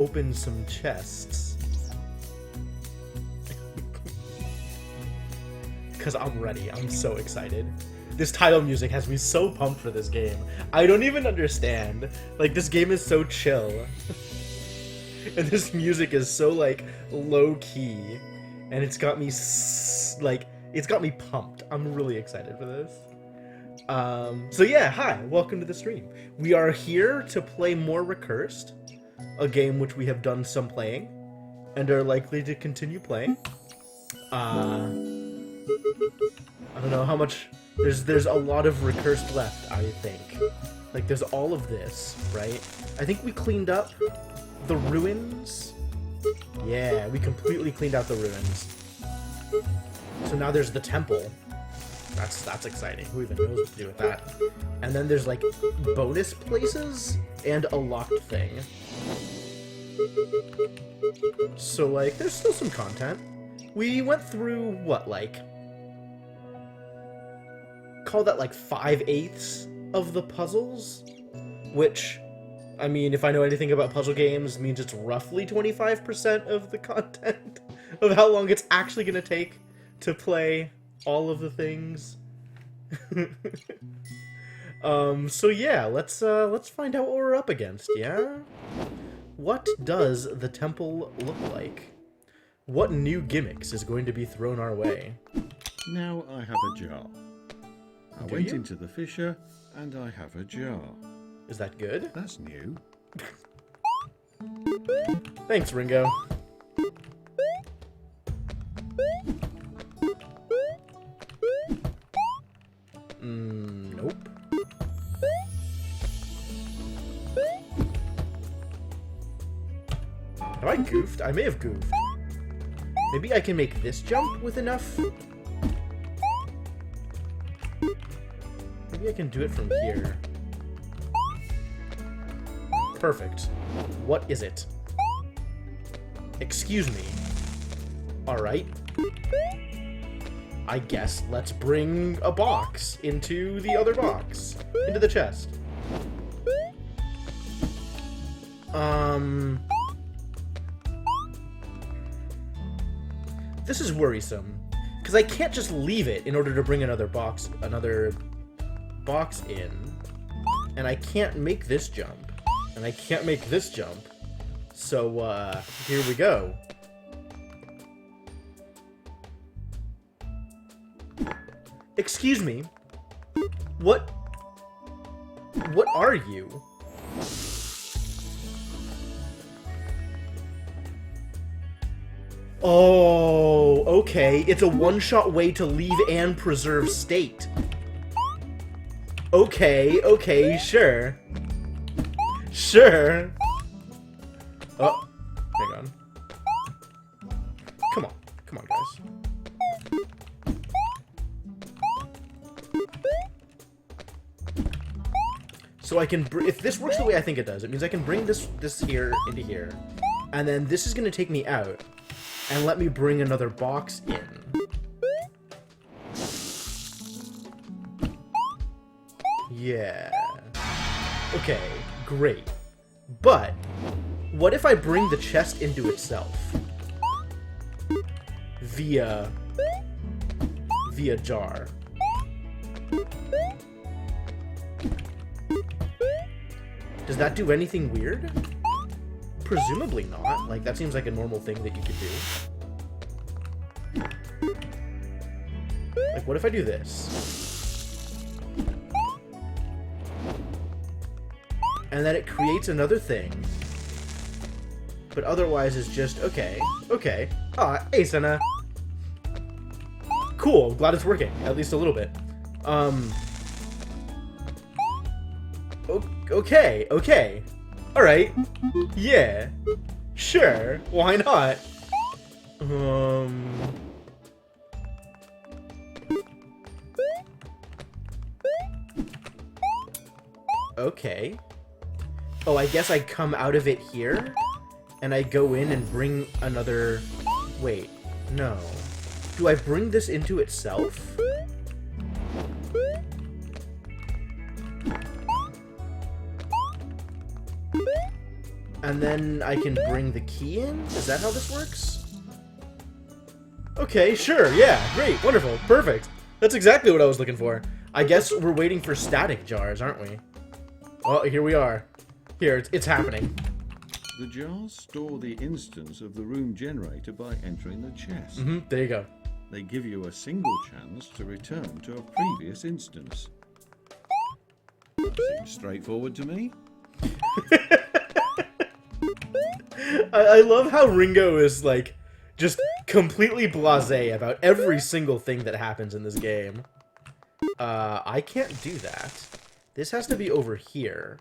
open some chests. Because I'm ready. I'm so excited. This title music has me so pumped for this game. I don't even understand. Like, this game is so chill. And this music is so, like, low-key. And it's got me, it's got me pumped. I'm really excited for this. So yeah, hi, welcome to the stream. We are here to play more Recursed, a game which we have done some playing, and are likely to continue playing. I don't know how much, there's a lot of Recursed left, I think. Like, there's all of this, right? I think we cleaned up the ruins. Yeah, we completely cleaned out the ruins. So now there's the temple. That's exciting. Who even knows what to do with that? And then there's, like, bonus places and a locked thing. So, like, there's still some content. We went through, what, like... call that, like, 5/8 of the puzzles? Which, I mean, if I know anything about puzzle games, means it's roughly 25% of the content of how long it's actually gonna take to play all of the things. So yeah, let's find out what we're up against, yeah? What does the temple look like? What new gimmicks is going to be thrown our way? Now I have a jar. I went into the fissure, and I have a jar. Is that good? That's new. Thanks, Ringo. Nope. Have I goofed? I may have goofed. Maybe I can make this jump with enough? Maybe I can do it from here. Perfect. What is it? Excuse me. Alright. I guess let's bring a box into the other box. Into the chest. This is worrisome. Because I can't just leave it in order to bring another box in. And I can't make this jump. And I can't make this jump. So, here we go. Excuse me. What are you? Oh, okay. It's a one-shot way to leave and preserve state. Okay, sure. Sure. Oh, hang on. Come on, guys. So I can, if this works the way I think it does, it means I can bring this here into here, and then this is gonna take me out, and let me bring another box in. Yeah. Okay, great. But, what if I bring the chest into itself? Via jar. Does that do anything weird? Presumably not. Like, that seems like a normal thing that you could do. Like, what if I do this? And then it creates another thing. But otherwise it's just, okay. Ah, hey, Senna. Cool, glad it's working. At least a little bit. Okay. Alright. Yeah. Sure. Why not? Okay. Oh, I guess I come out of it here, and I go in and bring another... Wait. No. Do I bring this into itself? And then I can bring the key in? Is that how this works? Okay, sure, yeah, great, wonderful, perfect. That's exactly what I was looking for. I guess we're waiting for static jars, aren't we? Oh, here we are. Here, it's happening. The jars store the instance of the room generator by entering the chest. There you go. They give you a single chance to return to a previous instance. Seems straightforward to me. I love how Ringo is, like, just completely blasé about every single thing that happens in this game. I can't do that. This has to be over here,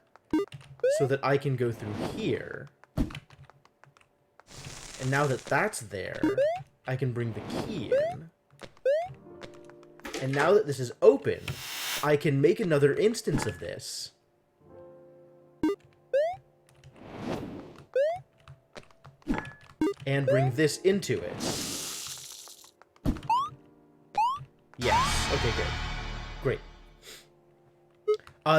so that I can go through here. And now that that's there, I can bring the key in. And now that this is open, I can make another instance of this. And bring this into it. Yes. Okay, good. Great.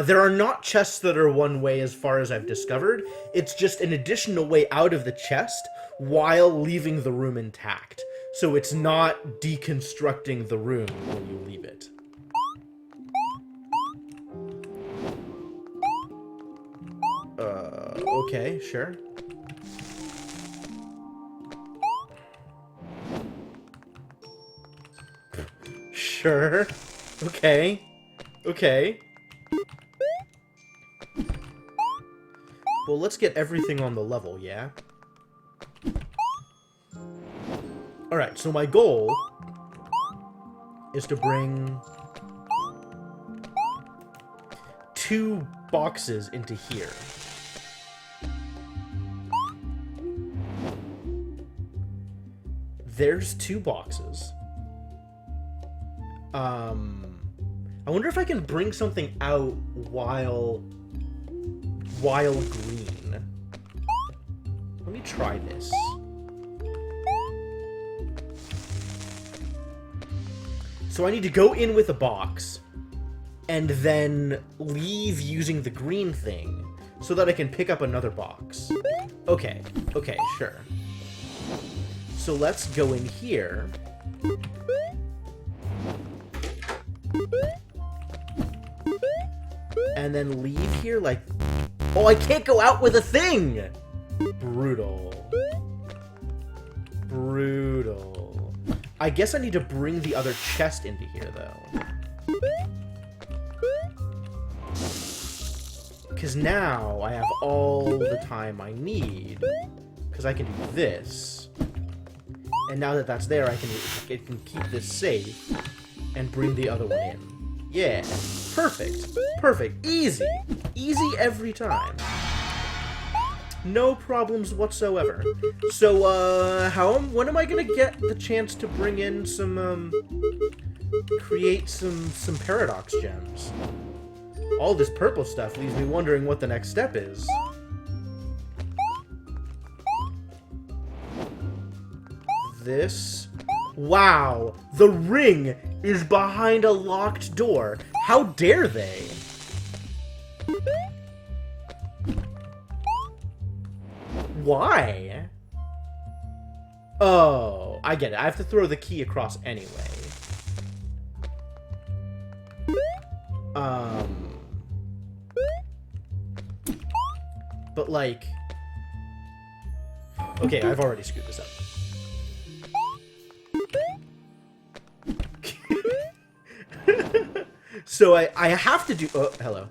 There are not chests that are one way as far as I've discovered. It's just an additional way out of the chest while leaving the room intact. So it's not deconstructing the room when you leave it. Okay, sure. Sure. Okay. Okay. Well, let's get everything on the level, yeah? Alright, so my goal is to bring 2 boxes into here. There's 2 boxes. I wonder if I can bring something out while green. Let me try this. So I need to go in with a box and then leave using the green thing so that I can pick up another box. Okay, okay, sure. So let's go in here. And then leave here like... Oh, I can't go out with a thing! Brutal. Brutal. I guess I need to bring the other chest into here, though. Because now I have all the time I need. Because I can do this. And now that that's there, I can keep this safe and bring the other one in. Yeah. Perfect. Perfect. Easy. Easy every time. No problems whatsoever. So, when am I gonna get the chance to bring in some, create some paradox gems? All this purple stuff leaves me wondering what the next step is. This... Wow! The ring is behind a locked door! How dare they? Why? Oh, I get it. I have to throw the key across anyway. But like... Okay, I've already screwed this up. So I have to do... Oh, hello.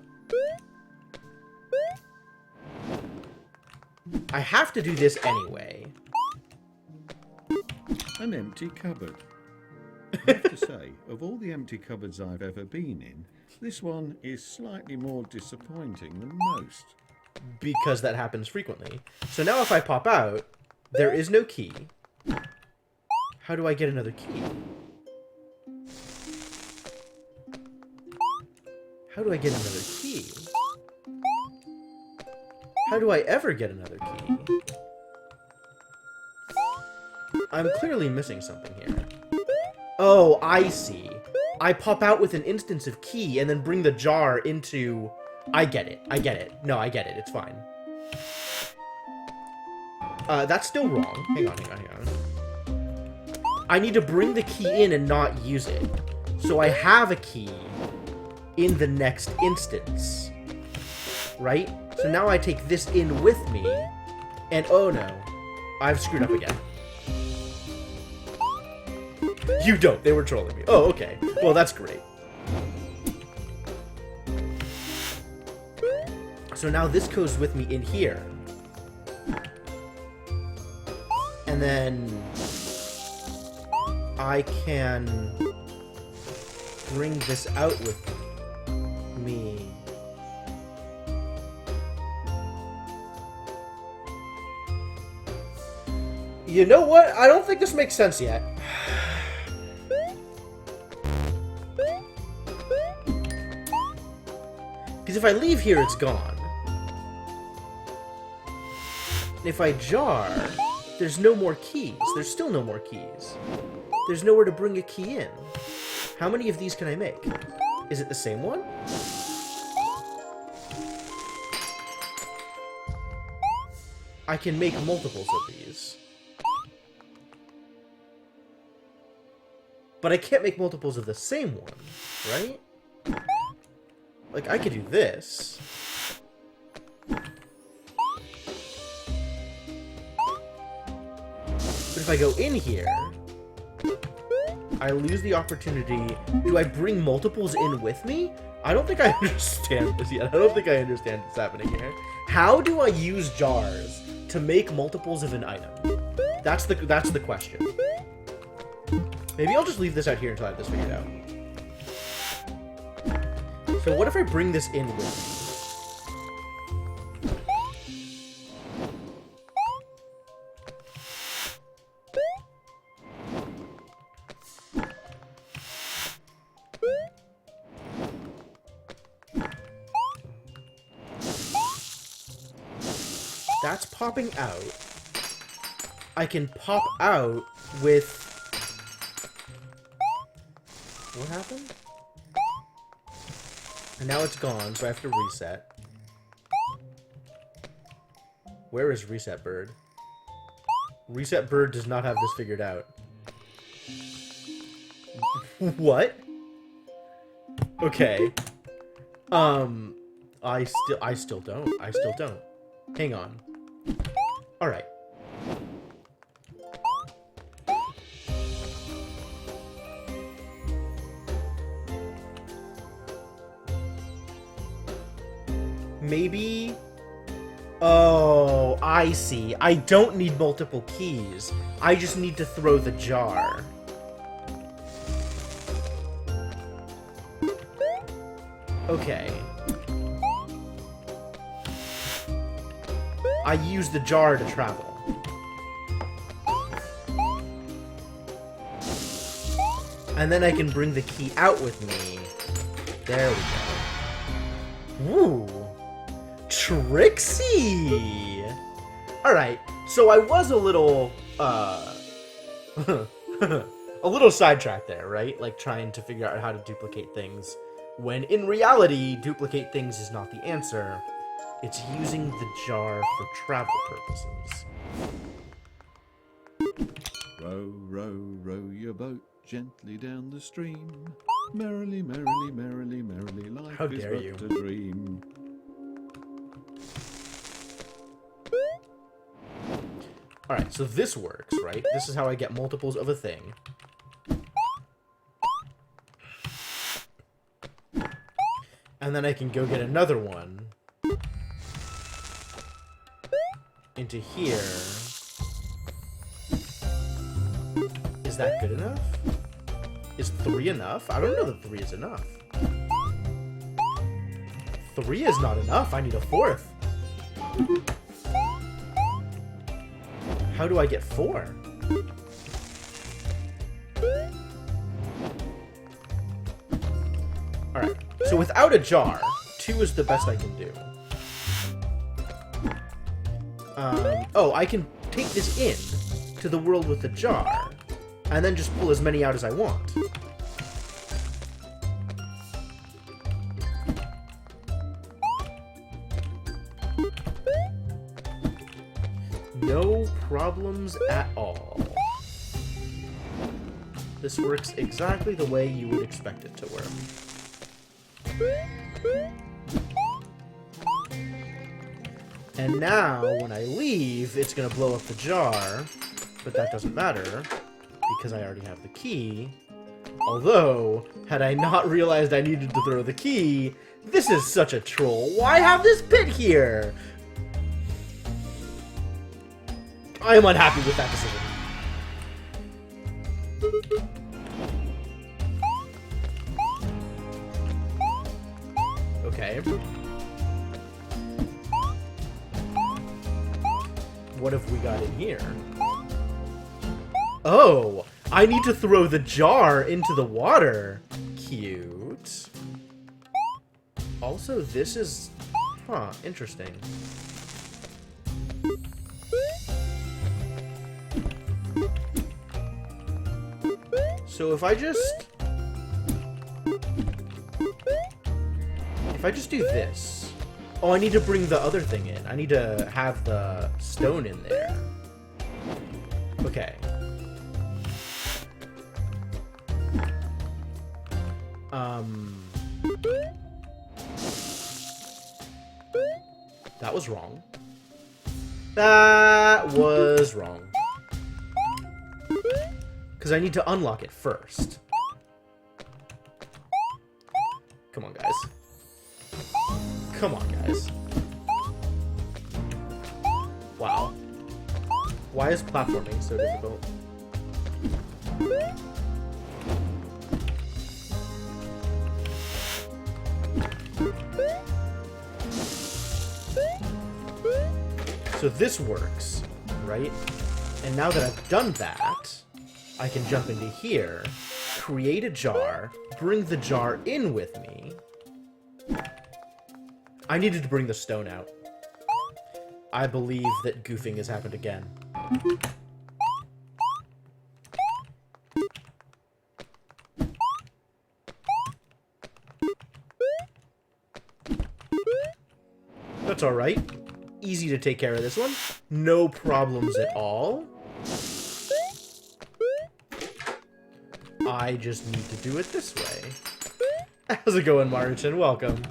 I have to do this anyway. An empty cupboard. I have to say, of all the empty cupboards I've ever been in, this one is slightly more disappointing than most. Because that happens frequently. So now if I pop out, there is no key. How do I get another key? How do I get another key? How do I ever get another key? I'm clearly missing something here. Oh, I see. I pop out with an instance of key and then bring the jar into... I get it. I get it. No, I get it. It's fine. That's still wrong. Hang on, hang on, hang on. I need to bring the key in and not use it. So I have a key in the next instance. Right? So now I take this in with me, and oh no, I've screwed up again. You don't. They were trolling me. Oh, okay. Well, that's great. So now this goes with me in here. And then I can bring this out with me. You know what? I don't think this makes sense yet. Because if I leave here, it's gone. And if I jar, there's no more keys. There's still no more keys. There's nowhere to bring a key in. How many of these can I make? Is it the same one? I can make multiples of these. But I can't make multiples of the same one, right? Like, I could do this. But if I go in here, I lose the opportunity. Do I bring multiples in with me? I don't think I understand this yet. I don't think I understand what's happening here. How do I use jars to make multiples of an item? That's the question. Maybe I'll just leave this out here until I have this figured out. So what if I bring this in with me? That's popping out. I can pop out with... What happened? And now it's gone, so I have to reset. Where is Reset Bird? Reset Bird does not have this figured out. What? Okay. I still don't. Hang on. Alright. Maybe... Oh, I see. I don't need multiple keys. I just need to throw the jar. Okay. I use the jar to travel. And then I can bring the key out with me. There we go. Woo! Trixie! Alright, so I was a little, a little sidetracked there, right? Like, trying to figure out how to duplicate things, when in reality, duplicate things is not the answer. It's using the jar for travel purposes. Row, row, row your boat gently down the stream. Merrily, merrily, merrily, merrily, life How is dare but you. a dream. Alright, so this works, right? This is how I get multiples of a thing. And then I can go get another one. Into here. Is that good enough? Is 3 enough? I don't know that 3 is enough. 3 is not enough. I need a 4th. How do I get 4? Alright, so without a jar, 2 is the best I can do. Oh, I can take this in to the world with the jar, and then just pull as many out as I want. No problems at all. This works exactly the way you would expect it to work. And now, when I leave, it's gonna blow up the jar, but that doesn't matter, because I already have the key. Although, had I not realized I needed to throw the key, this is such a troll. Why have this pit here? I am unhappy with that decision. Okay. What have we got in here? Oh! I need to throw the jar into the water. Cute. Also, this is... Huh, interesting. So if I just do this... Oh, I need to bring the other thing in. I need to have the stone in there. Okay. That was wrong. That was wrong. Because I need to unlock it first. Come on, guys. Come on, guys. Wow. Why is platforming so difficult? So this works, right? And now that I've done that, I can jump into here, create a jar, bring the jar in with me. I needed to bring the stone out. I believe that goofing has happened again. That's alright. Easy to take care of this one. No problems at all. I just need to do it this way. How's it going, Maruchan? Welcome.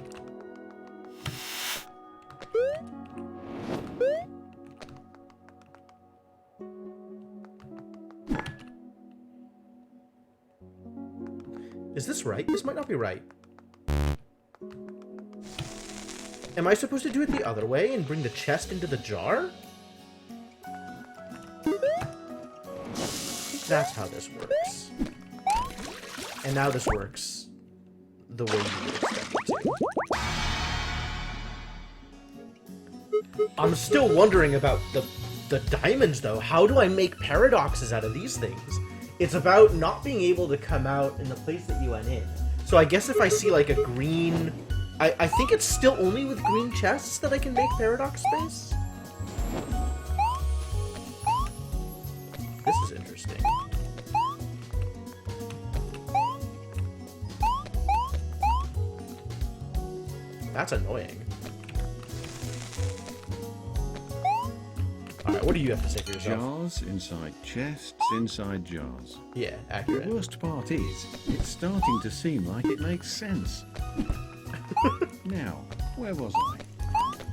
Is this right? This might not be right. Am I supposed to do it the other way and bring the chest into the jar? I think that's how this works. And now this works the way you would expect it to. I'm still wondering about the diamonds, though. How do I make paradoxes out of these things? It's about not being able to come out in the place that you went in. So I guess if I see, like, a green... I think it's still only with green chests that I can make paradox space? This is interesting. That's annoying. Alright, what do you have to say for yourself? Jars inside chests inside jars. Yeah, accurate. The worst part is, it's starting to seem like it makes sense. Now, where was I?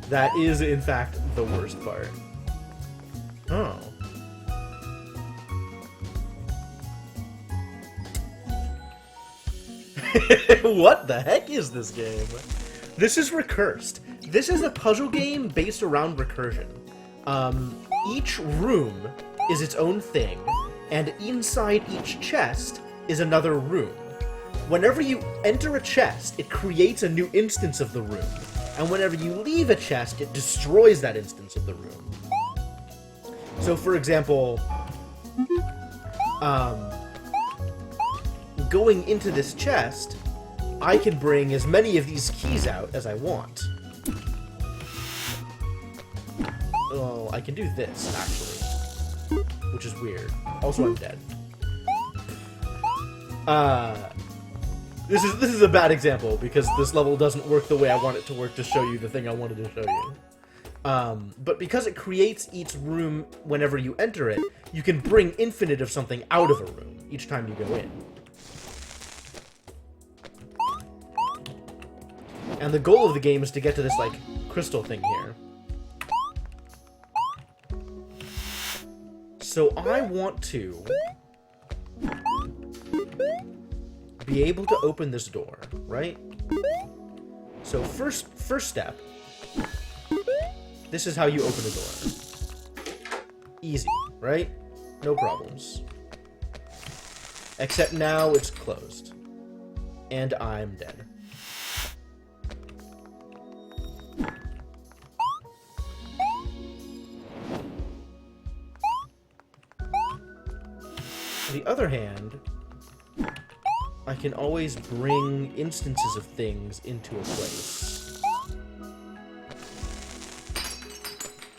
That is, in fact, the worst part. Oh. What the heck is this game? This is Recursed. This is a puzzle game based around recursion. Each room is its own thing, and inside each chest is another room. Whenever you enter a chest, it creates a new instance of the room. And whenever you leave a chest, it destroys that instance of the room. So, for example, going into this chest, I can bring as many of these keys out as I want. Well, I can do this, actually. Which is weird. Also, I'm dead. This is a bad example, because this level doesn't work the way I want it to work to show you the thing I wanted to show you. But because it creates each room whenever you enter it, you can bring infinite of something out of a room each time you go in. And the goal of the game is to get to this, like, crystal thing here. So I want to be able to open this door, right? So first step, this is how you open a door. Easy, right? No problems. Except now it's closed. And I'm dead. On the other hand, I can always bring instances of things into a place.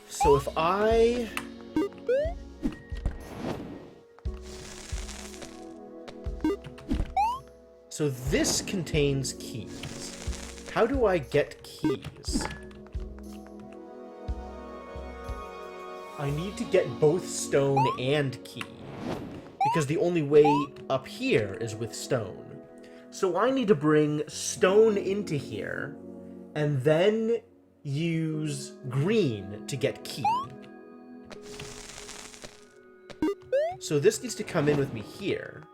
So if I... So this contains keys. How do I get keys? I need to get both stone and key, because the only way up here is with stone. So I need to bring stone into here, and then use green to get key. So this needs to come in with me here.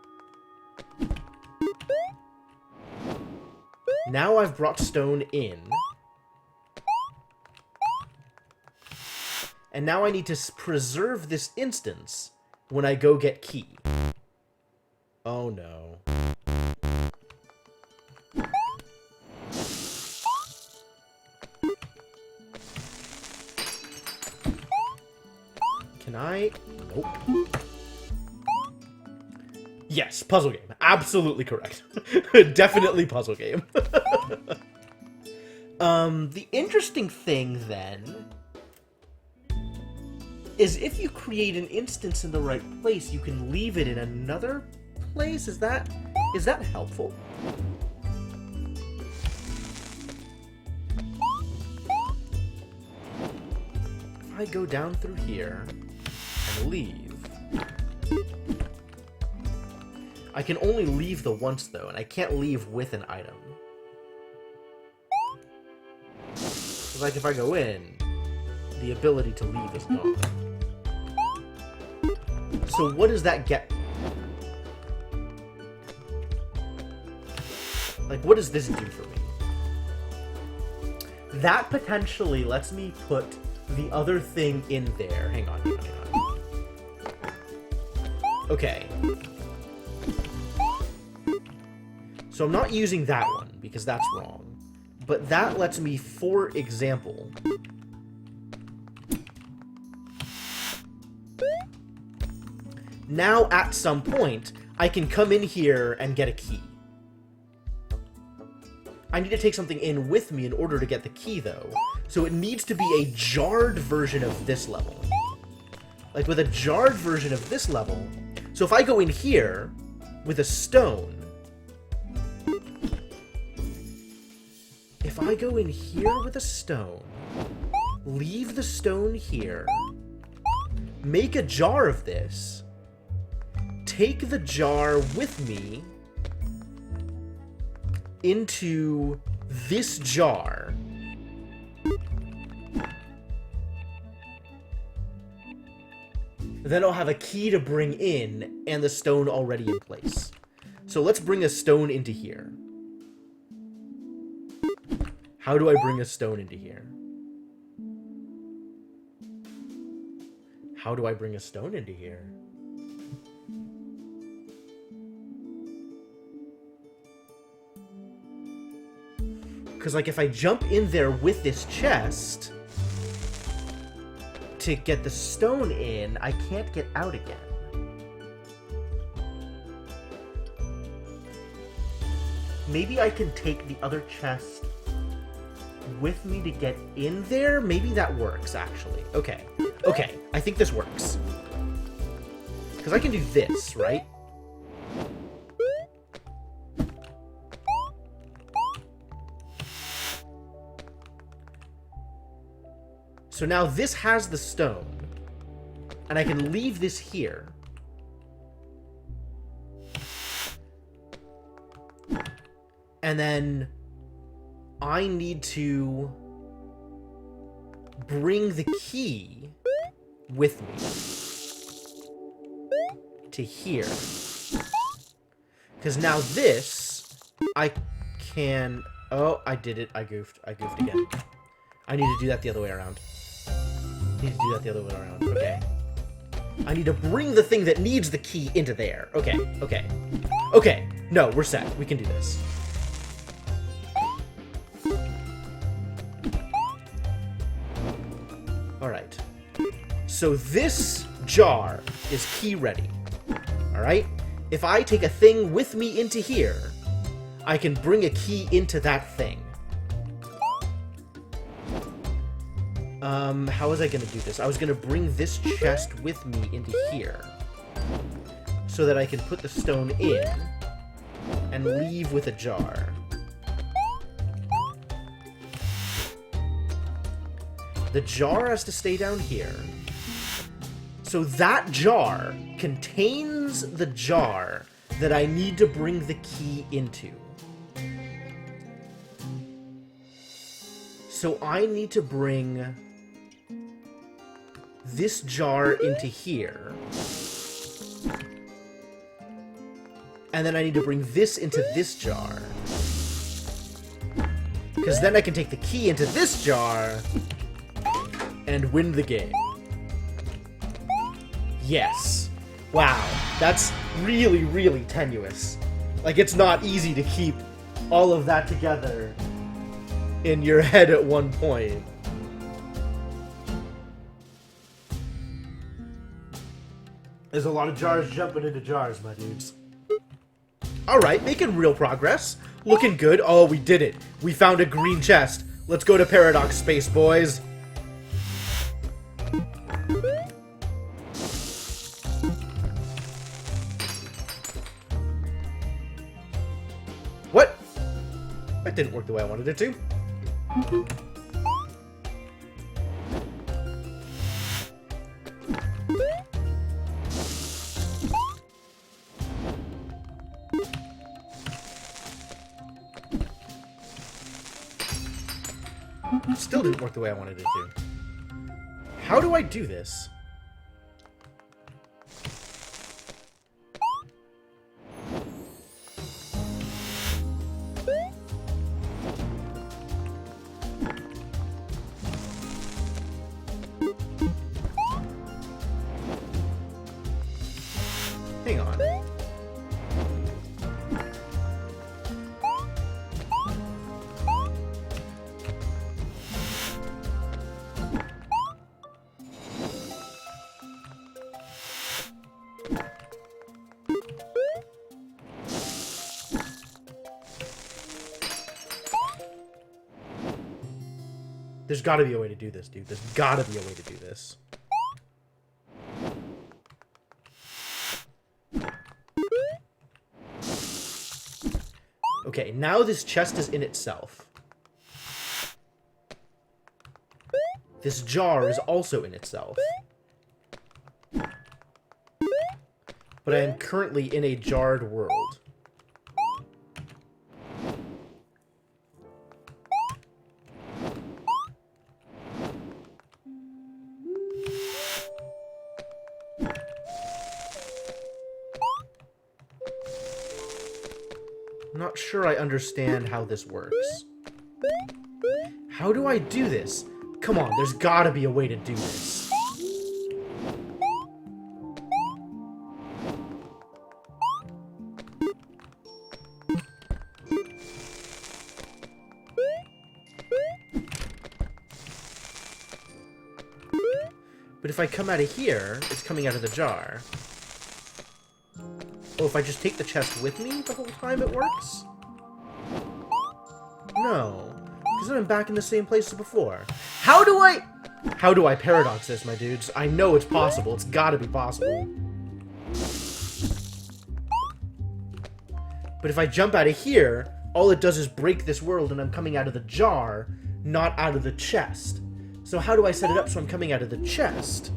Now I've brought stone in. And now I need to preserve this instance when I go get key. Oh no. Can I? Nope. Yes, puzzle game. Absolutely correct. Definitely puzzle game. The interesting thing then is if you create an instance in the right place, you can leave it in another place. Is that helpful? If I go down through here and leave, I can only leave the once though, and I can't leave with an item. Like if I go in, the ability to leave is gone. So what does that get? Like, what does this do for me? That potentially lets me put the other thing in there. Hang on. Okay. So I'm not using that one, because that's wrong. But that lets me, for example... Now, at some point, I can come in here and get a key. I need to take something in with me in order to get the key, though. So it needs to be a jarred version of this level. Like, with a jarred version of this level... So if I go in here with a stone... If I go in here with a stone, leave the stone here, make a jar of this, take the jar with me into this jar, then I'll have a key to bring in and the stone already in place. So let's bring a stone into here. How do I bring a stone into here? How do I bring a stone into here? Because, like, if I jump in there with this chest to get the stone in, I can't get out again. Maybe I can take the other chest with me to get in there? Maybe that works, actually. Okay, I think this works. Because I can do this, right? So now this has the stone. And I can leave this here. And then I need to bring the key with me to here. Because now this, I can... Oh, I did it. I goofed. I goofed again. I need to do that the other way around. Okay. I need to bring the thing that needs the key into there. Okay. No, we're set. We can do this. Alright. So this jar is key ready. Alright? If I take a thing with me into here, I can bring a key into that thing. How was I gonna do this? I was gonna bring this chest with me into here. So that I can put the stone in and leave with a jar. The jar has to stay down here. So that jar contains the jar that I need to bring the key into. So I need to bring this jar into here. And then I need to bring this into this jar. Because then I can take the key into this jar and win the game. Yes. Wow. That's really, really tenuous. Like, it's not easy to keep all of that together in your head at one point. There's a lot of jars jumping into jars, my dudes. Alright, making real progress. Looking good. Oh, we did it. We found a green chest. Let's go to Paradox Space, boys. What? That didn't work the way I wanted it to. Still didn't work the way I wanted it to. How do I do this? Hang on. There's gotta be a way to do this, dude. There's gotta be a way to do this. Okay, now this chest is in itself. This jar is also in itself. But I am currently in a jarred world. Not sure I understand how this works. How do I do this? Come on, there's gotta be a way to do this. But if I come out of here, it's coming out of the jar. Oh, if I just take the chest with me the whole time it works? No. Because then I'm back in the same place as before. How do I paradox this, my dudes? I know it's possible. It's gotta be possible. But if I jump out of here, all it does is break this world and I'm coming out of the jar, not out of the chest. So how do I set it up so I'm coming out of the chest?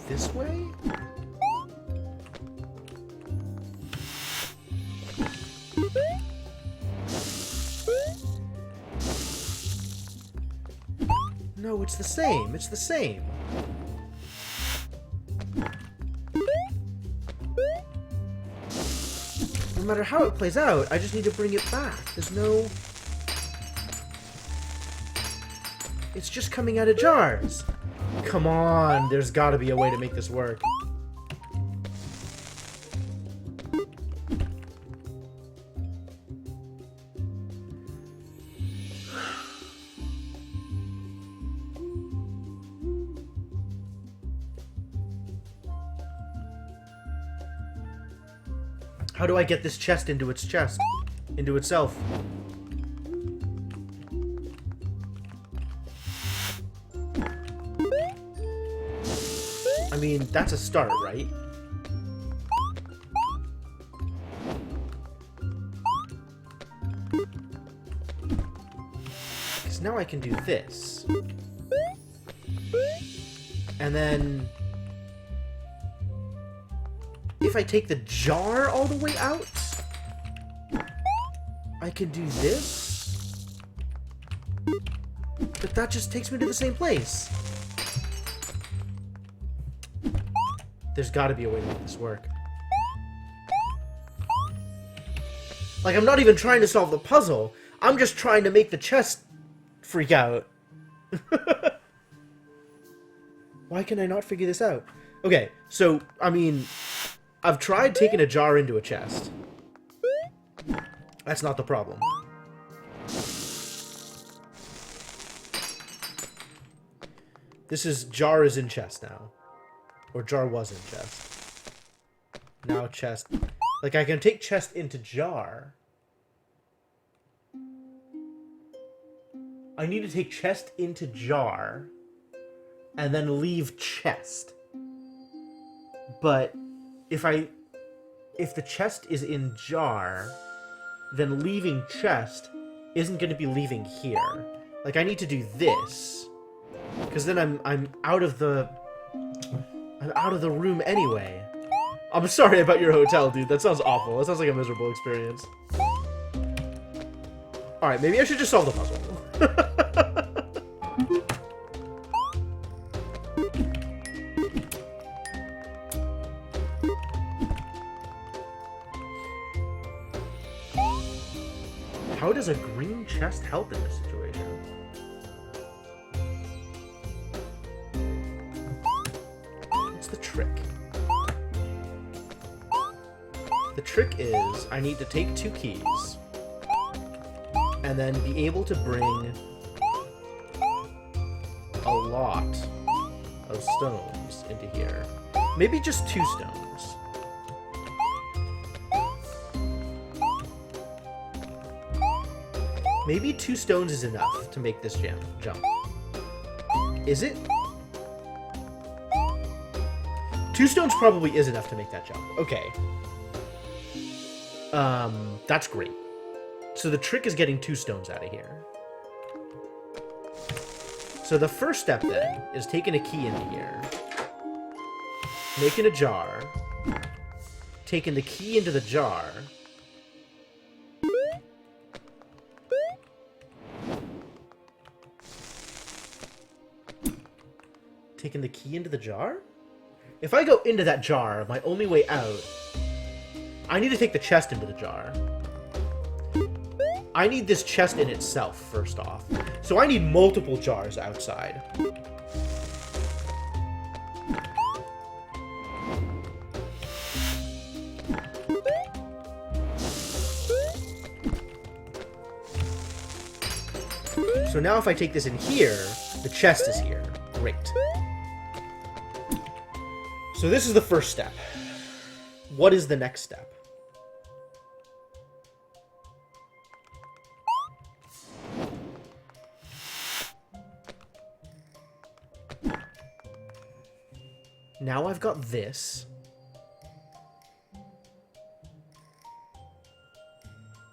This way? No, it's the same. It's the same. No matter how it plays out, I just need to bring it back. There's no... It's just coming out of jars. Come on, there's gotta be a way to make this work. How do I get this chest into its chest? Into itself? I mean, that's a start, right? Because now I can do this. And then... if I take the jar all the way out, I can do this. But that just takes me to the same place. There's gotta be a way to make this work. Like, I'm not even trying to solve the puzzle. I'm just trying to make the chest freak out. Why can I not figure this out? Okay, so, I mean... I've tried taking a jar into a chest. That's not the problem. This is jar is in chest now. Or jar was in chest. Now chest. Like, I can take chest into jar. I need to take chest into jar. And then leave chest. But... if the chest is in jar, then leaving chest isn't going to be leaving here. Like, I need to do this, because then I'm out of the room anyway. I'm sorry about your hotel, dude. That sounds awful. That sounds like a miserable experience. All right, maybe I should just solve the puzzle. How does a green chest help in this situation? What's the trick? The trick is I need to take 2 keys and then be able to bring a lot of stones into here. Maybe just 2 stones. Maybe 2 stones is enough to make this jump. Is it? 2 stones probably is enough to make that jump. Okay. That's great. So the trick is getting 2 stones out of here. So the first step then is taking a key into here, making a jar, taking the key into the jar, taking the key into the jar? If I go into that jar, my only way out... I need to take the chest into the jar. I need this chest in itself, first off. So I need multiple jars outside. So now if I take this in here, the chest is here. Great. So this is the first step. What is the next step? Now I've got this.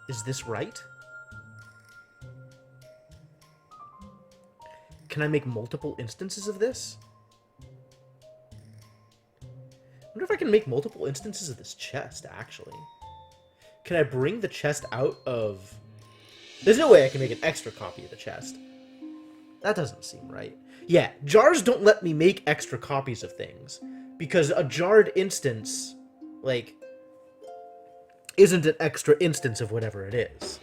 Is this right? Can I make multiple instances of this? I wonder if I can make multiple instances of this chest, actually. Can I bring the chest out of... There's no way I can make an extra copy of the chest. That doesn't seem right. Yeah, jars don't let me make extra copies of things. Because a jarred instance, like, isn't an extra instance of whatever it is.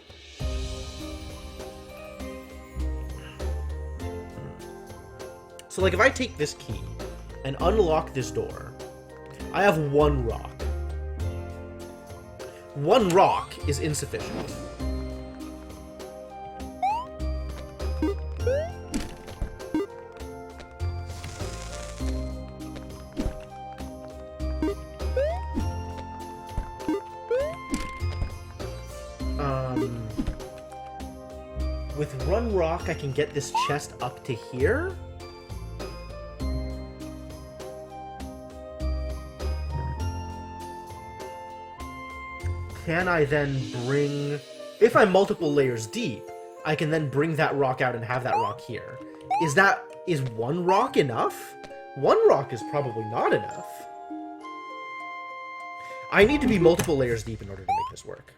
So, like, if I take this key and unlock this door, I have one rock. One rock is insufficient. With one rock, I can get this chest up to here. Can I then bring... If I'm multiple layers deep, I can then bring that rock out and have that rock here. Is one rock enough? One rock is probably not enough. I need to be multiple layers deep in order to make this work.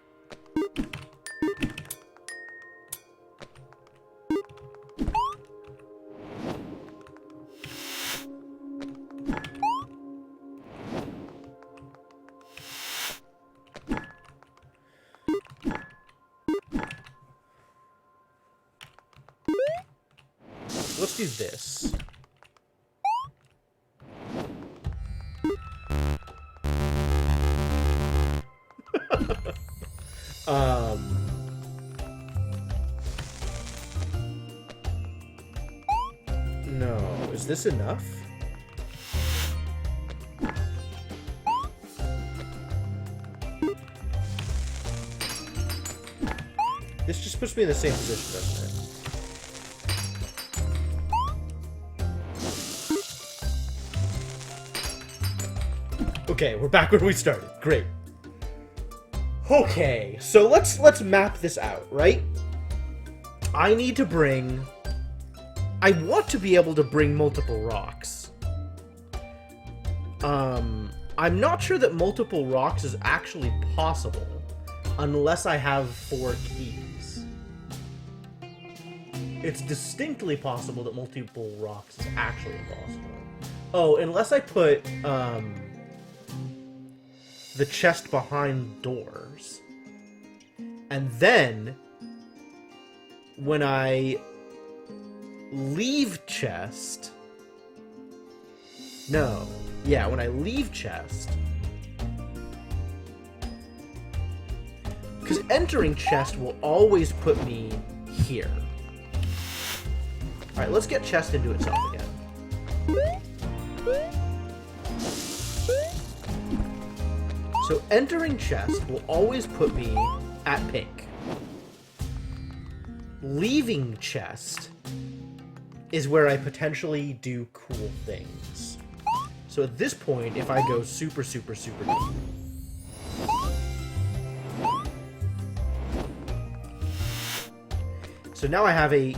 Let's do this. No. Is this enough? This just puts me in the same position, doesn't it? Okay, we're back where we started. Great. Okay, so let's map this out, right? I need to bring... I want to be able to bring multiple rocks. I'm not sure that multiple rocks is actually possible unless I have 4 keys. It's distinctly possible that multiple rocks is actually impossible. Oh, unless I put, the chest behind doors. And then, when I leave chest... No. Yeah, when I leave chest... Because entering chest will always put me here. Alright, let's get chest into itself again. So entering chest will always put me at pink. Leaving chest is where I potentially do cool things. So at this point, if I go super, super, super deep... So now I have a...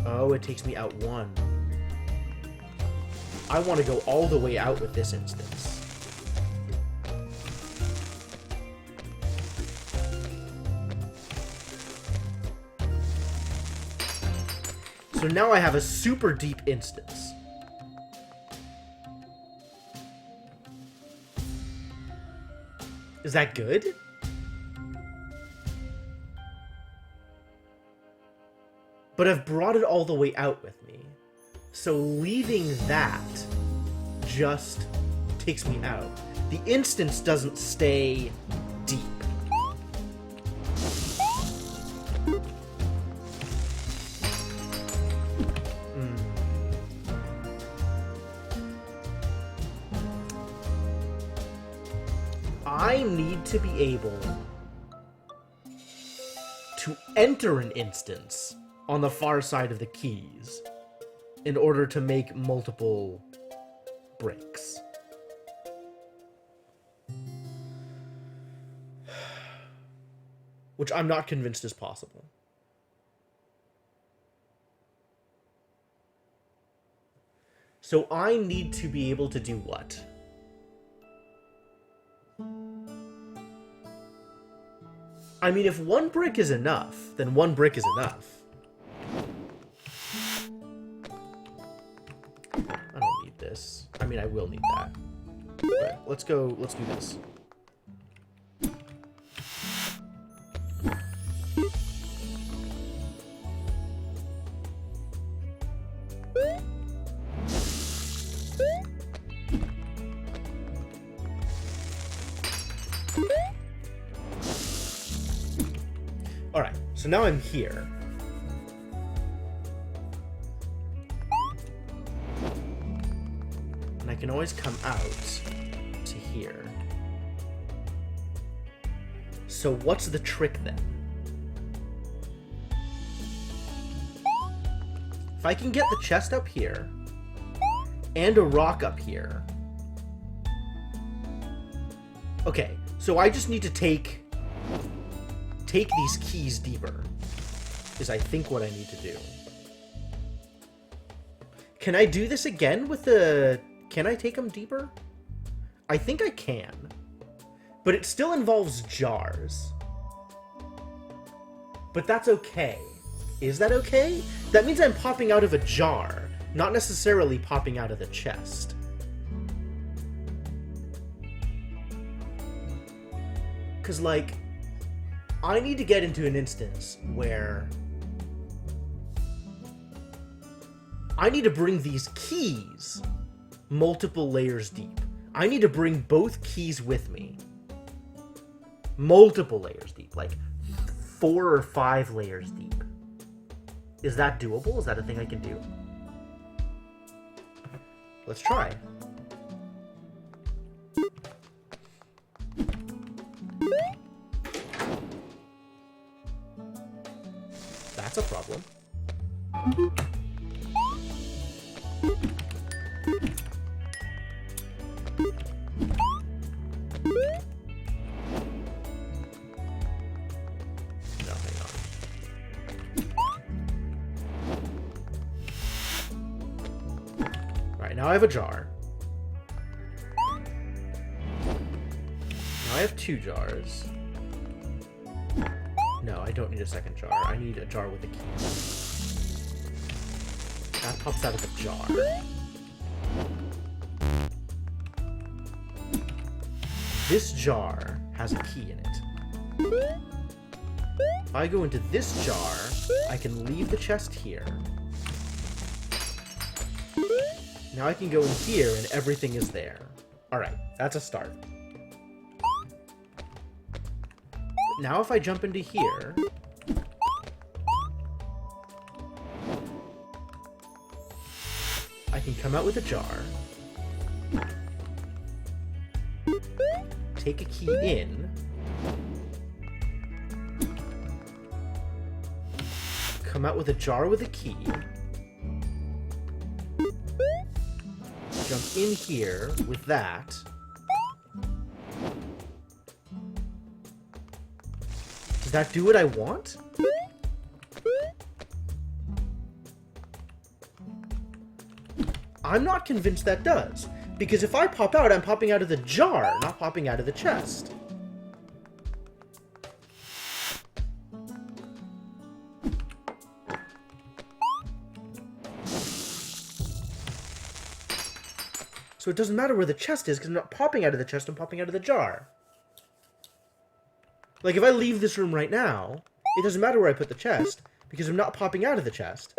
Oh, it takes me out 1. I want to go all the way out with this instance. So now I have a super deep instance. Is that good? But I've brought it all the way out with me. So leaving that just takes me out. The instance doesn't stay deep. I need to be able to enter an instance on the far side of the keys in order to make multiple bricks. Which I'm not convinced is possible. So I need to be able to do what? I mean, if one brick is enough, then one brick is enough. I don't need this. I mean, I will need that. But let's do this. Alright, so now I'm here. And I can always come out to here. So what's the trick then? If I can get the chest up here, and a rock up here. Okay, so I just need to take these keys deeper, is I think what I need to do. Can I do this again with the... Can I take them deeper? I think I can. But it still involves jars. But that's okay. Is that okay? That means I'm popping out of a jar, not necessarily popping out of the chest. Because, like, I need to get into an instance where I need to bring these keys multiple layers deep. I need to bring both keys with me. Multiple layers deep, like 4 or 5 layers deep. Is that doable? Is that a thing I can do? Let's try. That's a problem. No, hang on. Alright, now I have a jar. Now I have 2 jars. No, I don't need a second jar. I need a jar with a key. That pops out of the jar. This jar has a key in it. If I go into this jar, I can leave the chest here. Now I can go in here and everything is there. Alright, that's a start. Now if I jump into here, I can come out with a jar, take a key in, come out with a jar with a key, jump in here with that, does that do what I want? I'm not convinced that does. Because if I pop out, I'm popping out of the jar, not popping out of the chest. So it doesn't matter where the chest is, because I'm not popping out of the chest, I'm popping out of the jar. Like, if I leave this room right now, it doesn't matter where I put the chest, because I'm not popping out of the chest.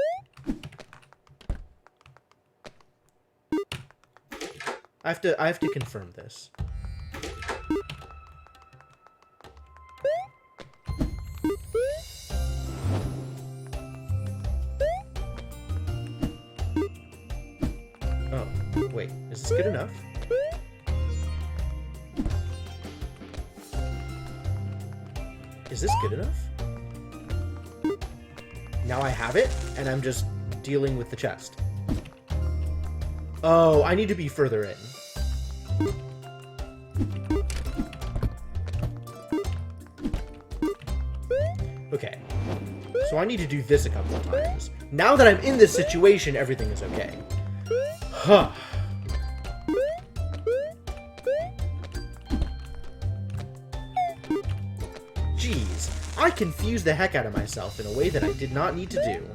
I have to confirm this. Oh, wait, is this good enough? Is this good enough? Now I have it, and I'm just dealing with the chest. Oh, I need to be further in. Okay. So I need to do this a couple of times. Now that I'm in this situation, everything is okay. Huh. Jeez, I confused the heck out of myself in a way that I did not need to do.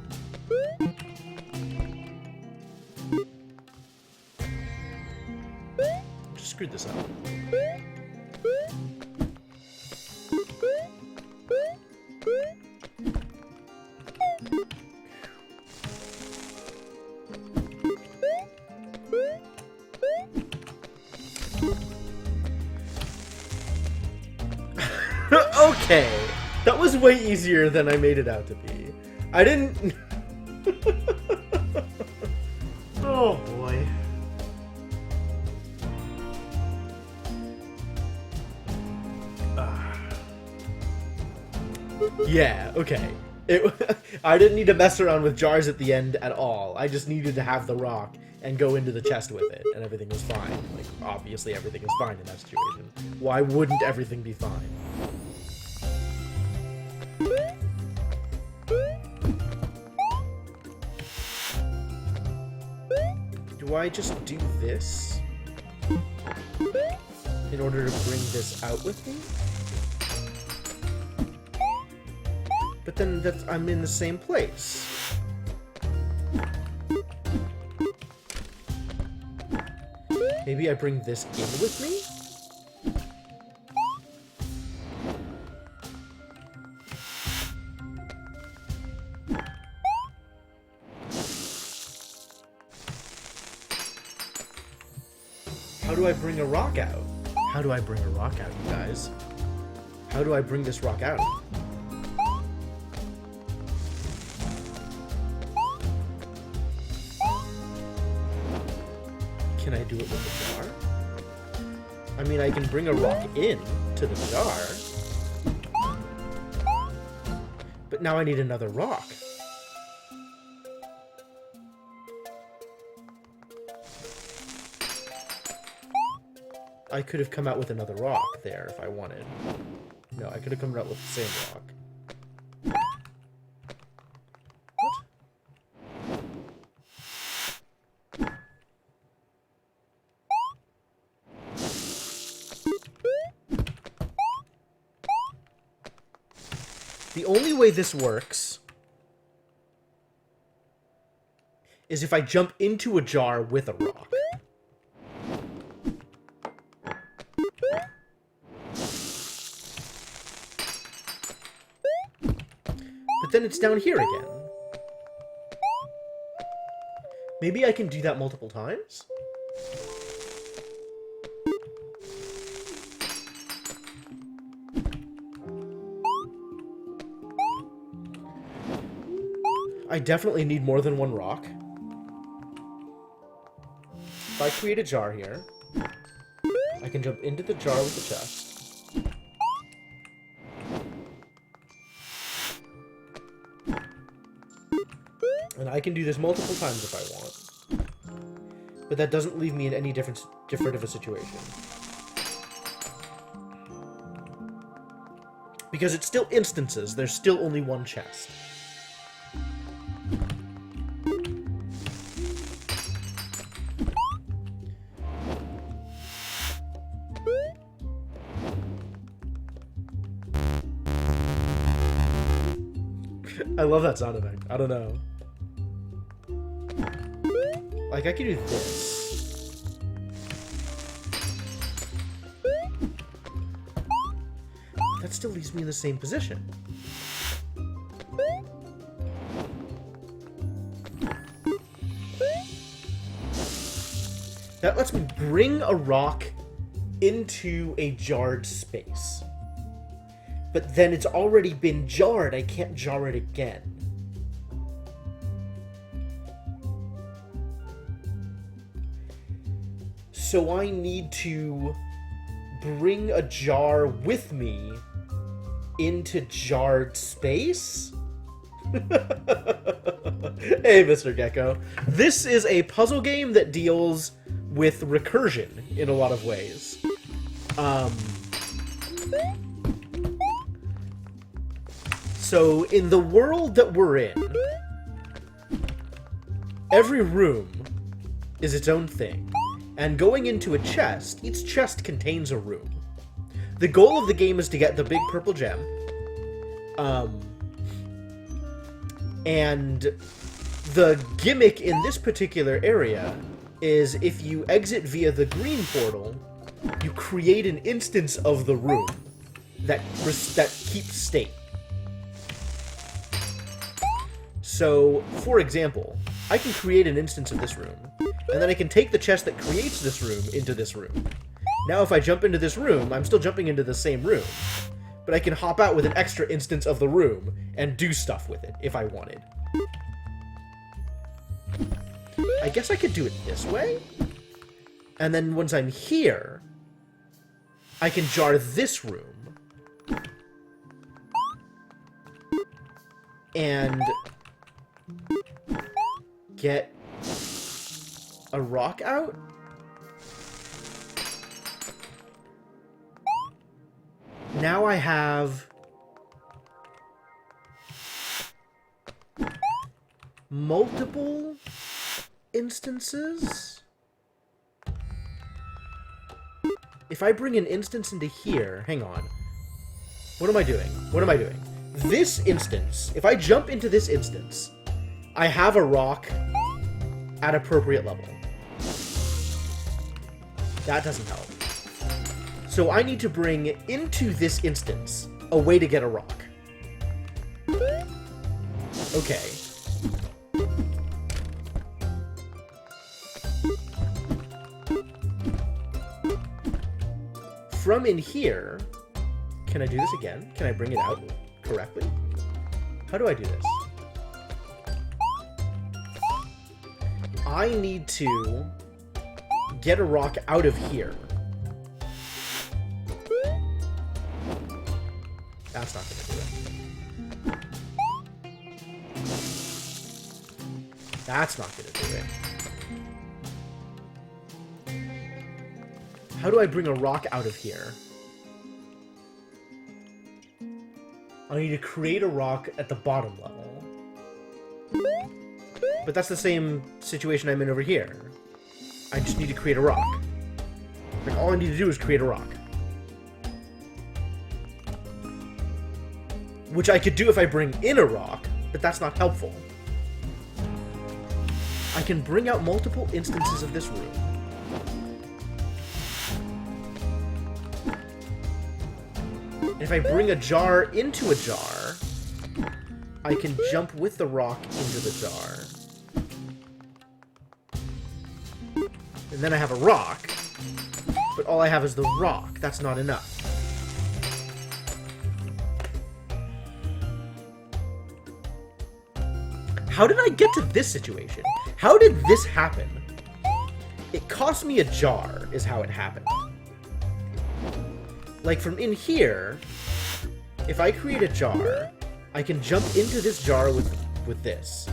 Just screwed this up. Okay, that was way easier than I made it out to be. I didn't... Oh boy. Yeah, okay. I didn't need to mess around with jars at the end at all. I just needed to have the rock and go into the chest with it, and everything was fine. Like, obviously everything is fine in that situation. Why wouldn't everything be fine? Do I just do this in order to bring this out with me? But then I'm in the same place. Maybe I bring this in with me? How do I bring a rock out? How do I bring a rock out, you guys? How do I bring this rock out? Can I do it with the jar? I mean, I can bring a rock in to the jar. But now I need another rock. I could have come out with another rock there if I wanted. No, I could have come out with the same rock. The only way this works is if I jump into a jar with a rock. But then it's down here again. Maybe I can do that multiple times? I definitely need more than one rock. If I create a jar here, I can jump into the jar with the chest. And I can do this multiple times if I want. But that doesn't leave me in any different of a situation. Because it's still instances, there's still only one chest. I love that sound effect. I don't know. Like, I could do this. That still leaves me in the same position. That lets me bring a rock into a jarred space. But then it's already been jarred. I can't jar it again. So I need to bring a jar with me into jarred space? Hey, Mr. Gecko. This is a puzzle game that deals with recursion in a lot of ways. So, in the world that we're in, every room is its own thing, and going into a chest, each chest contains a room. The goal of the game is to get the big purple gem, and the gimmick in this particular area is if you exit via the green portal, you create an instance of the room that keeps state. So, for example, I can create an instance of this room, and then I can take the chest that creates this room into this room. Now if I jump into this room, I'm still jumping into the same room, but I can hop out with an extra instance of the room and do stuff with it if I wanted. I guess I could do it this way, and then once I'm here, I can jar this room, and get a rock out? Now I have multiple instances? If I bring an instance into here, hang on. What am I doing? What am I doing? This instance, if I jump into this instance, I have a rock at appropriate level. That doesn't help. So I need to bring into this instance a way to get a rock. Okay. From in here, can I do this again? Can I bring it out correctly? How do I do this? I need to get a rock out of here. That's not gonna do it. That's not gonna do it. How do I bring a rock out of here? I need to create a rock at the bottom level. But that's the same situation I'm in over here. I just need to create a rock. Like, all I need to do is create a rock. Which I could do if I bring in a rock, but that's not helpful. I can bring out multiple instances of this room. And if I bring a jar into a jar, I can jump with the rock into the jar. And then I have a rock, but all I have is the rock. That's not enough. How did I get to this situation? How did this happen? It cost me a jar, is how it happened. Like, from in here, if I create a jar, I can jump into this jar with this.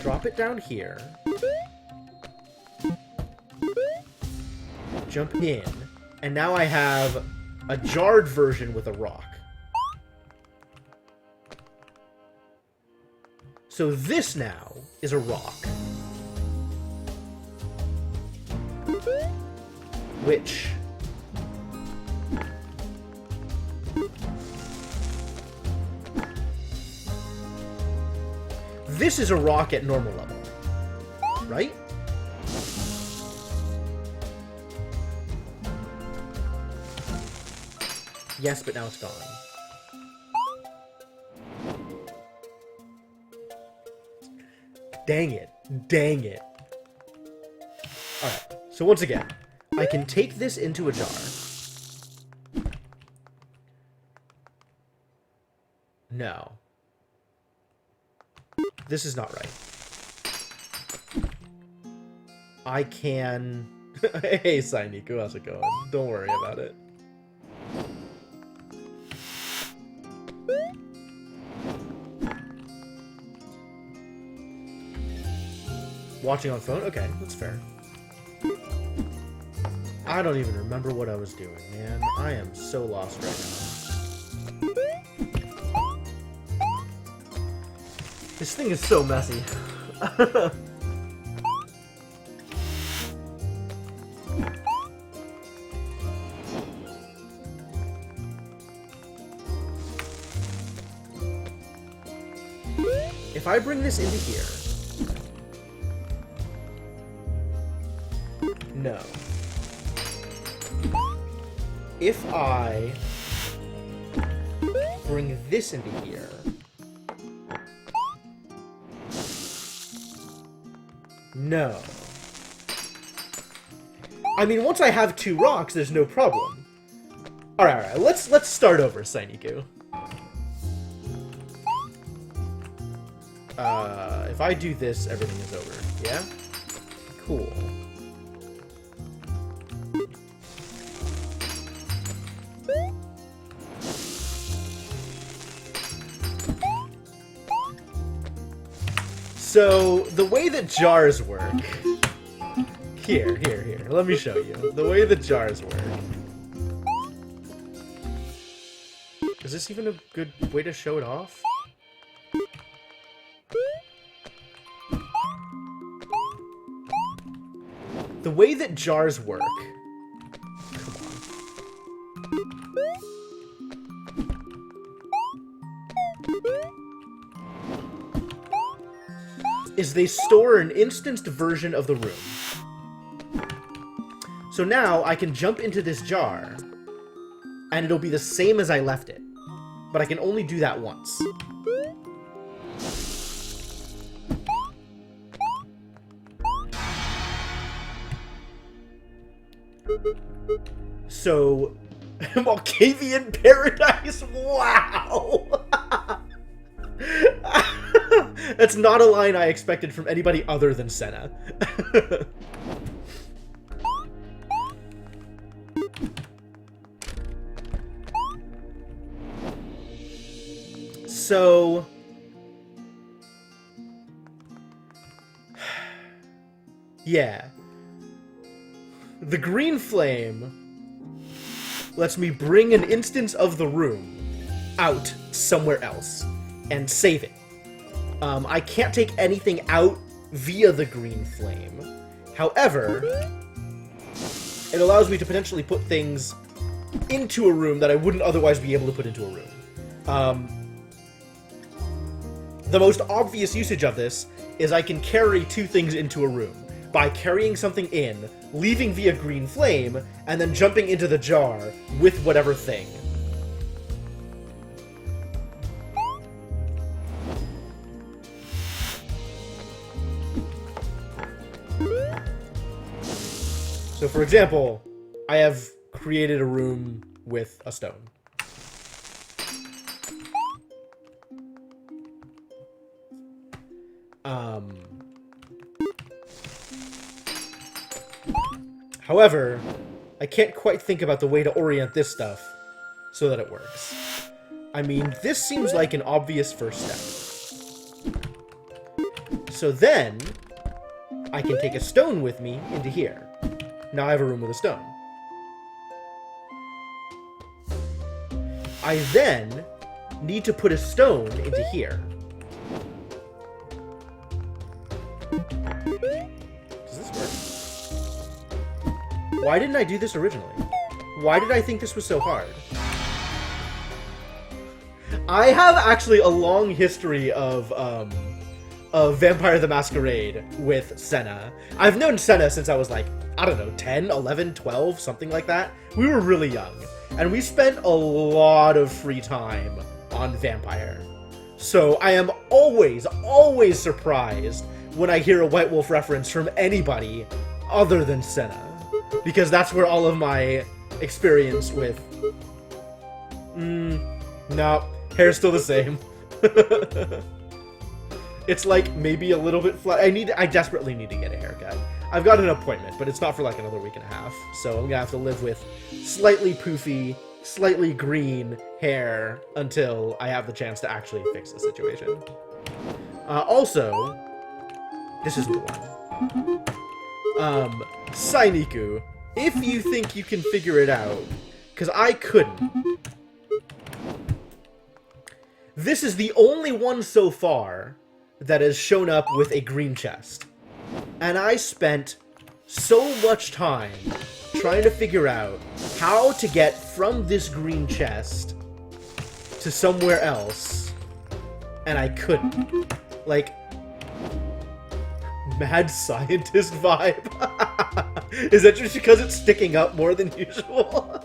Drop it down here. Jump in. And now I have a jarred version with a rock. So this now is a rock. Which... this is a rock at normal level. Right? Yes, but now it's gone. Dang it. Dang it. Alright, so once again, I can take this into a jar. No. This is not right. I can... Hey, Sainiku, how's it going? Don't worry about it. Watching on phone? Okay, that's fair. I don't even remember what I was doing, man. I am so lost right now. This thing is so messy. If I bring this into here... No. If I bring this into here... No. I mean, once I have 2 rocks, there's no problem. Alright, let's start over, Sainiku. If I do this, everything is over. Yeah? Cool. So, the way that jars work... Here, let me show you. The way that jars work... Is this even a good way to show it off? The way that jars work... Come on. Is they store an instanced version of the room. So now I can jump into this jar, and it'll be the same as I left it. But I can only do that once. So, Malkavian Paradise, wow! That's not a line I expected from anybody other than Senna. So... yeah. The green flame lets me bring an instance of the room out somewhere else and save it. I can't take anything out via the green flame. However, it allows me to potentially put things into a room that I wouldn't otherwise be able to put into a room. The most obvious usage of this is I can carry 2 things into a room by carrying something in, leaving via green flame, and then jumping into the jar with whatever thing. So for example, I have created a room with a stone. However, I can't quite think about the way to orient this stuff so that it works. I mean, this seems like an obvious first step. So then, I can take a stone with me into here. Now I have a room with a stone. I then need to put a stone into here. Does this work? Why didn't I do this originally? Why did I think this was so hard? I have actually a long history of Vampire the Masquerade with Senna. I've known Senna since I was like, I don't know, 10, 11, 12, something like that. We were really young, and we spent a lot of free time on Vampire. So I am always surprised when I hear a White Wolf reference from anybody other than Senna. Because that's where all of my experience with... no, hair's still the same. It's like maybe a little bit flat. I desperately need to get a haircut. I've got an appointment, but it's not for like another week and a half. So I'm gonna have to live with slightly poofy, slightly green hair until I have the chance to actually fix the situation. Also, this isn't the one. Sainiku, if you think you can figure it out, because I couldn't. This is the only one so far that has shown up with a green chest. And I spent so much time trying to figure out how to get from this green chest to somewhere else, and I couldn't. Like, mad scientist vibe. Is that just because it's sticking up more than usual?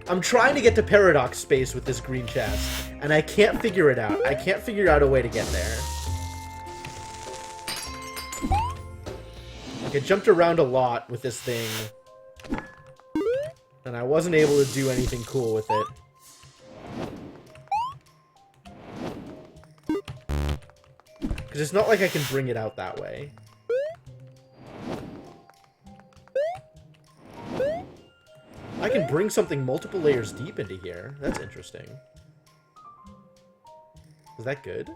I'm trying to get to paradox space with this green chest, and I can't figure it out. I can't figure out a way to get there. Like, I jumped around a lot with this thing, and I wasn't able to do anything cool with it. Because it's not like I can bring it out that way. I can bring something multiple layers deep into here. That's interesting. Is that good?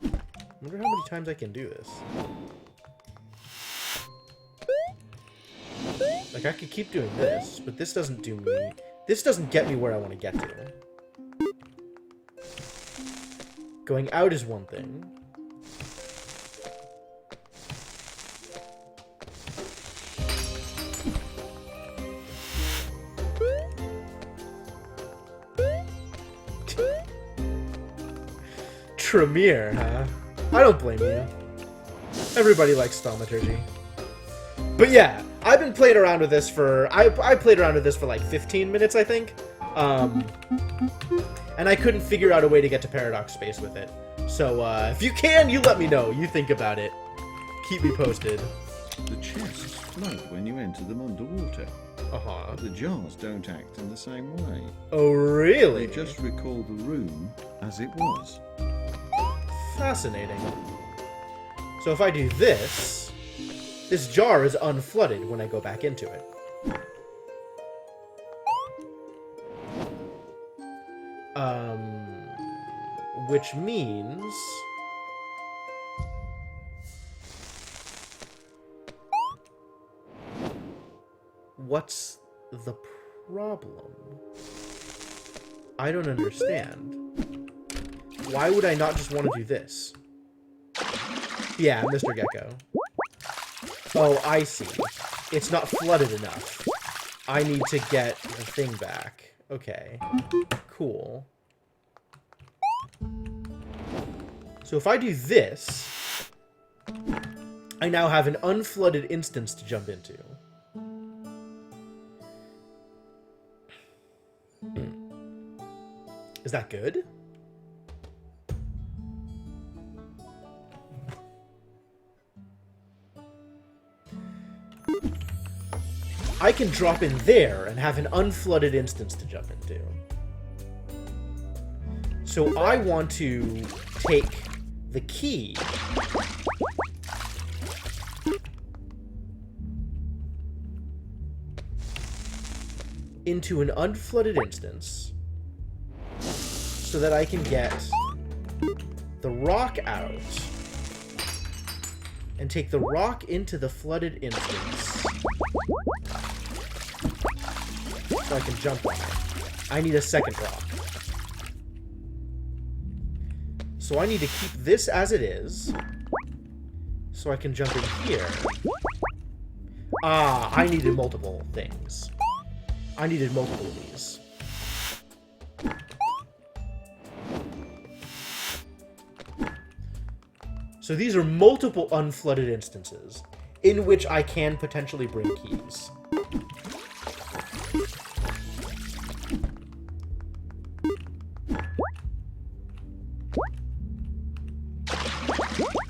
I wonder how many times I can do this. Like, I could keep doing this, but this doesn't do me... This doesn't get me where I want to get to. Going out is one thing. Tremere, huh? I don't blame you. Everybody likes thaumaturgy. But yeah, I've been playing around with this for... I played around with this for like 15 minutes, I think. And I couldn't figure out a way to get to paradox space with it. So, if you can, you let me know. You think about it. Keep me posted. The chests float when you enter them underwater. Uh-huh. The jars don't act in the same way. Oh, really? They just recall the room as it was. Fascinating. So if I do this, this jar is unflooded when I go back into it. Which means... What's the problem? I don't understand. Why would I not just want to do this? Yeah, Mr. Gecko. Oh, I see. It's not flooded enough. I need to get the thing back. Okay. Cool. So if I do this, I now have an unflooded instance to jump into. Is that good? I can drop in there and have an unflooded instance to jump into. So I want to take the key into an unflooded instance so that I can get the rock out and take the rock into the flooded instance so I can jump on it. I need a second rock. So I need to keep this as it is so I can jump in here. Ah, I needed multiple things. I needed multiple of these. So these are multiple unflooded instances in which I can potentially bring keys.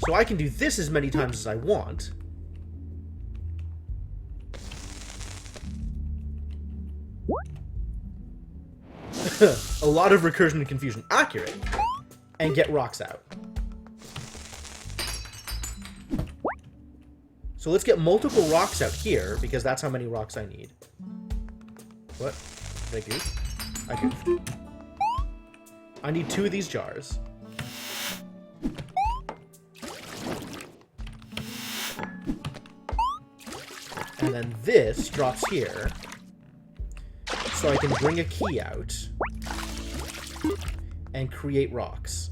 So I can do this as many times as I want. A lot of recursion and confusion. Accurate. And get rocks out. So let's get multiple rocks out here, because that's how many rocks I need. What? Did I goof? I goofed. I need 2 of these jars. And then this drops here. So I can bring a key out and create rocks.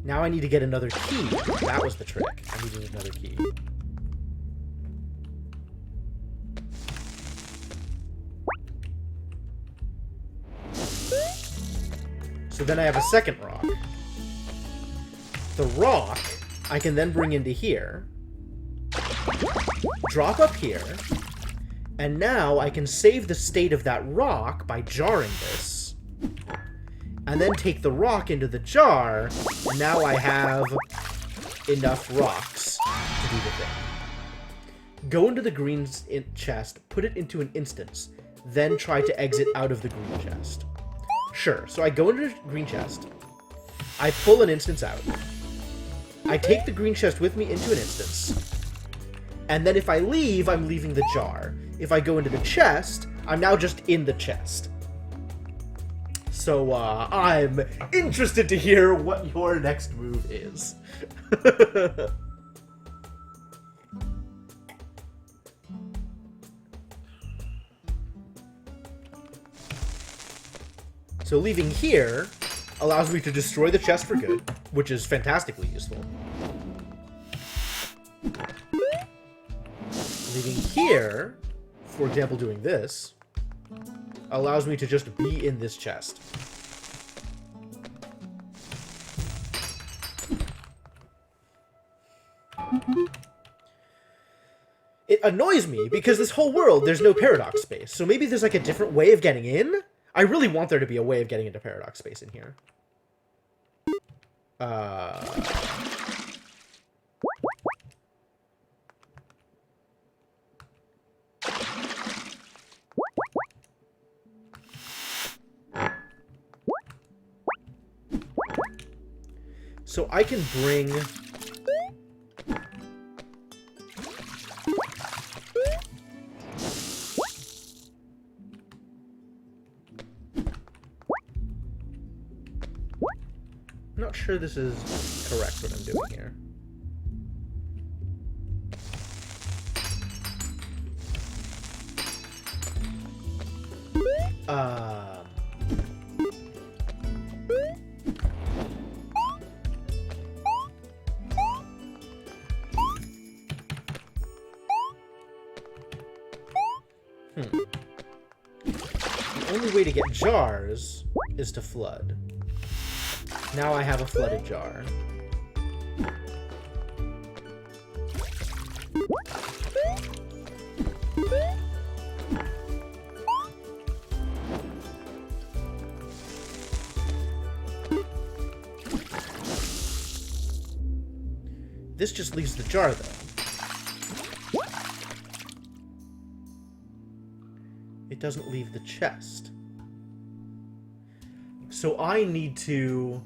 Now I need to get another key. That was the trick. I needed another key. So then I have a second rock. The rock I can then bring into here, drop up here, and now I can save the state of that rock by jarring this, and then take the rock into the jar, and now I have enough rocks to do the thing. Go into the green chest, put it into an instance, then try to exit out of the green chest. Sure, so I go into the green chest, I pull an instance out, I take the green chest with me into an instance, and then if I leave, I'm leaving the jar. If I go into the chest, I'm now just in the chest. So, I'm interested to hear what your next move is. So leaving here allows me to destroy the chest for good, which is fantastically useful. Leaving here, for example doing this, allows me to just be in this chest. It annoys me because this whole world, there's no paradox space. So maybe there's like a different way of getting in? I really want there to be a way of getting into paradox space in here. So I can bring... I'm not sure this is correct what I'm doing here. The only way to get jars is to flood. Now I have a flooded jar. This just leaves the jar, though. It doesn't leave the chest. So I need to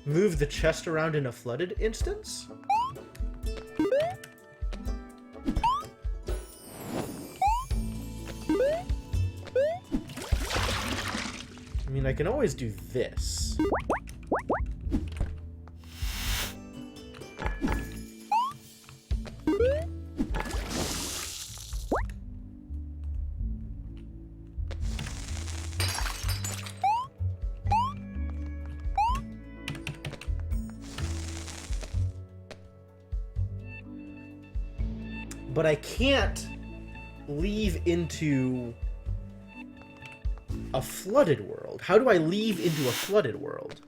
move the chest around in a flooded instance? I mean, I can always do this. But I can't leave into a flooded world. How do I leave into a flooded world?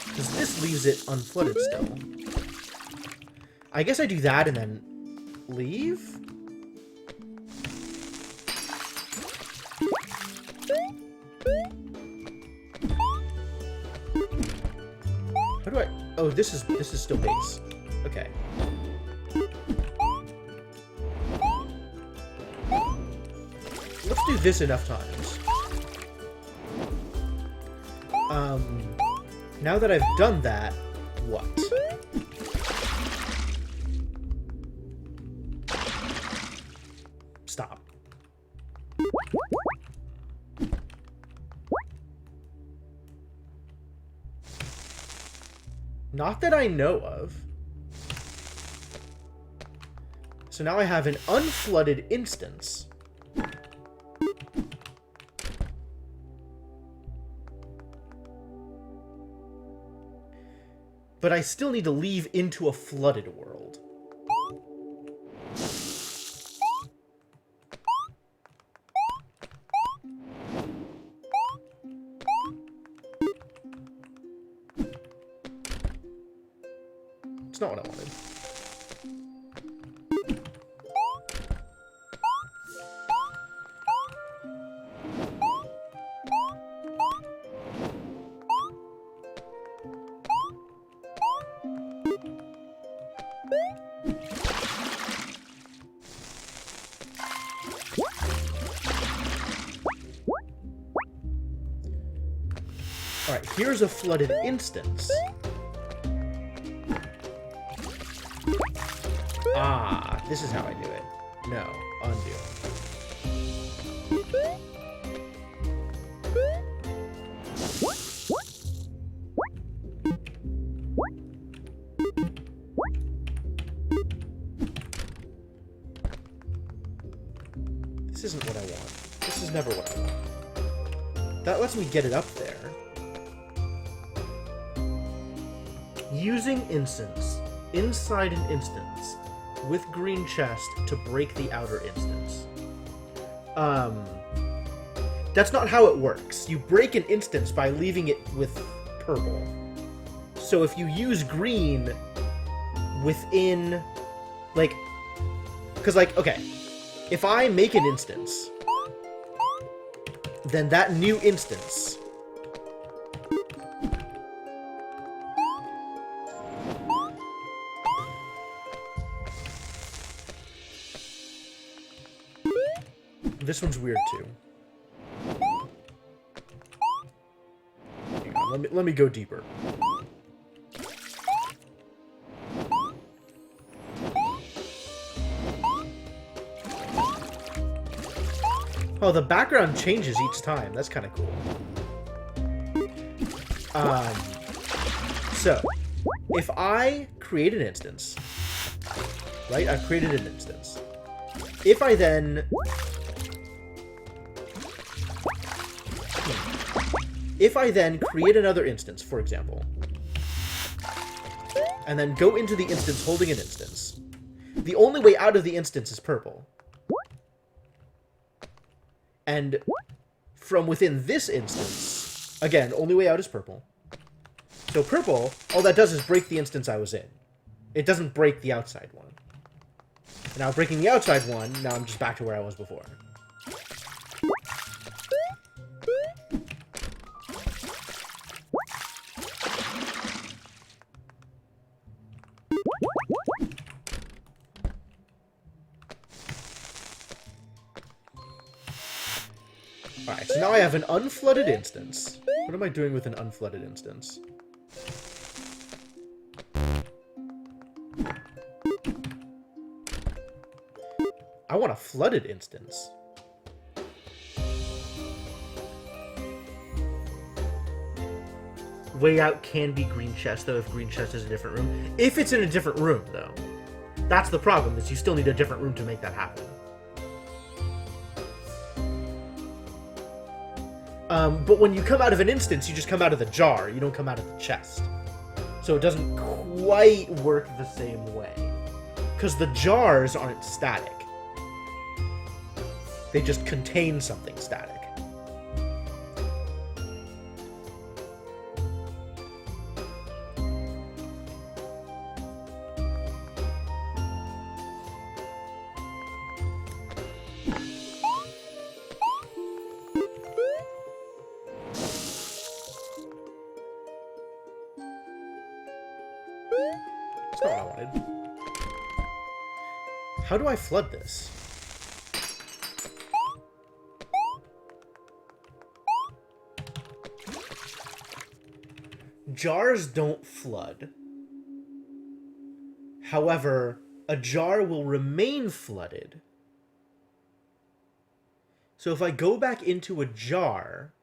Because this leaves it unflooded still. I guess I do that and then leave? How do I... Oh, this is still base. Okay. do this enough times. Now that I've done that, what? Stop. Not that I know of. So now I have an unflooded instance. But I still need to leave into a flooded world. It's not what I wanted. Alright, here's a flooded instance. Ah, this is how I do it. No, undo. This isn't what I want. This is never what I want. That lets me get it up there. Using instance inside an instance with green chest to break the outer instance. That's not how it works. You break an instance by leaving it with purple. So if you use green within, like, because, like, okay, if I make an instance, then that new instance this one's weird too. Hang on, let me go deeper. Oh, the background changes each time. That's kind of cool. So, if I create an instance, right? I've created an instance. If I then... If I then create another instance, for example, and then go into the instance holding an instance, the only way out of the instance is purple. And from within this instance, again, only way out is purple. So purple, all that does is break the instance I was in. It doesn't break the outside one. And now breaking the outside one, now I'm just back to where I was before. Alright, so now I have an unflooded instance. What am I doing with an unflooded instance? I want a flooded instance. Way out can be green chest, though, if green chest is a different room. If it's in a different room, though. That's the problem, is you still need a different room to make that happen. But when you come out of an instance, you just come out of the jar. You don't come out of the chest. So it doesn't quite work the same way. Because the jars aren't static. They just contain something static. That's not what I wanted. How do I flood this? Jars don't flood. However, a jar will remain flooded. So if I go back into a jar,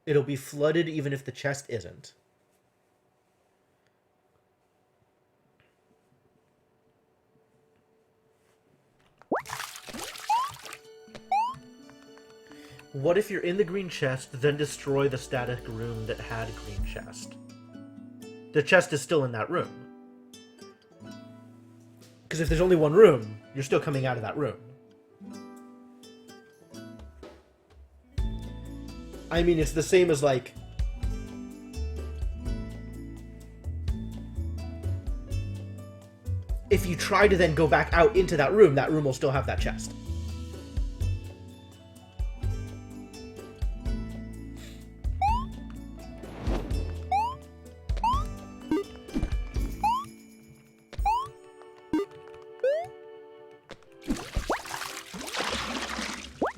it'll be flooded even if the chest isn't. What if you're in the green chest, then destroy the static room that had a green chest? The chest is still in that room. Because if there's only one room, you're still coming out of that room. I mean, it's the same as, like... if you try to then go back out into that room will still have that chest.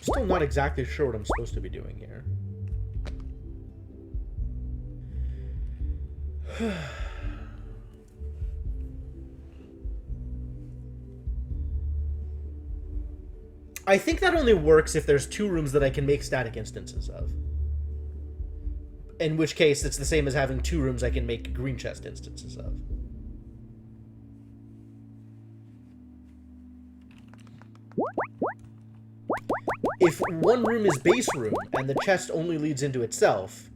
Still not exactly sure what I'm supposed to be doing here. I think that only works if there's two rooms that I can make static instances of. In which case, it's the same as having two rooms I can make green chest instances of. If one room is base room and the chest only leads into itself,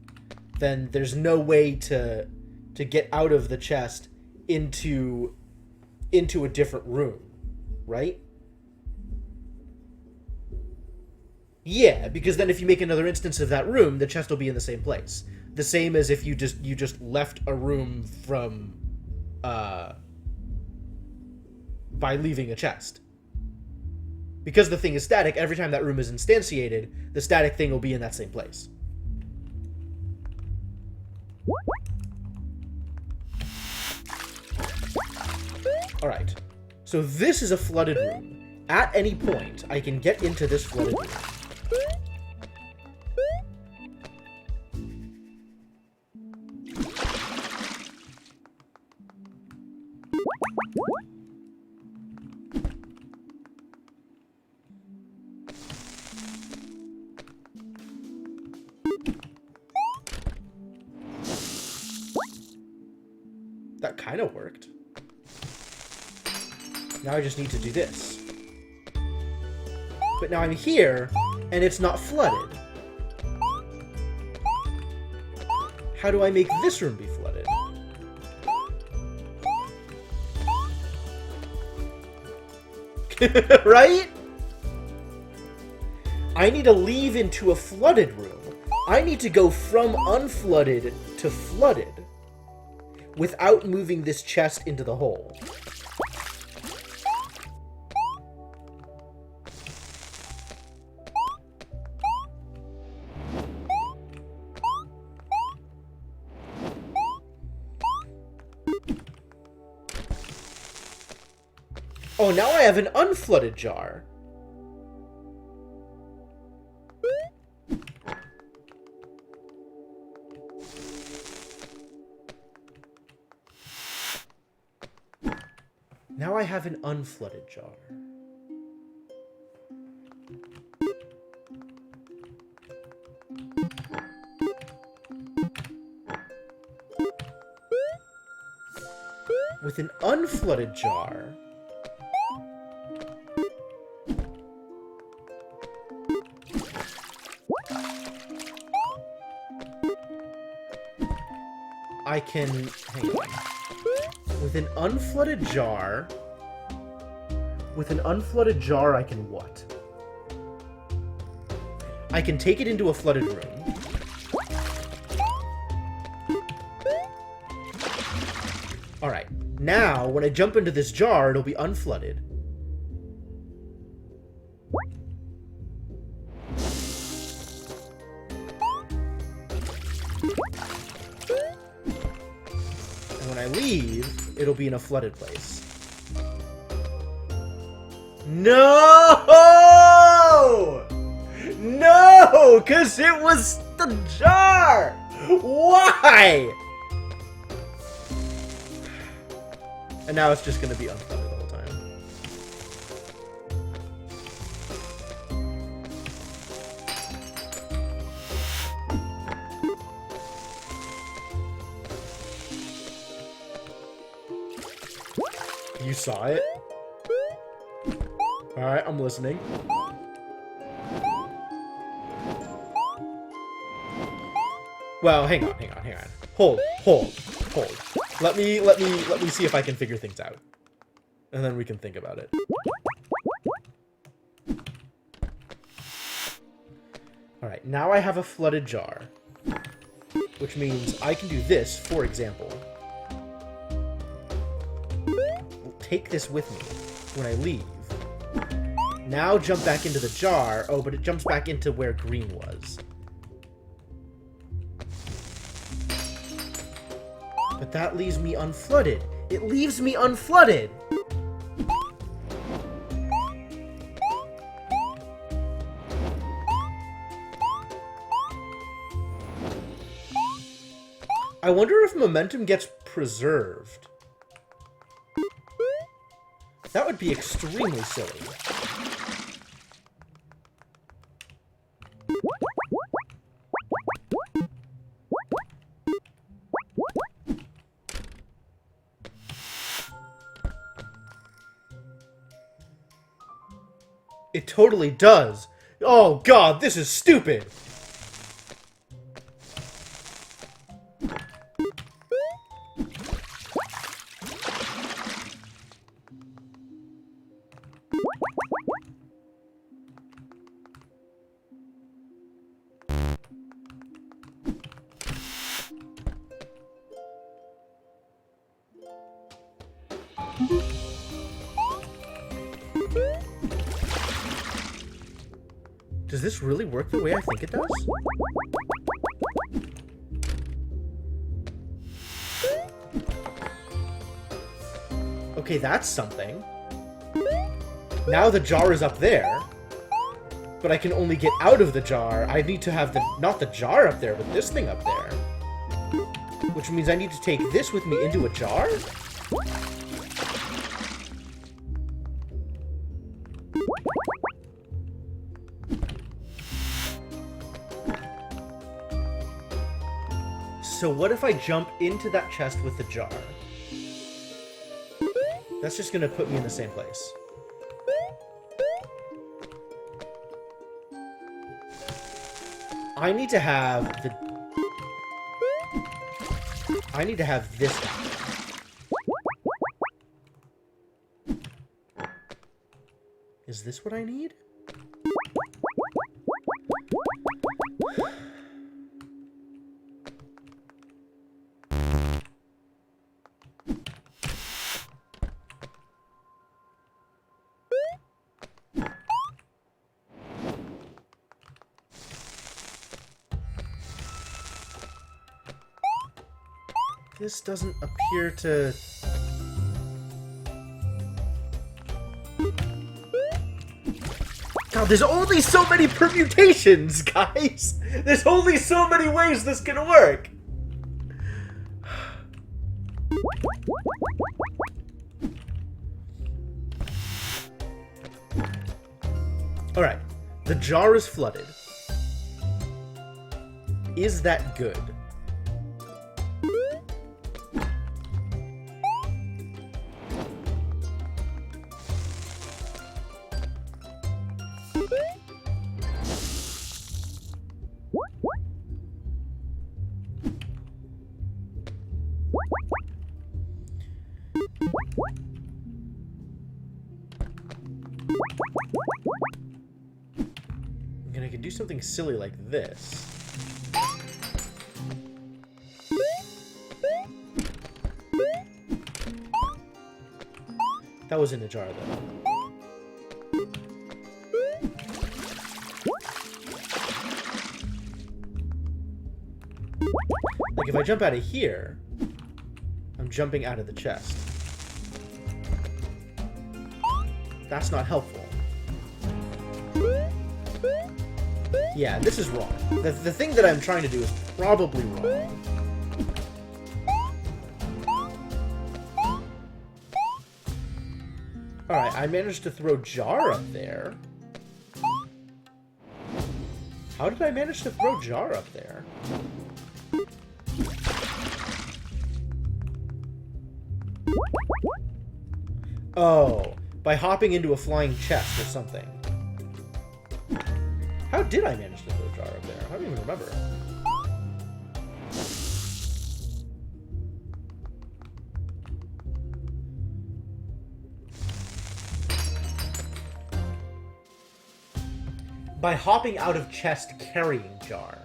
then there's no way to get out of the chest into a different room, right? Yeah, because then if you make another instance of that room, the chest will be in the same place. The same as if you just left a room from by leaving a chest. Because the thing is static, every time that room is instantiated, the static thing will be in that same place. Alright, so this is a flooded room. At any point, I can get into this flooded room. That kind of worked. Now I just need to do this. But now I'm here, and it's not flooded. How do I make this room be flooded? Right? I need to leave into a flooded room. I need to go from unflooded to flooded without moving this chest into the hole. Oh, now I have an unflooded jar. Now I have an unflooded jar. With an unflooded jar, I can... hang on. With an unflooded jar... With an unflooded jar, I can what? I can take it into a flooded room. Alright. Now, when I jump into this jar, it'll be unflooded. And when I leave, it'll be in a flooded place. No! No! Because it was the jar! Why? And now it's just gonna be unflooded the whole time. You saw it? Alright, I'm listening. Well, hang on. Hold. Let me see if I can figure things out. And then we can think about it. Alright, now I have a flooded jar. Which means I can do this, for example. Take this with me when I leave. Now jump back into the jar. Oh, but it jumps back into where green was. But that leaves me unflooded. It leaves me unflooded! I wonder if momentum gets preserved. That would be extremely silly. It totally does. Oh god, this is stupid. Does this really work the way I think it does? Okay, that's something. Now the jar is up there, but I can only get out of the jar. I need to have the, not the jar up there, but this thing up there. Which means I need to take this with me into a jar? So what if I jump into that chest with the jar? That's just gonna put me in the same place. I need to have this happen. Is this what I need? This doesn't appear to... God, there's only so many permutations, guys! There's only so many ways this can work! Alright, the jar is flooded. Is that good? I can do something silly like this. That was in a jar, though. Like, if I jump out of here, I'm jumping out of the chest. That's not helpful. Yeah, this is wrong. The thing that I'm trying to do is probably wrong. Alright, I managed to throw Jar up there. How did I manage to throw Jar up there? Oh, by hopping into a flying chest or something. How did I manage to throw Jar up there? I don't even remember. By hopping out of chest carrying Jar.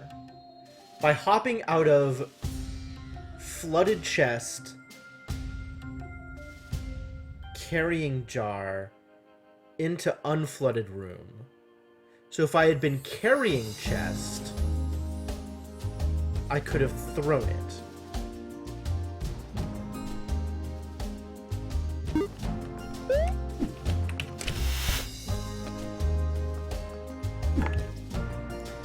By hopping out of flooded chest carrying Jar into unflooded room. So if I had been carrying chest, I could have thrown it.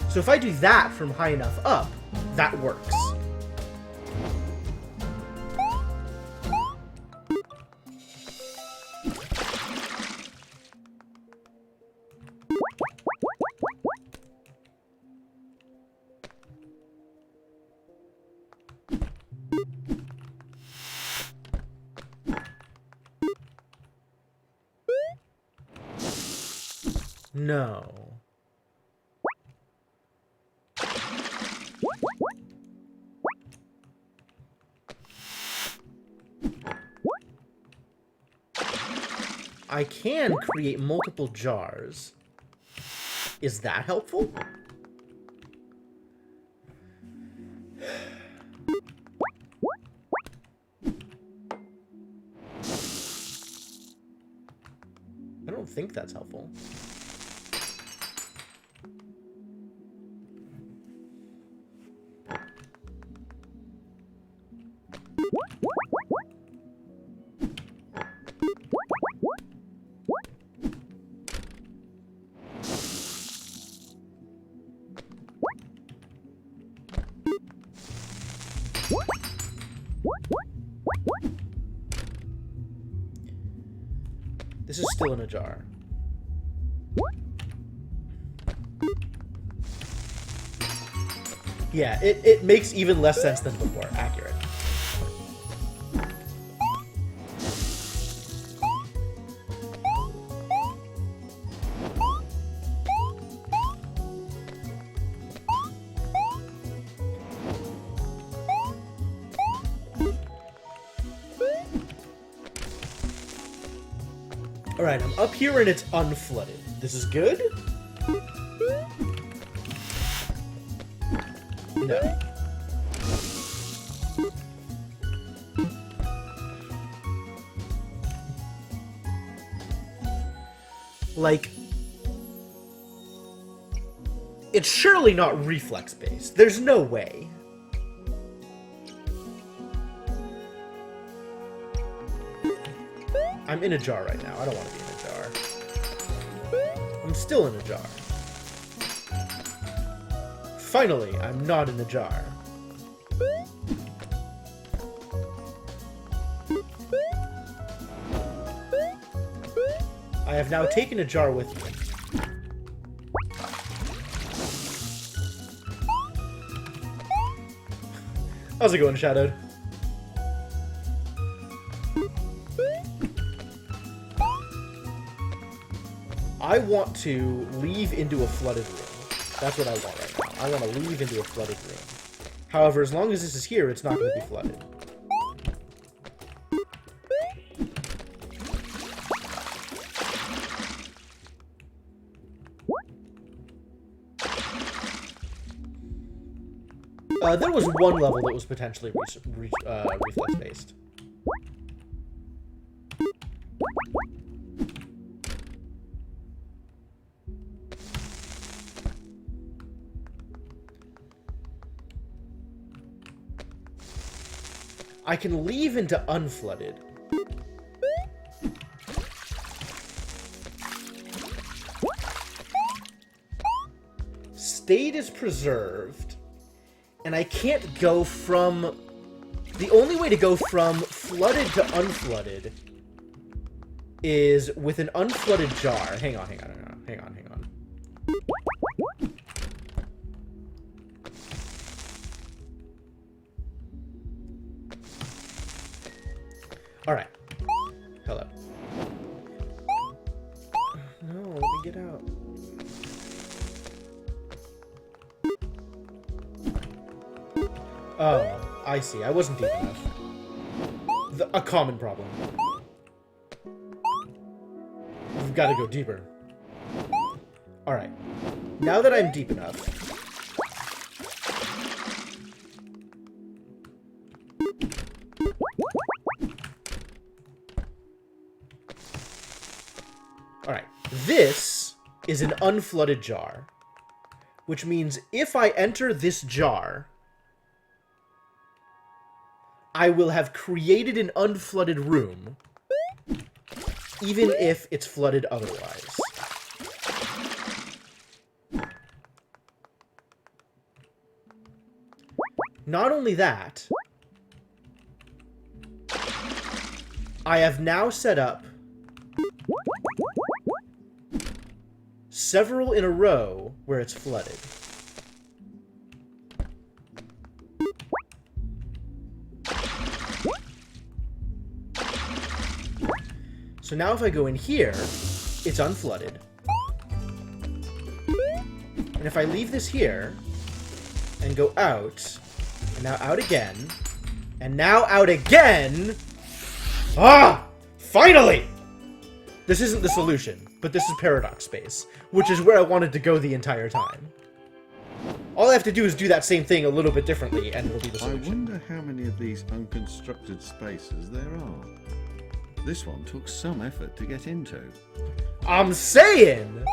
So if I do that from high enough up, that works. No. I can create multiple jars. Is that helpful? I don't think that's helpful. This is still in a jar. Yeah, it makes even less sense than before. Accurate. Alright, I'm up here and it's unflooded. This is good? No. Like, it's surely not reflex-based. There's no way. I'm in a jar right now. I don't want to be in a jar. I'm still in a jar. Finally, I'm not in the jar. I have now taken a jar with me. How's it going, Shadowed? I want to leave into a flooded room. That's what I want right now. I want to leave into a flooded room. However, as long as this is here, it's not going to be flooded. There was one level that was potentially reflex-based. I can leave into unflooded. State is preserved, and I can't go from... The only way to go from flooded to unflooded is with an unflooded jar. Hang on. Alright. Hello. No, let me get out. Oh, I see. I wasn't deep enough. A common problem. We've got to go deeper. Alright. Now that I'm deep enough... Alright. This is an unflooded jar. Which means if I enter this jar... I will have created an unflooded room, even if it's flooded otherwise. Not only that, I have now set up several in a row where it's flooded. So now if I go in here, it's unflooded. And if I leave this here, and go out, and now out again, and now out again... Ah! Finally! This isn't the solution, but this is paradox space, which is where I wanted to go the entire time. All I have to do is do that same thing a little bit differently, and it'll be the solution. I wonder how many of these unconstructed spaces there are. This one took some effort to get into. I'm saying!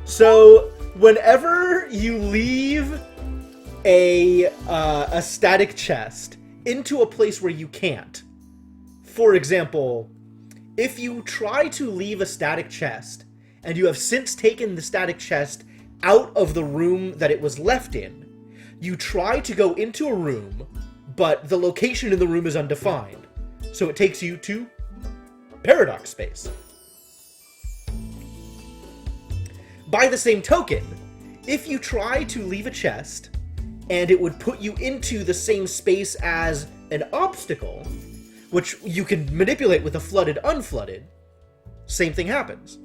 So, whenever you leave a static chest into a place where you can't, for example, if you try to leave a static chest and you have since taken the static chest out of the room that it was left in, you try to go into a room, but the location in the room is undefined. So it takes you to paradox space. By the same token, if you try to leave a chest, and it would put you into the same space as an obstacle, which you can manipulate with a flooded, unflooded, same thing happens.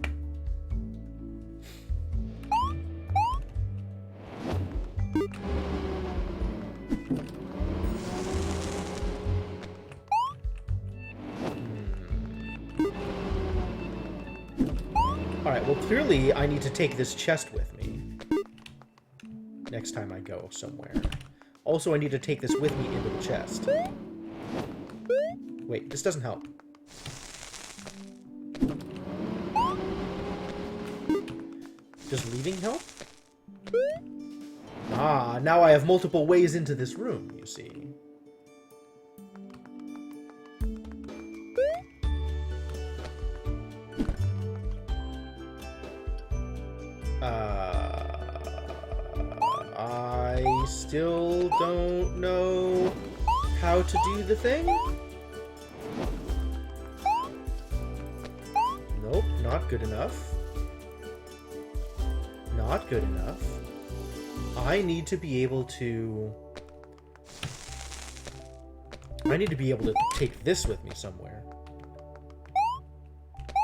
Alright, well clearly I need to take this chest with me next time I go somewhere. Also, I need to take this with me into the chest. Wait, this doesn't help. Does leaving help? Ah, now I have multiple ways into this room, you see. I still don't know how to do the thing. Nope, not good enough. Not good enough. I need to be able to... I need to be able to take this with me somewhere.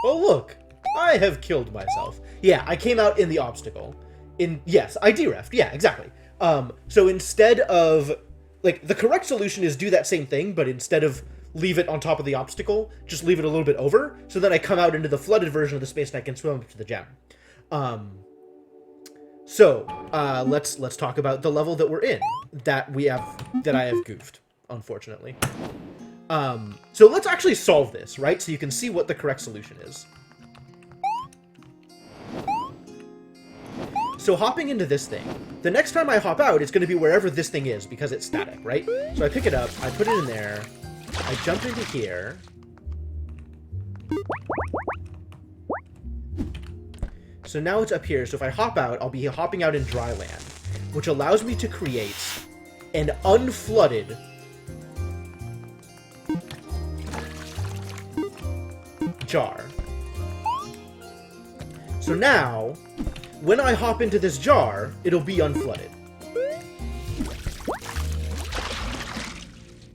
Oh, look! I have killed myself. Yeah, I came out in the obstacle. Yes, I derefed. Yeah, exactly. So instead of... Like, the correct solution is do that same thing, but instead of leave it on top of the obstacle, just leave it a little bit over, so then I come out into the flooded version of the space and I can swim up to the gem. Let's talk about the level that we're in, that I have goofed, unfortunately. So let's actually solve this, right? So you can see what the correct solution is. So hopping into this thing, the next time I hop out, it's going to be wherever this thing is, because it's static, right? So I pick it up, I put it in there, I jump into here. So now it's up here, so if I hop out, I'll be hopping out in dry land, which allows me to create an unflooded jar. So now, when I hop into this jar, it'll be unflooded.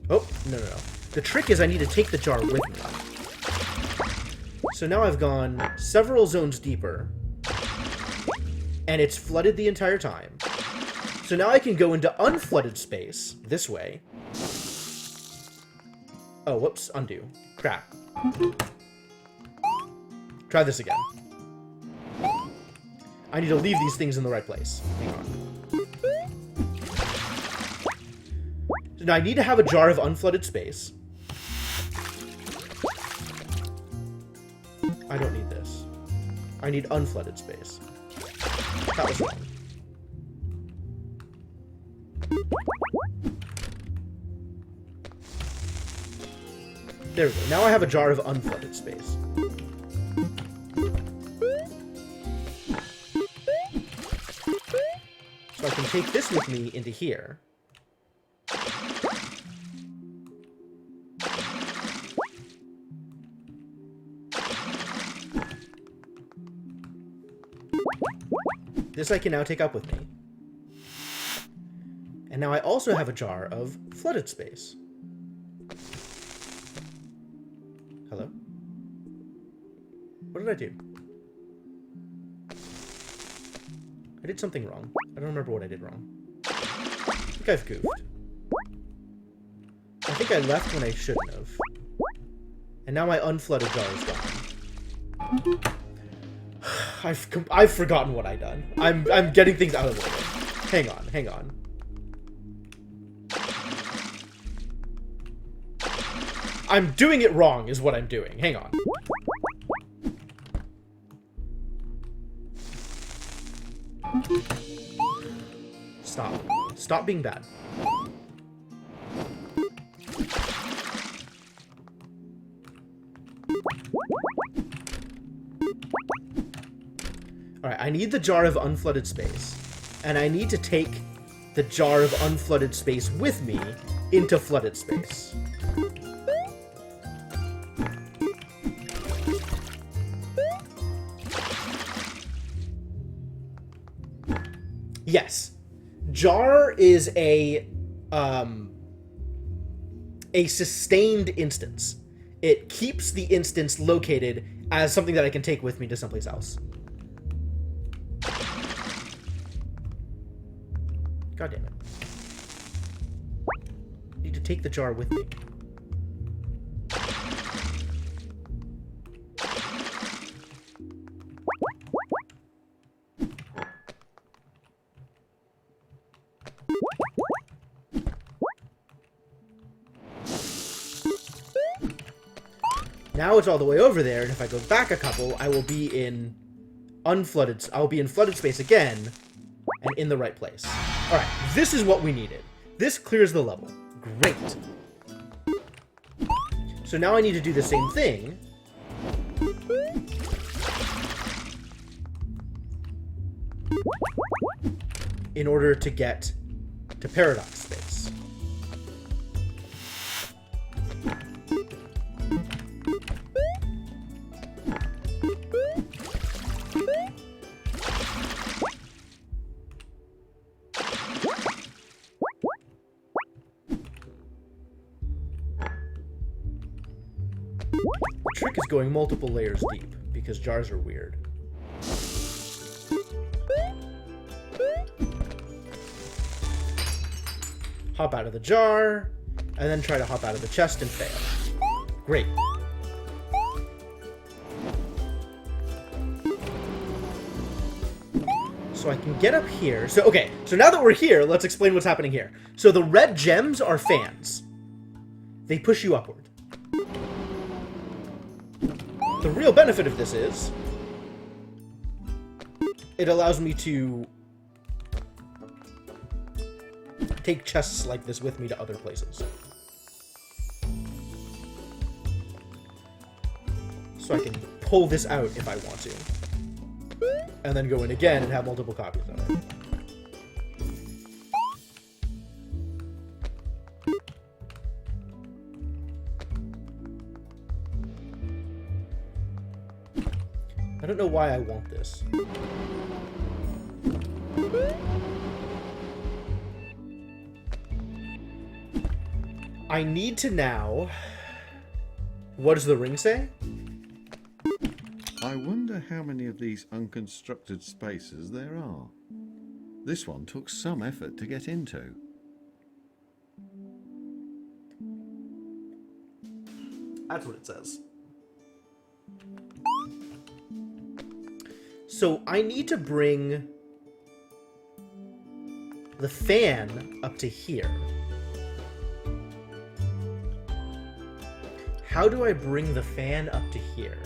Oh, no. The trick is I need to take the jar with me. So now I've gone several zones deeper, and it's flooded the entire time. So now I can go into unflooded space, this way. Oh, whoops, undo. Crap. Try this again. I need to leave these things in the right place. Hang on. So now I need to have a jar of unflooded space. I don't need this. I need unflooded space. That was wrong. There we go. Now I have a jar of unflooded space. So I can take this with me into here. This I can now take up with me. And now I also have a jar of flooded space. Hello? What did I do? I did something wrong. I don't remember what I did wrong. I think I've goofed. I think I left when I shouldn't have. And now my unflooded jar is gone. I've forgotten what I've done. I'm getting things out of order. Hang on. I'm doing it wrong is what I'm doing. Hang on. Stop being bad. Alright, I need the jar of unflooded space. And I need to take the jar of unflooded space with me into flooded space. Yes. Jar is a sustained instance. It keeps the instance located as something that I can take with me to someplace else. God damn it. I need to take the jar with me. Now it's all the way over there, and if I go back a couple, I will be in unflooded. I'll be in flooded space again, and in the right place. All right, this is what we needed. This clears the level. Great. So now I need to do the same thing. In order to get to paradox space. The trick is going multiple layers deep, because jars are weird. Hop out of the jar, and then try to hop out of the chest and fail. Great. So I can get up here. So, okay, so now that we're here, let's explain what's happening here. So the red gems are fans. They push you upward. The real benefit of this is it allows me to take chests like this with me to other places. So I can pull this out if I want to. And then go in again and have multiple copies of it. don't know why I want this. I need to now... What does the ring say? I wonder how many of these unconstructed spaces there are. This one took some effort to get into. That's what it says. So I need to bring the fan up to here. How do I bring the fan up to here?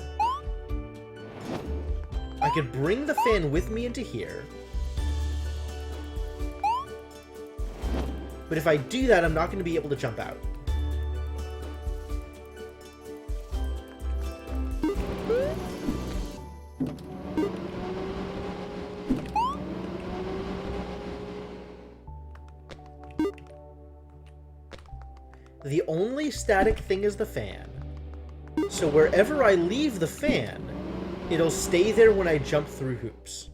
I could bring the fan with me into here. But if I do that, I'm not going to be able to jump out. The only static thing is the fan. So wherever I leave the fan, it'll stay there when I jump through hoops.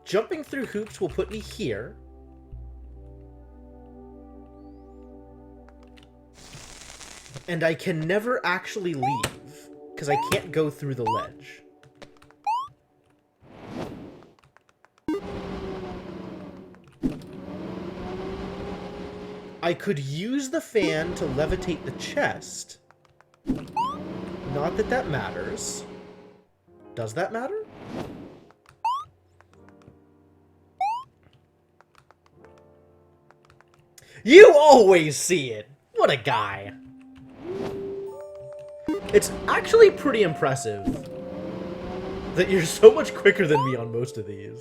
Jumping through hoops will put me here. And I can never actually leave, because I can't go through the ledge. I could use the fan to levitate the chest. Not that that matters. Does that matter? You always see it! What a guy. It's actually pretty impressive that you're so much quicker than me on most of these.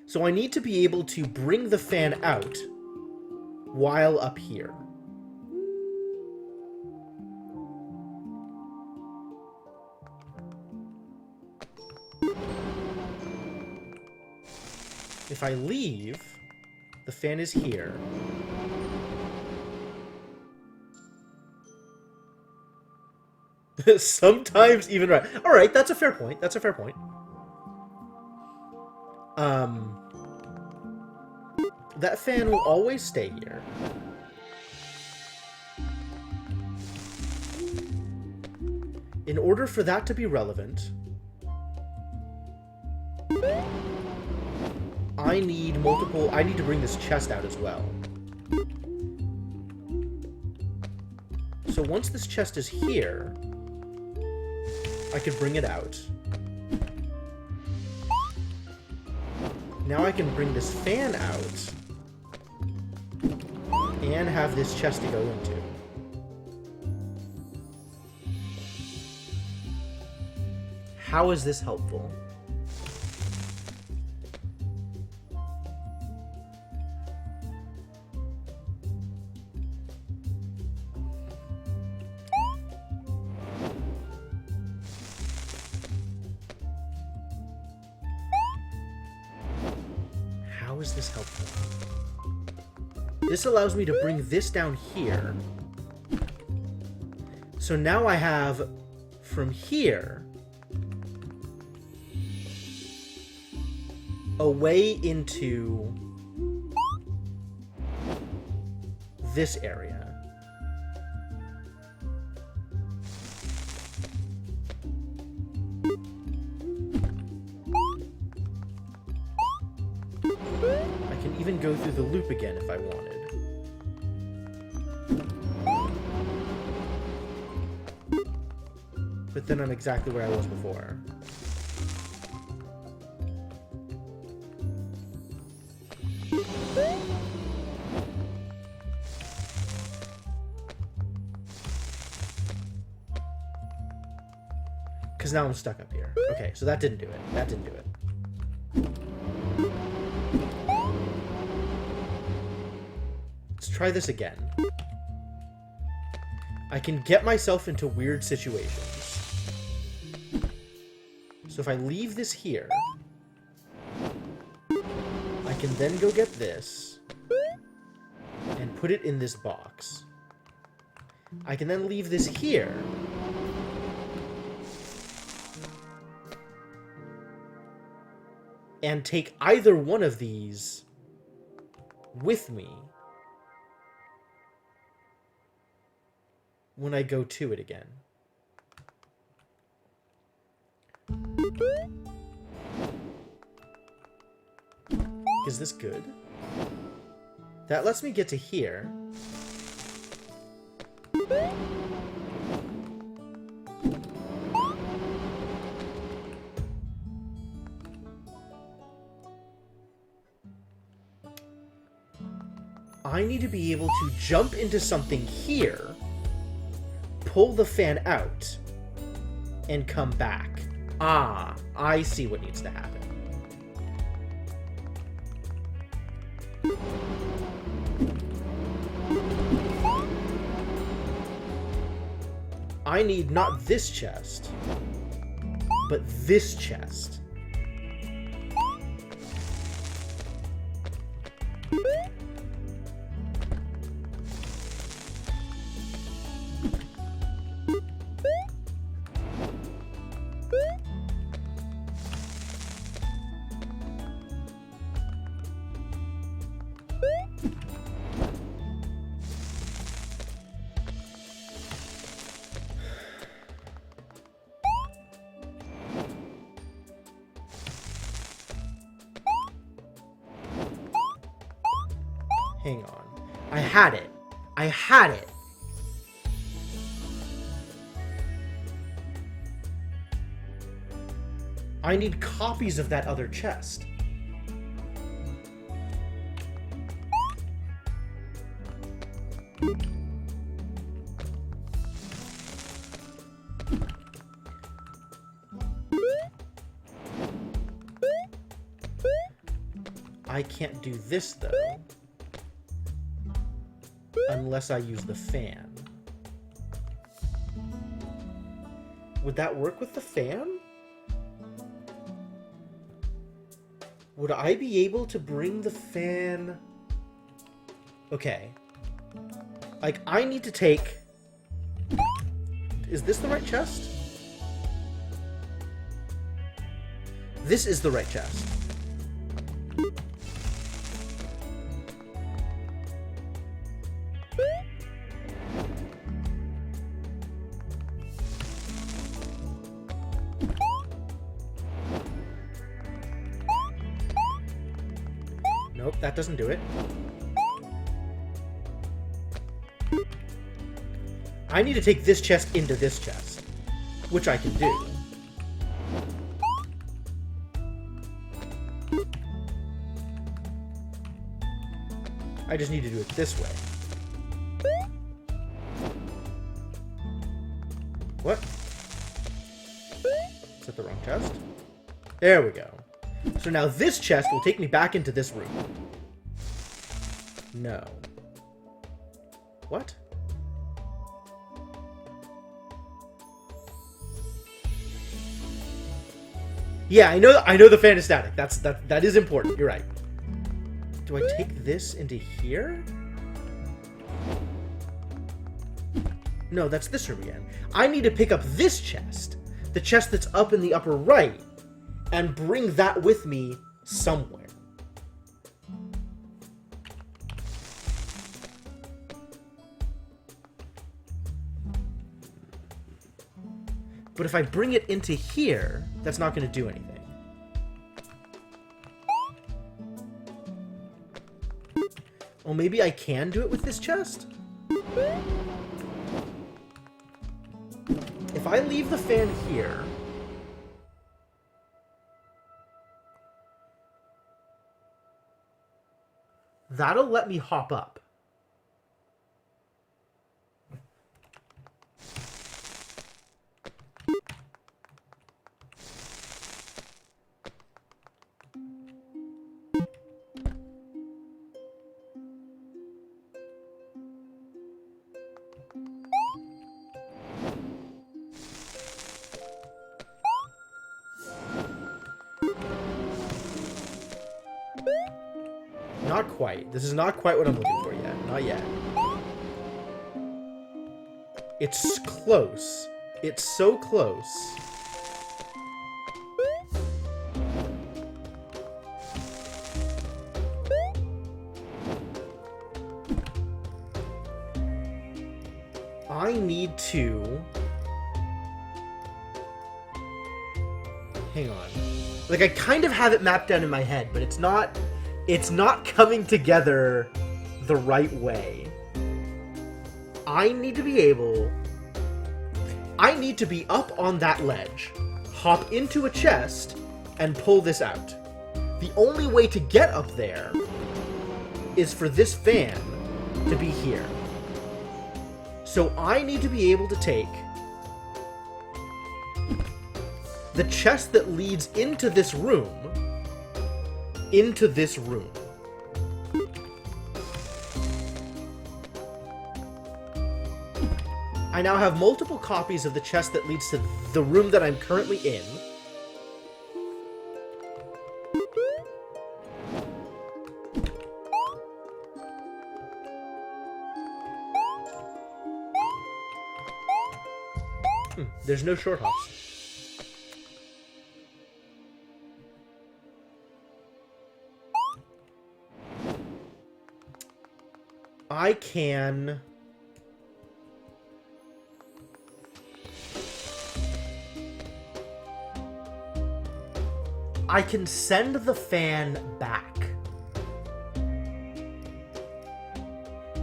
So I need to be able to bring the fan out while up here. If I leave, the fan is here. Sometimes even right. Alright, that's a fair point. That's a fair point. That fan will always stay here. In order for that to be relevant, I need to bring this chest out as well. So once this chest is here, I can bring it out. Now I can bring this fan out and have this chest to go into. How is this helpful? How is this helpful? This allows me to bring this down here. So now I have, from here, a way into this area. I can even go through the loop again if I wanted. But then I'm exactly where I was before. Because now I'm stuck up here. Okay, so that didn't do it. That didn't do it. Let's try this again. I can get myself into weird situations. So if I leave this here, I can then go get this and put it in this box. I can then leave this here and take either one of these with me when I go to it again. Is this good? That lets me get to here. I need to be able to jump into something here, pull the fan out, and come back. Ah, I see what needs to happen. I need not this chest, but this chest. Hang on. I had it. I had it. I need copies of that other chest. I can't do this, though. Unless I use the fan. Would that work with the fan? Would I be able to bring the fan... Okay. Like, I need to take... Is this the right chest? This is the right chest. Nope, that doesn't do it. I need to take this chest into this chest, which I can do. I just need to do it this way. What? Is that the wrong chest? There we go. So now this chest will take me back into this room. No. What? Yeah, I know the fan is static. That is important. You're right. Do I take this into here? No, that's this room again. I need to pick up this chest, the chest that's up in the upper right, and bring that with me somewhere. But if I bring it into here, that's not going to do anything. Well, maybe I can do it with this chest? If I leave the fan here... That'll let me hop up. Not quite. This is not quite what I'm looking for yet. Not yet. It's close. It's so close. I need to... Hang on. Like, I kind of have it mapped out in my head, but it's not coming together the right way. I need to be up on that ledge, hop into a chest, and pull this out. The only way to get up there is for this fan to be here. So I need to be able to take the chest that leads into this room, I now have multiple copies of the chest that leads to the room that I'm currently in. There's no short hops. I can... send the fan back.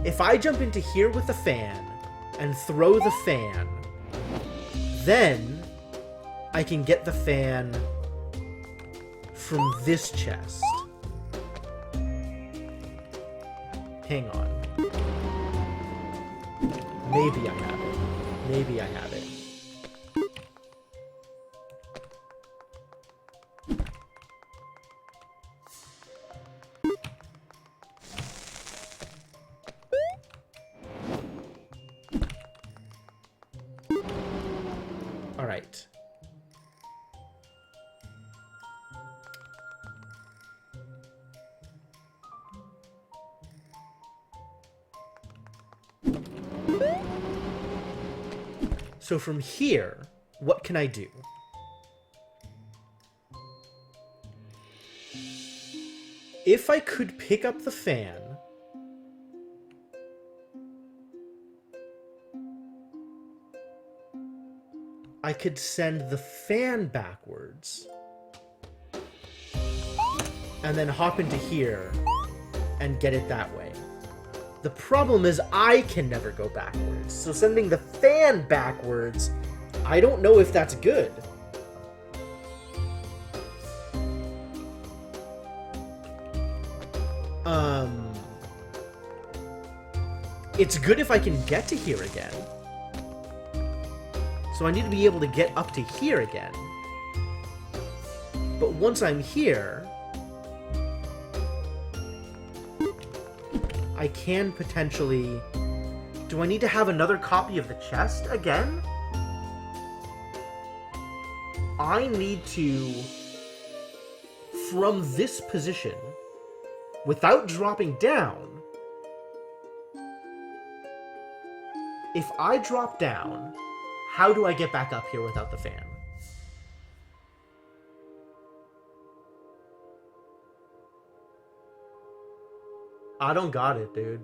If I jump into here with the fan and throw the fan, then I can get the fan from this chest. Hang on. Maybe I have it. Maybe I have it. All right. So from here, what can I do? If I could pick up the fan, I could send the fan backwards and then hop into here and get it that way. The problem is I can never go backwards, so sending the fan backwards, I don't know if that's good. It's good if I can get to here again. So I need to be able to get up to here again. But once I'm here, I can potentially... Do I need to have another copy of the chest again? I need to, from this position, without dropping down, if I drop down, how do I get back up here without the fan? I don't got it, dude.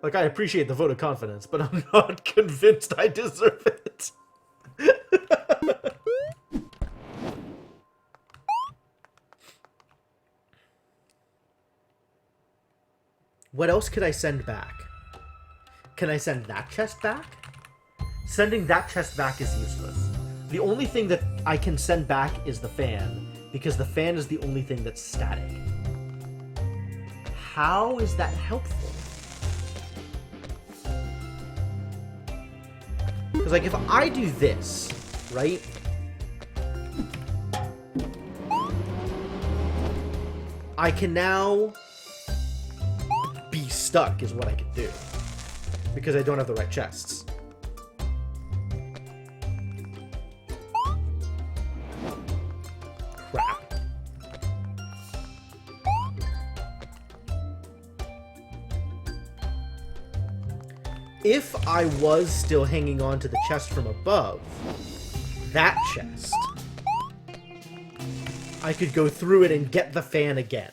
Like, I appreciate the vote of confidence, but I'm not convinced I deserve it. What else could I send back? Can I send that chest back? Sending that chest back is useless. The only thing that I can send back is the fan, because the fan is the only thing that's static. How is that helpful? Because, like, if I do this, right? I can now be stuck, is what I can do. Because I don't have the right chests. Crap. If I was still hanging on to the chest from above, that chest, I could go through it and get the fan again.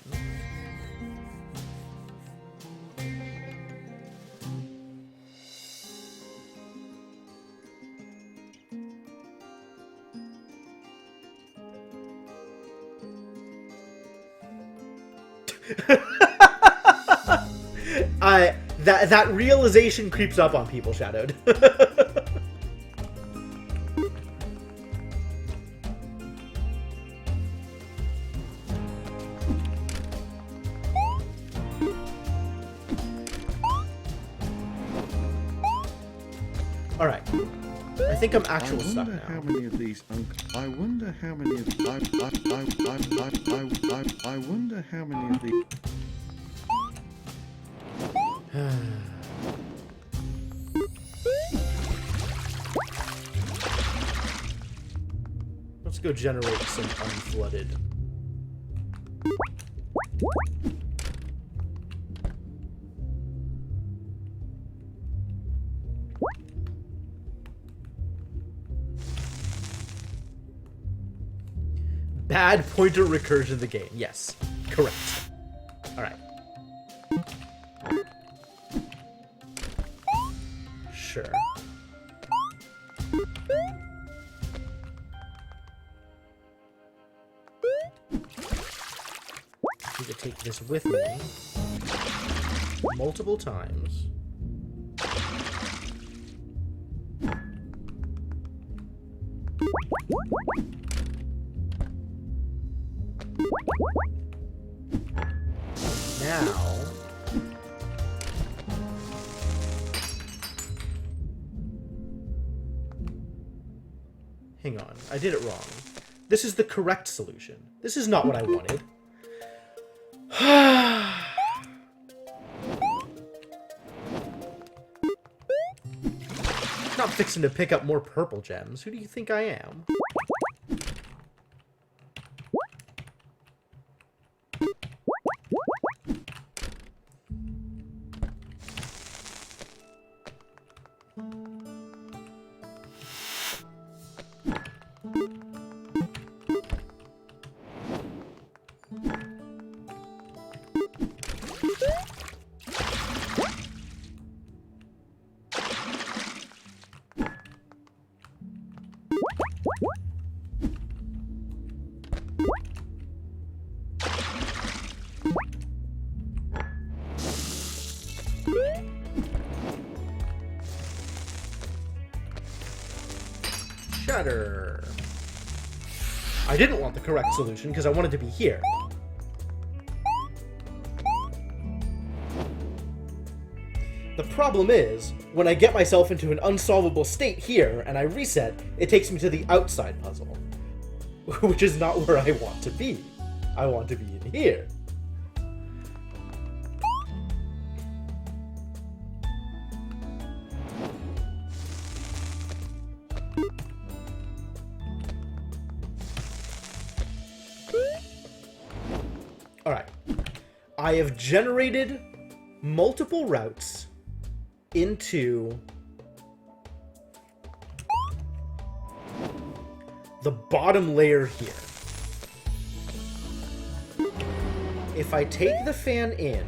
That realization creeps up on people, Shadowed. All right. I think I'm actual stuck now. How many of these I wonder how many of I wonder how many of these Let's go generate some unflooded. Bad pointer recursion in the game. Yes, correct. All right. Sure. I need to take this with me multiple times. Now, hang on, I did it wrong. This is the correct solution. This is not what I wanted. Not fixing to pick up more purple gems. Who do you think I am? Shatter. I didn't want the correct solution because I wanted to be here. The problem is, when I get myself into an unsolvable state here and I reset, it takes me to the outside puzzle. Which is not where I want to be. I want to be in here. Alright. I have generated multiple routes into the bottom layer here. If I take the fan in,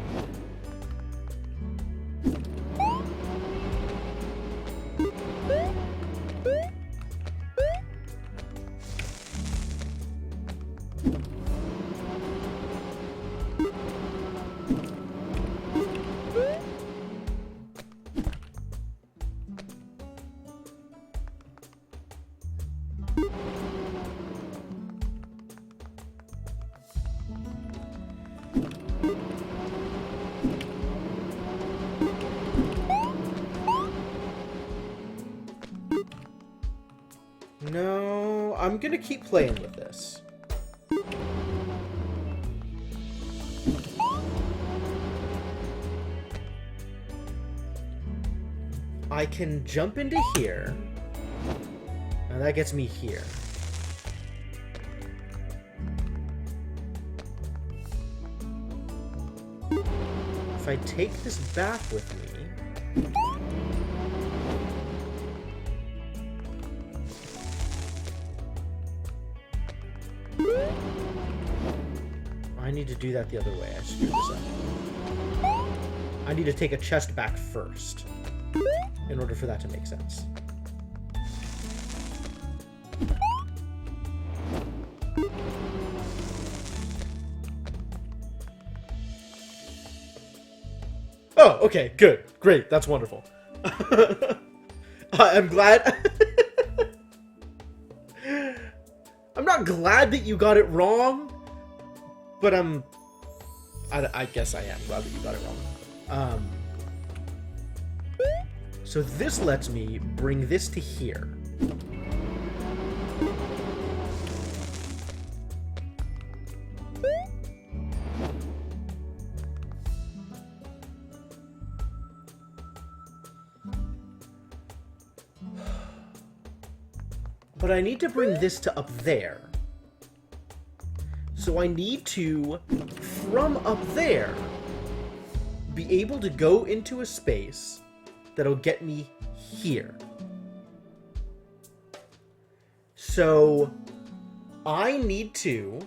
no, I'm gonna keep playing with this. I can jump into here, and that gets me here. If I take this back with me, I need to do that the other way. I screwed this up. I need to take a chest back first in order for that to make sense. Oh, okay, good. Great, that's wonderful. I'm glad... I'm not glad that you got it wrong, but I guess I am glad that you got it wrong. So this lets me bring this to here. But I need to bring this to up there. So I need to, from up there, be able to go into a space that'll get me here. So I need to...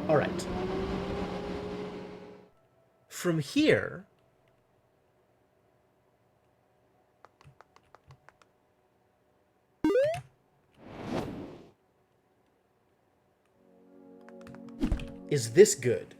All right. From here, is this good?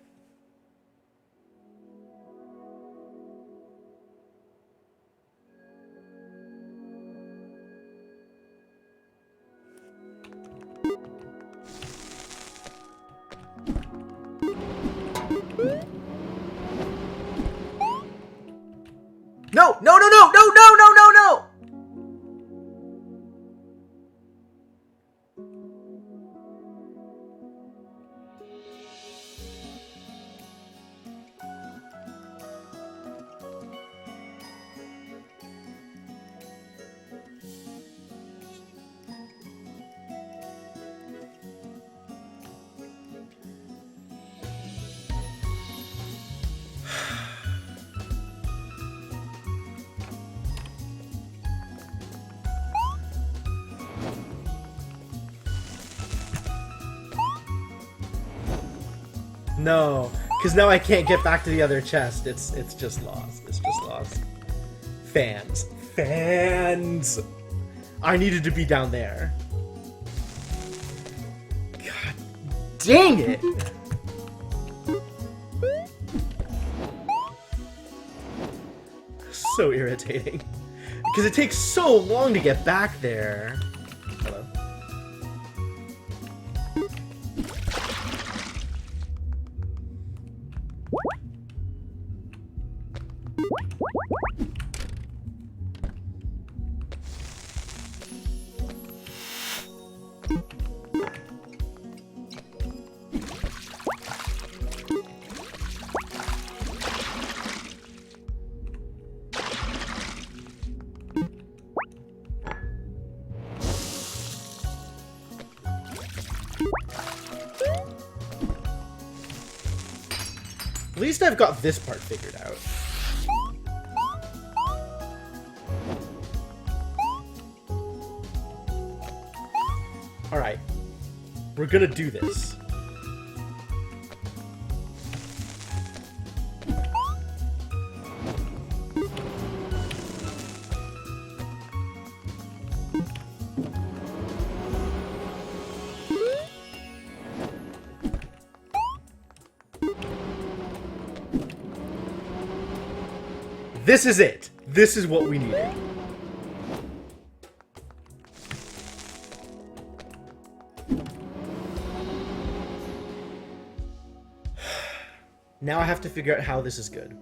No, no, no, no, no, no, no, no, no! No, because now I can't get back to the other chest. It's just lost. It's just lost. Fans. Fans! I needed to be down there. God dang it! So irritating. Because it takes so long to get back there. Hello. At least I've got this part figured out. Alright. We're gonna do this. This is it. This is what we needed. Now I have to figure out how this is good.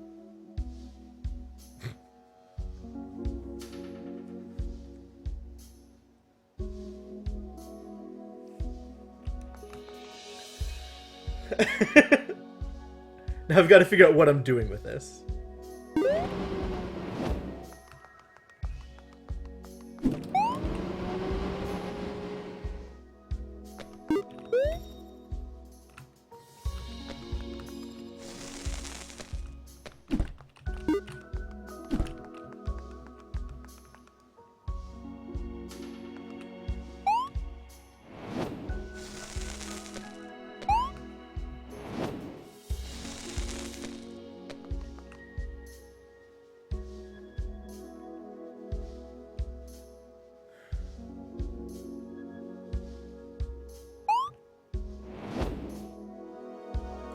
Now I've got to figure out what I'm doing with this.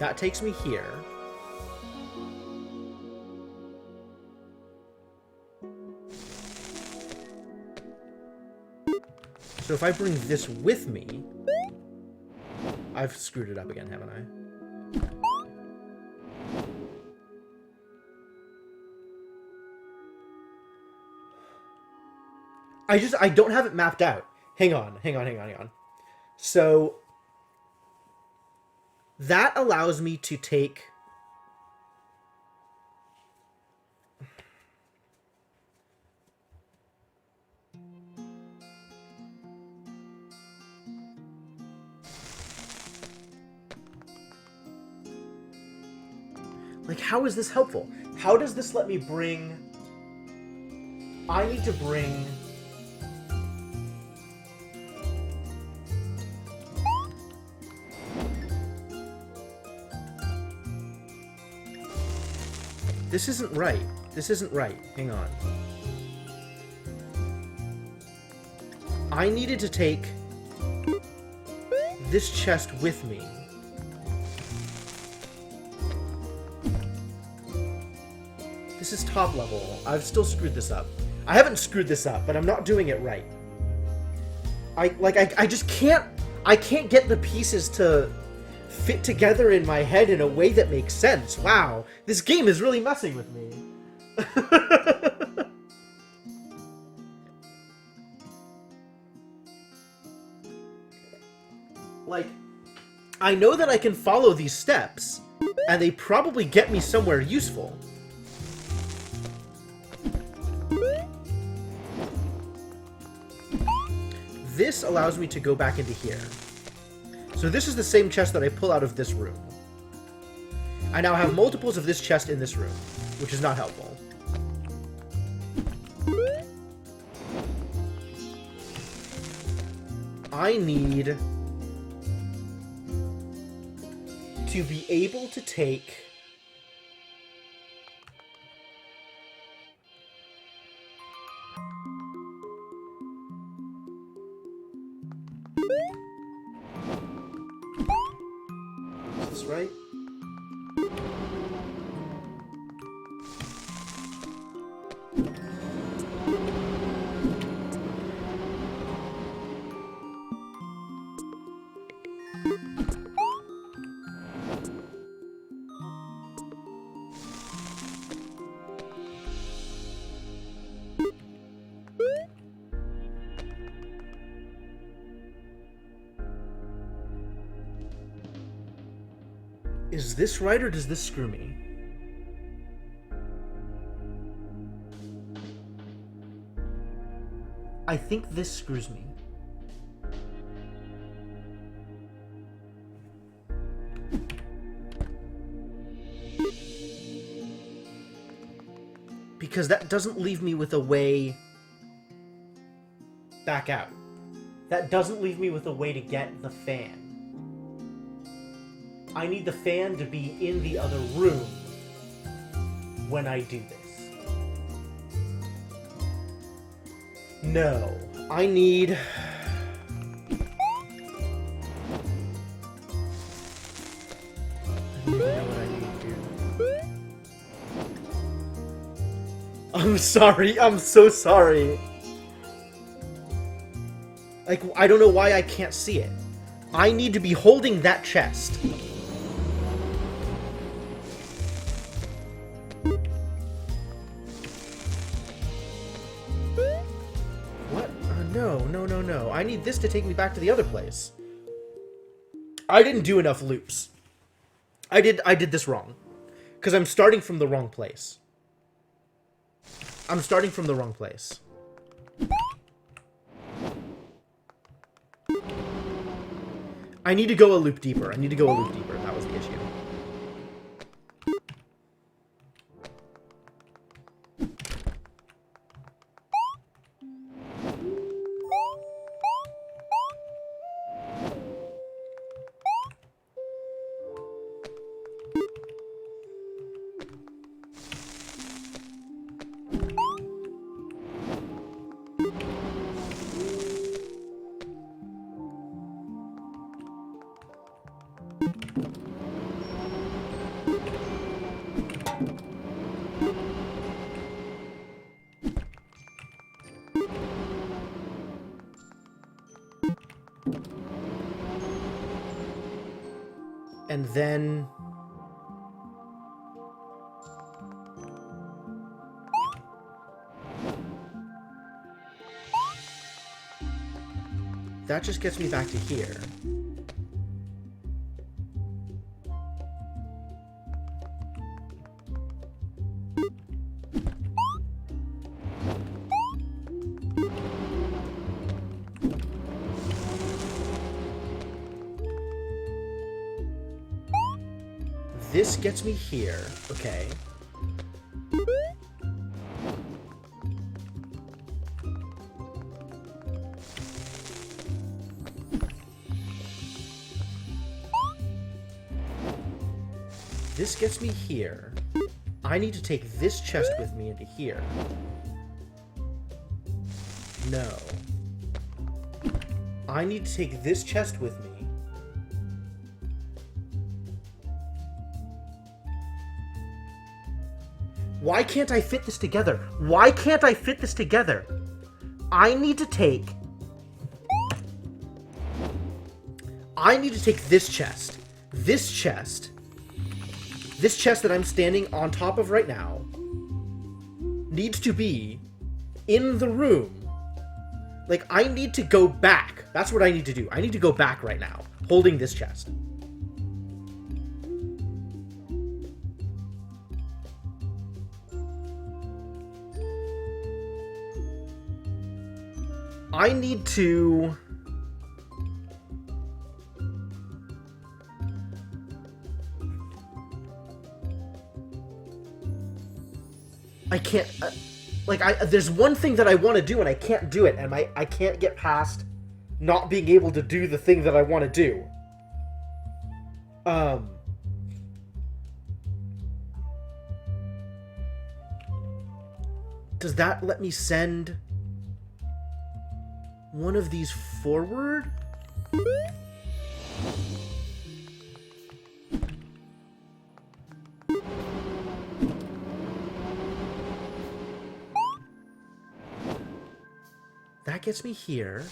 That takes me here. So if I bring this with me... I've screwed it up again, haven't I? I don't have it mapped out. Hang on. So... that allows me to take... Like, how is this helpful? How does this let me bring... I need to bring... This isn't right. This isn't right. Hang on. I needed to take this chest with me. This is top level. I've still screwed this up. I haven't screwed this up, but I'm not doing it right. I just can't... I can't get the pieces to fit together in my head in a way that makes sense. Wow. This game is really messing with me. Like, I know that I can follow these steps, and they probably get me somewhere useful. This allows me to go back into here. So this is the same chest that I pull out of this room. I now have multiples of this chest in this room, which is not helpful. I need to be able to take... Is this right? Is this right, or does this screw me? I think this screws me. Because that doesn't leave me with a way back out. That doesn't leave me with a way to get the fan. I need the fan to be in the other room when I do this. No, I need... I don't know what I need to do. I'm sorry, I'm so sorry. Like, I don't know why I can't see it. I need to be holding that chest. No. I need this to take me back to the other place. I didn't do enough loops. I did this wrong. Because I'm starting from the wrong place. I'm starting from the wrong place. I need to go a loop deeper. That was the issue. And then... that just gets me back to here. This gets me here. Okay. This gets me here. I need to take this chest with me into here. No. I need to take this chest with me. Why can't I fit this together? Why can't I fit this together? I need to take this chest. This chest that I'm standing on top of right now needs to be in the room. Like, I need to go back. That's what I need to do. I need to go back right now, holding this chest. I need to... I can't... there's one thing that I want to do and I can't do it, and I can't get past not being able to do the thing that I want to do. Does that let me send one of these forward? That gets me here.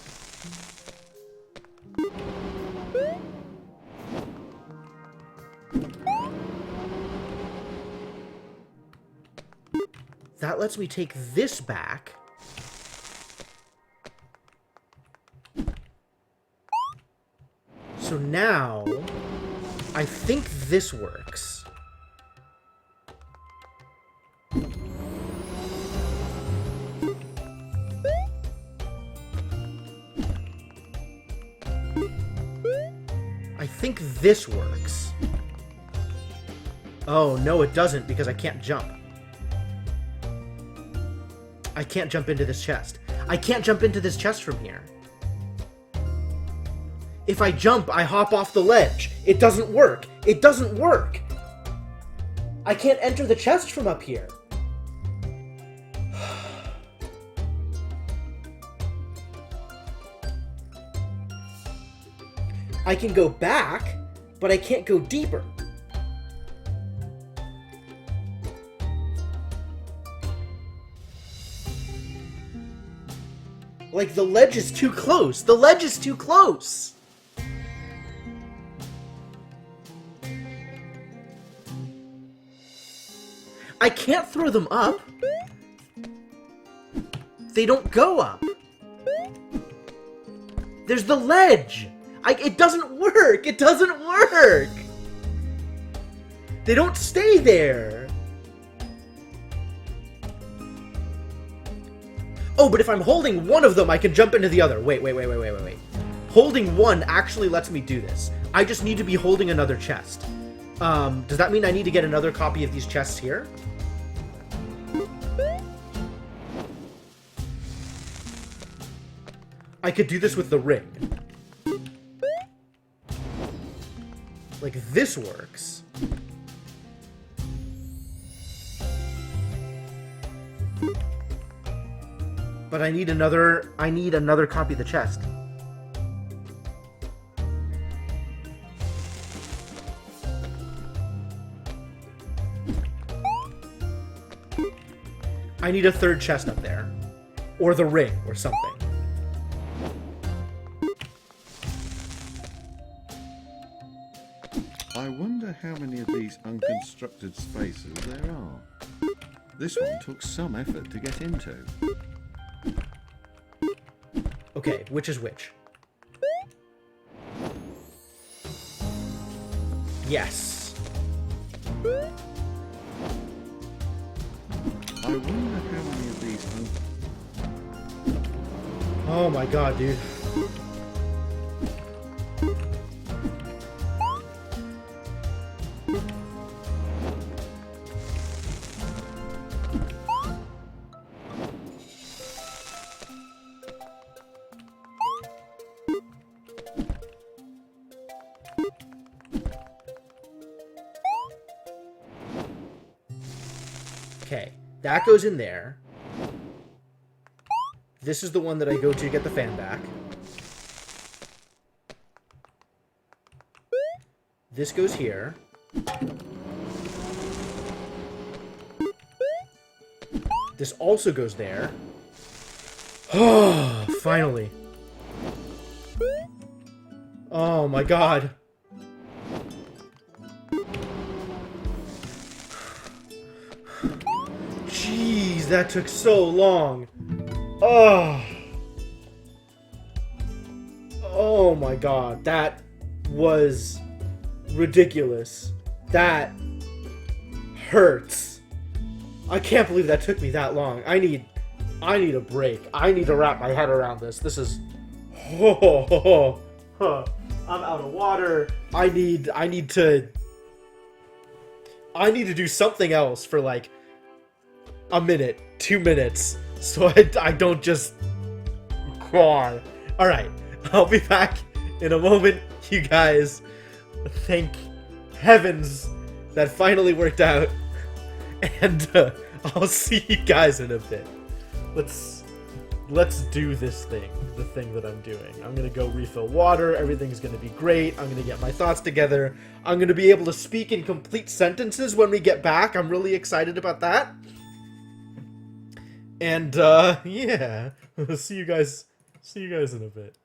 That lets me take this back. So now, I think this works. I think this works. Oh, no, it doesn't, because I can't jump. I can't jump into this chest. I can't jump into this chest from here. If I jump, I hop off the ledge. It doesn't work. It doesn't work. I can't enter the chest from up here. I can go back, but I can't go deeper. Like, the ledge is too close. The ledge is too close. I can't throw them up. They don't go up. There's the ledge. It doesn't work. It doesn't work. They don't stay there. Oh, but if I'm holding one of them, I can jump into the other. Wait. Holding one actually lets me do this. I just need to be holding another chest. Does that mean I need to get another copy of these chests here? I could do this with the ring. Like, this works. But I need another copy of the chest. I need a third chest up there. Or the ring, or something. I how many of these unconstructed spaces there are. This one took some effort to get into. Okay, which is which? Yes. I wonder how many of these Oh my god, dude. Okay, that goes in there. This is the one that I go to get the fan back. This goes here. This also goes there. Oh, finally. Oh my god. Jeez, that took so long. Oh. Oh my god, that was ridiculous. That hurts. I can't believe that took me that long. I need a break. I need to wrap my head around this. This is I'm out of water. I need to do something else for like a minute, 2 minutes, so I don't just cry. Alright, I'll be back in a moment, you guys. Thank heavens that finally worked out. And I'll see you guys in a bit. Let's do this thing, the thing that I'm doing. I'm gonna go refill water, everything's gonna be great, I'm gonna get my thoughts together, I'm gonna be able to speak in complete sentences when we get back. I'm really excited about that. And yeah, see you guys in a bit.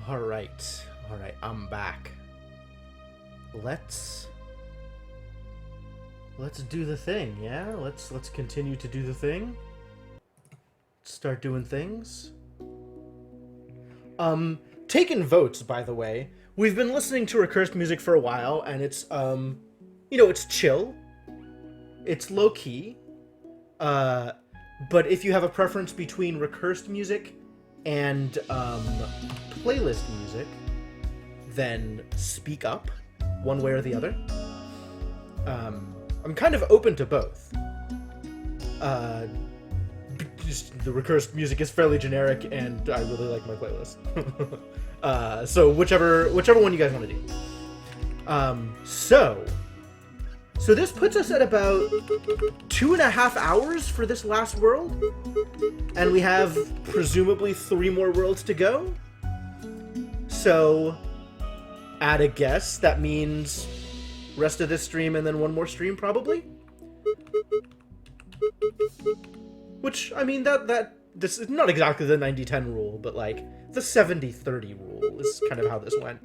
All right, I'm back. Let's do the thing, yeah? Let's continue to do the thing. Start doing things. Taking votes, by the way. We've been listening to Recursed music for a while, and it's, it's chill. It's low-key. But if you have a preference between Recursed music and, playlist music, then speak up, one way or the other. I'm kind of open to both. Just the Recursed music is fairly generic, and I really like my playlist. So whichever one you guys want to do. So this puts us at about 2.5 hours for this last world, and we have presumably 3 more worlds to go. So, at a guess, that means rest of this stream and then 1 more stream, probably? Which, I mean, this is not exactly the 90-10 rule, but, like, the 70-30 rule is kind of how this went.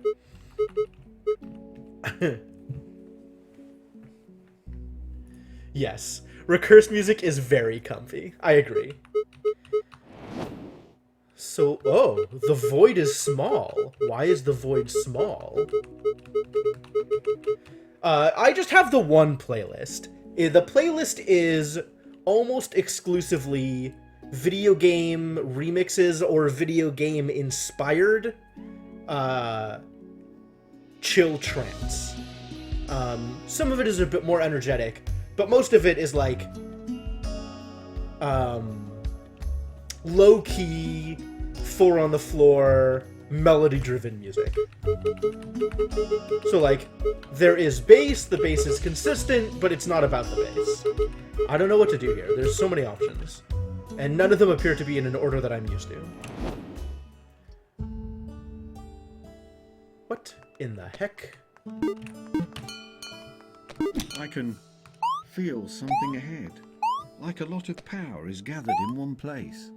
Yes, Recursed music is very comfy. I agree. So, oh, the void is small. Why is the void small? I just have the one playlist. The playlist is almost exclusively video game remixes or video game inspired chill trance. Some of it is a bit more energetic, but most of it is like low-key, 4 on the floor, melody-driven music. So, like, there is bass, the bass is consistent, but it's not about the bass. I don't know what to do here. There's so many options. And none of them appear to be in an order that I'm used to. What in the heck? I can feel something ahead, like a lot of power is gathered in one place.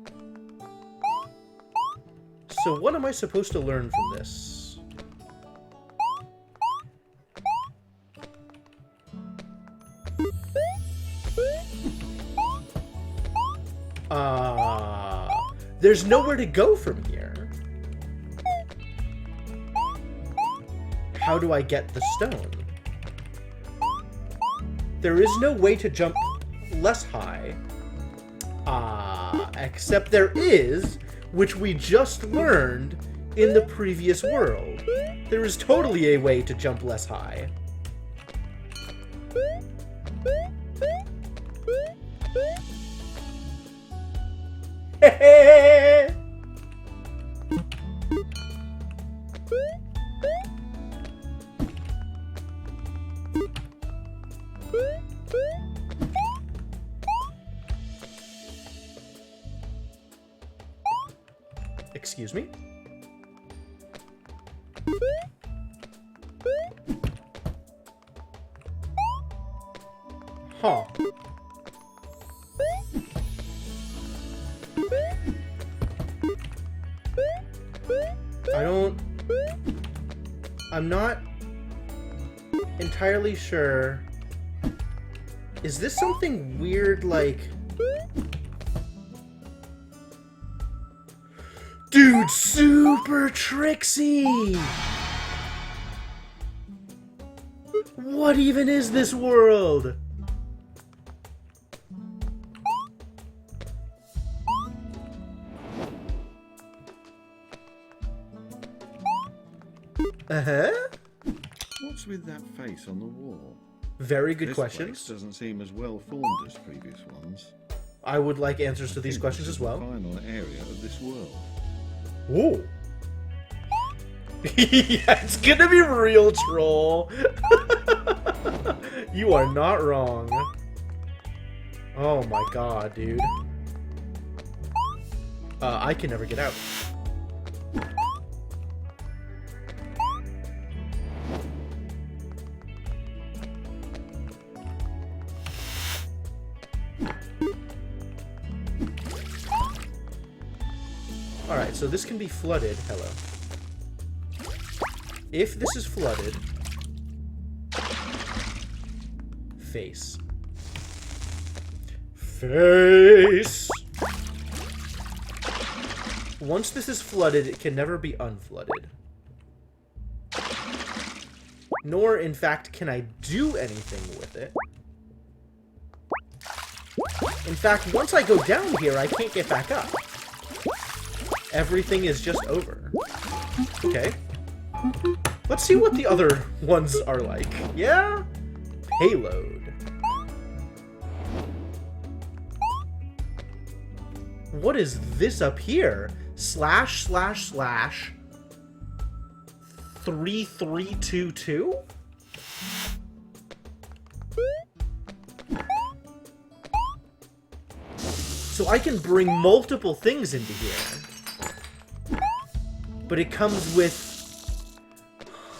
So what am I supposed to learn from this? There's nowhere to go from here. How do I get the stone? There is no way to jump less high. Except there is, which we just learned in the previous world. There is totally a way to jump less high. Excuse me? Huh. I'm not entirely sure. Is this something weird like... Dude, super tricksy! What even is this world? Uh-huh. What's with that face on the wall? Very good This questions. place doesn't seem as well formed as previous ones. I would like answers to I these think questions this as is well. the final area of this world. Ooh. Yeah, it's gonna be real troll. You are not wrong. Oh my god, dude. I can never get out. Alright, so this can be flooded. Hello. If this is flooded... Face. Face! Once this is flooded, it can never be unflooded. Nor, in fact, can I do anything with it. In fact, once I go down here, I can't get back up. Everything is just over. Okay. Let's see what the other ones are like. Yeah? Payload. What is this up here? / 3322? So I can bring multiple things into here. But it comes with...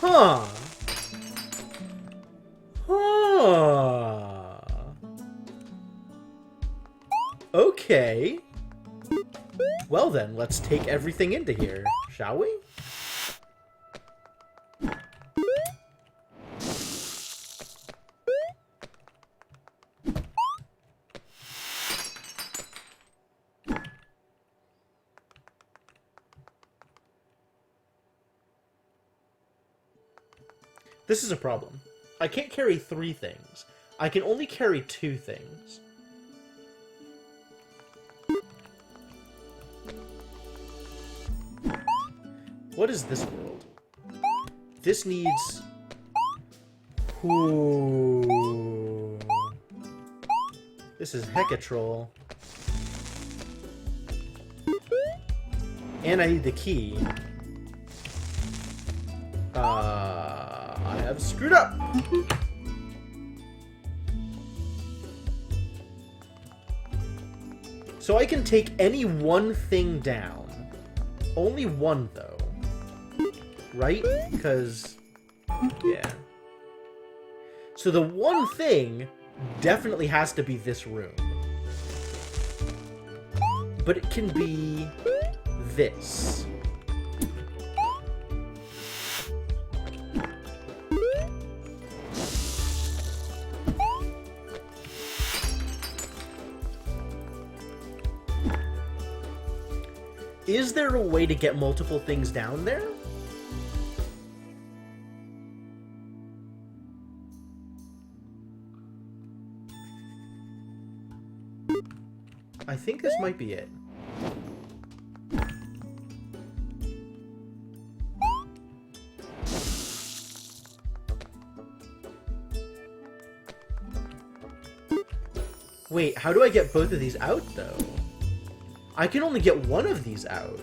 Huh. Huh. Okay. Well then, let's take everything into here, shall we? This is a problem. I can't carry 3 things. I can only carry 2 things. What is this world? This needs... Ooh. This is Hecatrol. And I need the key. I have screwed up! So I can take any one thing down. Only one, though. Right? Because... yeah. So the one thing definitely has to be this room. But it can be... this. Is there a way to get multiple things down there? I think this might be it. Wait, how do I get both of these out, though? I can only get one of these out.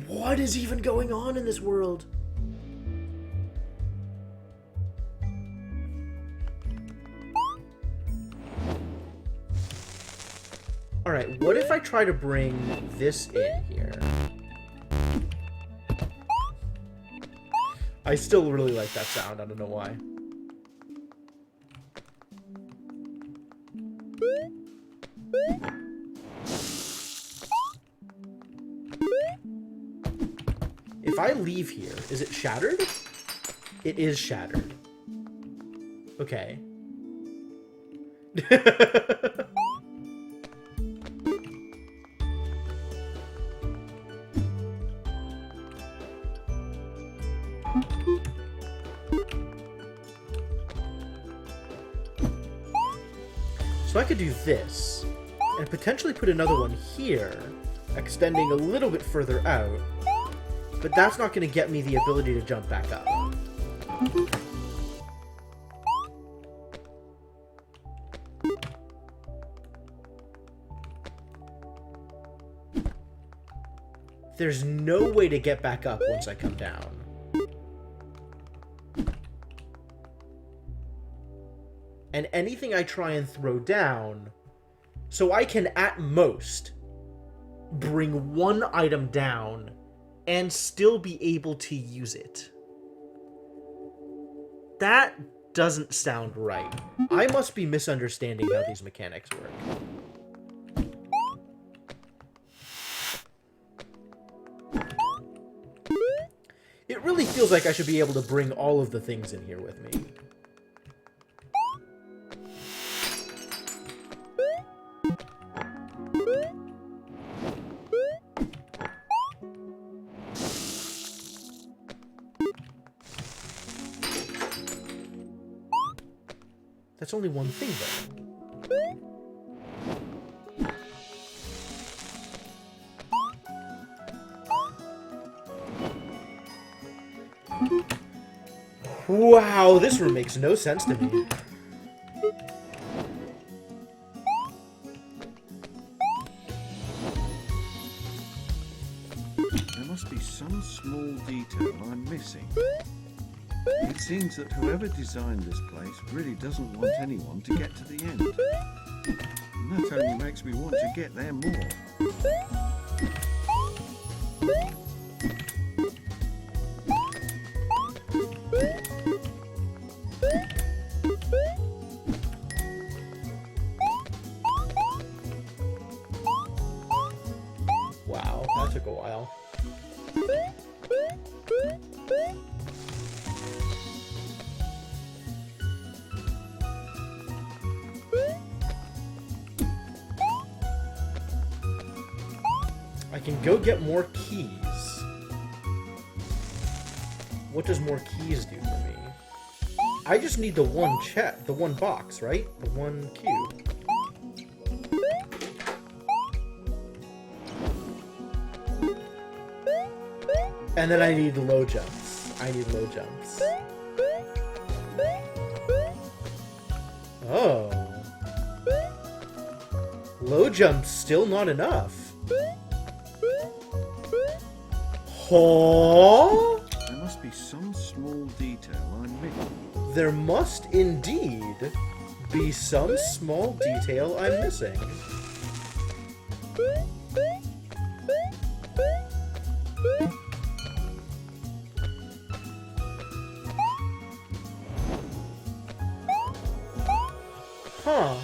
What is even going on in this world? Alright, what if I try to bring this in here? I still really like that sound, I don't know why. If I leave here, is it shattered? It is shattered. Okay. So I could do this, and potentially put another one here, extending a little bit further out, but that's not going to get me the ability to jump back up. There's no way to get back up once I come down. And anything I try and throw down, so I can at most bring one item down and still be able to use it. That doesn't sound right. I must be misunderstanding how these mechanics work. It really feels like I should be able to bring all of the things in here with me. That's only one thing, though. Wow, this room makes no sense to me. There must be some small detail I'm missing. It seems that whoever designed this place really doesn't want anyone to get to the end. And that only makes me want to get there more. Wow, that took a while. I can go get more keys. What does more keys do for me? I just need the one the one box, right? The one cube. And then I need low jumps. I need low jumps. Oh. Low jumps still not enough. Huh? There must be some small detail I'm missing. There must indeed be some small detail I'm missing. Huh.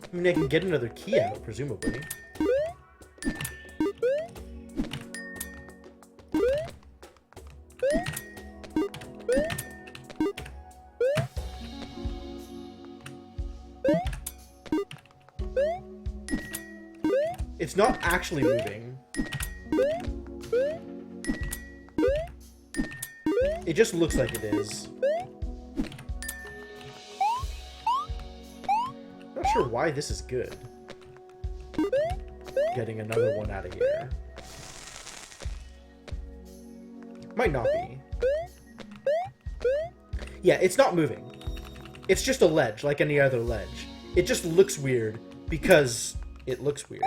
I mean, I can get another key out, presumably. It's not actually moving. It just looks like it is. Not sure why this is good. Getting another one out of here. Might not be. Yeah, it's not moving. It's just a ledge, like any other ledge. It just looks weird because it looks weird.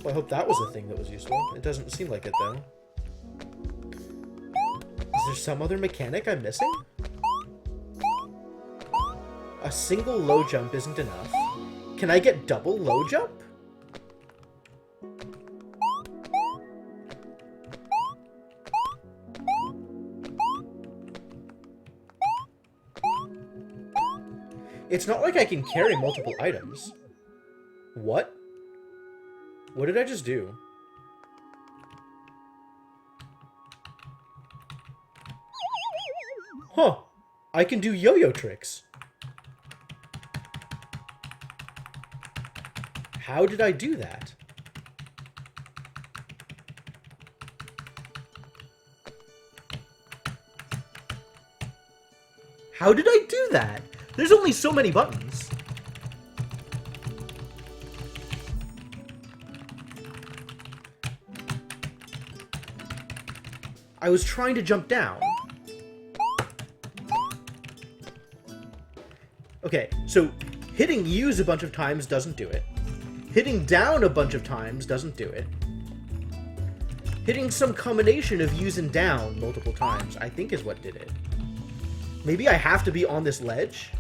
Well, I hope that was a thing that was useful. It doesn't seem like it, though. Is there some other mechanic I'm missing? A single low jump isn't enough. Can I get double low jump? It's not like I can carry multiple items. What? What did I just do? Huh. I can do yo-yo tricks. How did I do that? How did I do that? There's only so many buttons. I was trying to jump down. Okay, so hitting use a bunch of times doesn't do it. Hitting down a bunch of times doesn't do it. Hitting some combination of using down multiple times, I think is what did it. Maybe I have to be on this ledge?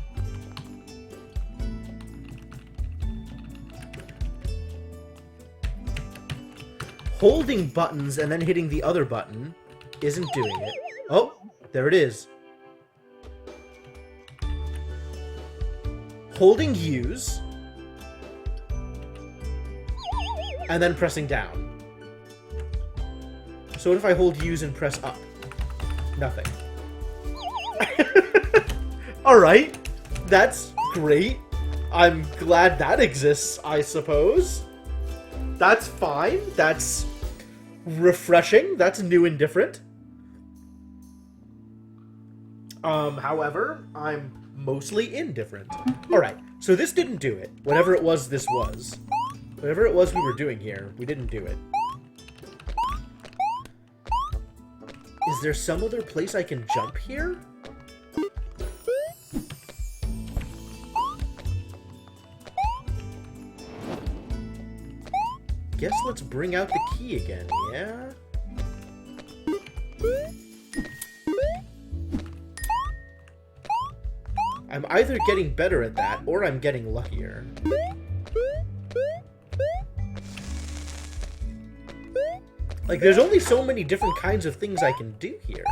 Holding buttons and then hitting the other button isn't doing it. Oh, there it is. Holding use and then pressing down. So what if I hold use and press up? Nothing. Alright, that's great. I'm glad that exists, I suppose. That's fine. That's refreshing. That's new and different. However, I'm mostly indifferent. Alright, so this didn't do it. Whatever it was, this was. Whatever it was we were doing here, we didn't do it. Is there some other place I can jump here? Guess let's bring out the key again, yeah? I'm either getting better at that, or I'm getting luckier. Like, there's only so many different kinds of things I can do here.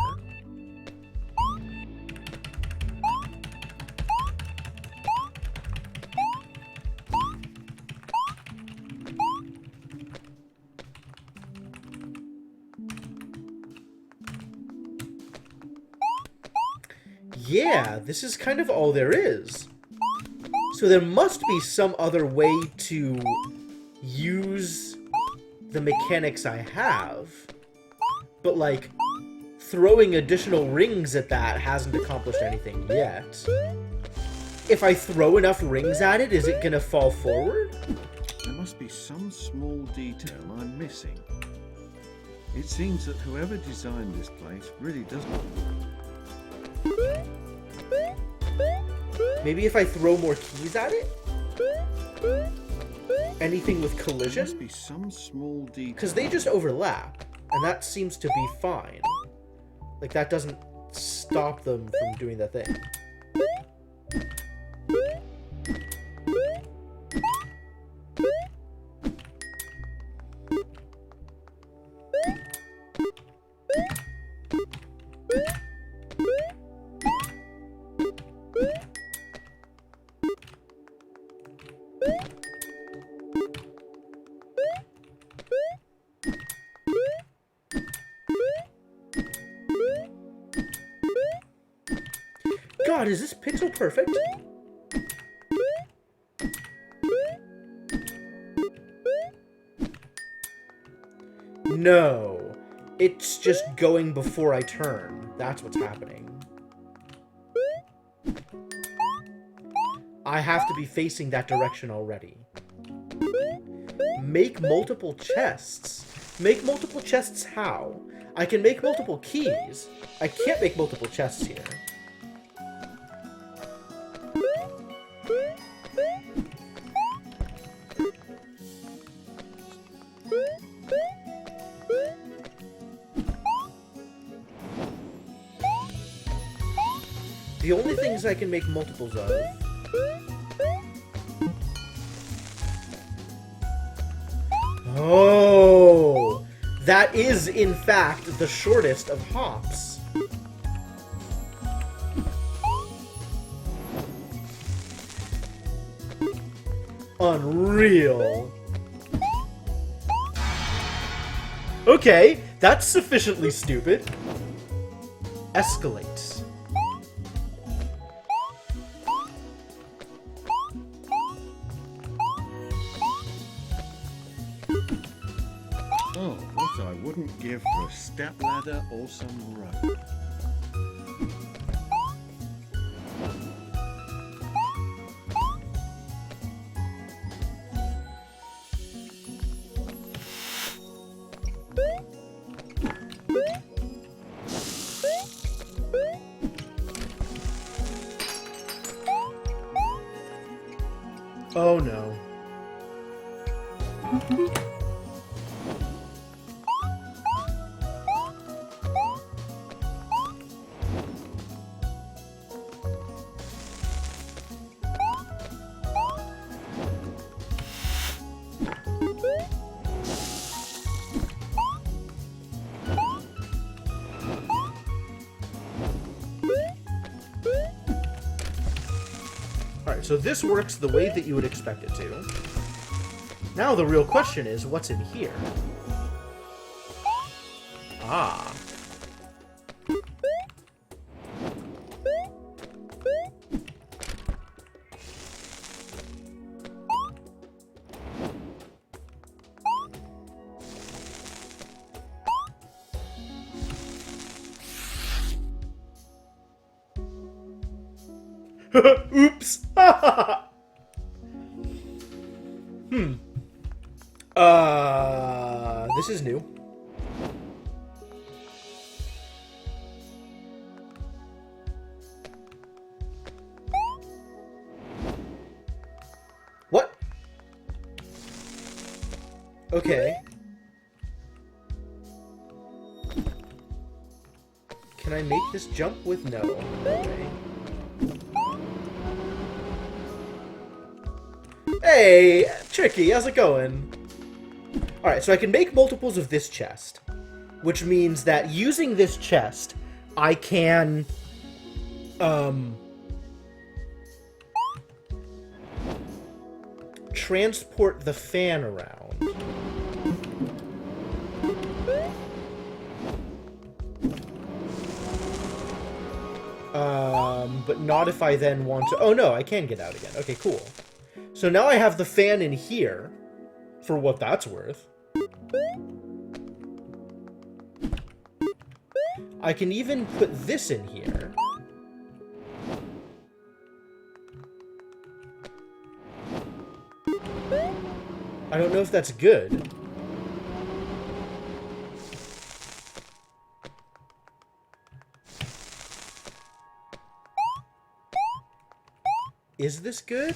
Yeah, this is kind of all there is. So there must be some other way to use the mechanics I have. But, like, throwing additional rings at that hasn't accomplished anything yet. If I throw enough rings at it, is it gonna fall forward? There must be some small detail I'm missing. It seems that whoever designed this place really doesn't. Maybe if I throw more keys at it? Anything with There collision? must be some small detail. Because they just overlap, and that seems to be fine. Like, that doesn't stop them from doing the thing. God, is this pixel perfect? No. It's just going before I turn. That's what's happening. I have to be facing that direction already. Make multiple chests. Make multiple chests how? I can make multiple keys. I can't make multiple chests here. The only things I can make multiples of oh, that is in fact the shortest of hops. Unreal. Okay, that's sufficiently stupid. Escalate. Oh, what I wouldn't give for a stepladder or some rope. Oh no. so this works the way that you would expect it to. Now the real question is, what's in here? Ah. Oops! This is new. What? Okay. Can I make this jump with no? Okay. Hey, Tricky, how's it going? Alright, so I can make multiples of this chest, which means that using this chest, I can, transport the fan around. But not if I then want to... Oh no, I can get out again. Okay, cool. So now I have the fan in here, for what that's worth. I can even put this in here. I don't know if that's good. Is this good?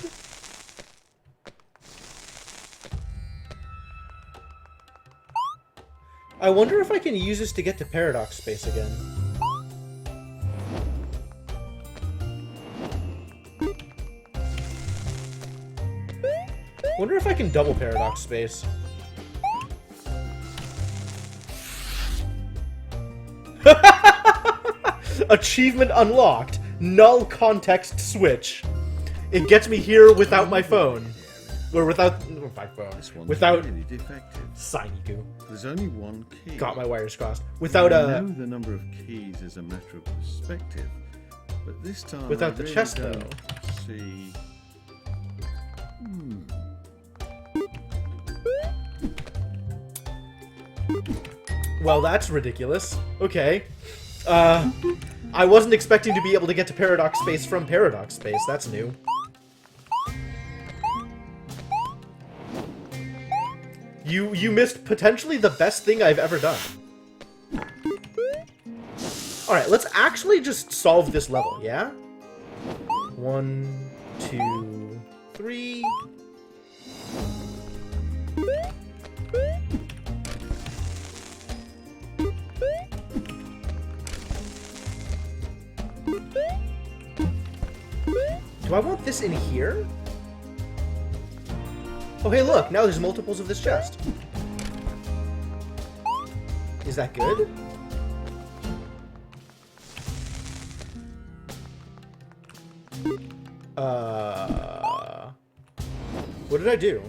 I wonder if I can use this to get to Paradox Space again. Wonder if I can double Paradox Space. Achievement unlocked. Null context switch. It gets me here without my phone. Or without my phone. Without really defective. Signiku. There's only one key. Got my wires crossed. Without I know the number of keys is a matter of perspective, but this time without I the really chest don't though. See. Well, that's ridiculous. Okay. I wasn't expecting to be able to get to Paradox Space from Paradox Space. That's new. You missed potentially the best thing I've ever done. Alright, let's actually just solve this level, yeah? 1, 2, 3... Do I want this in here? Oh, hey, look! Now there's multiples of this chest. Is that good? What did I do?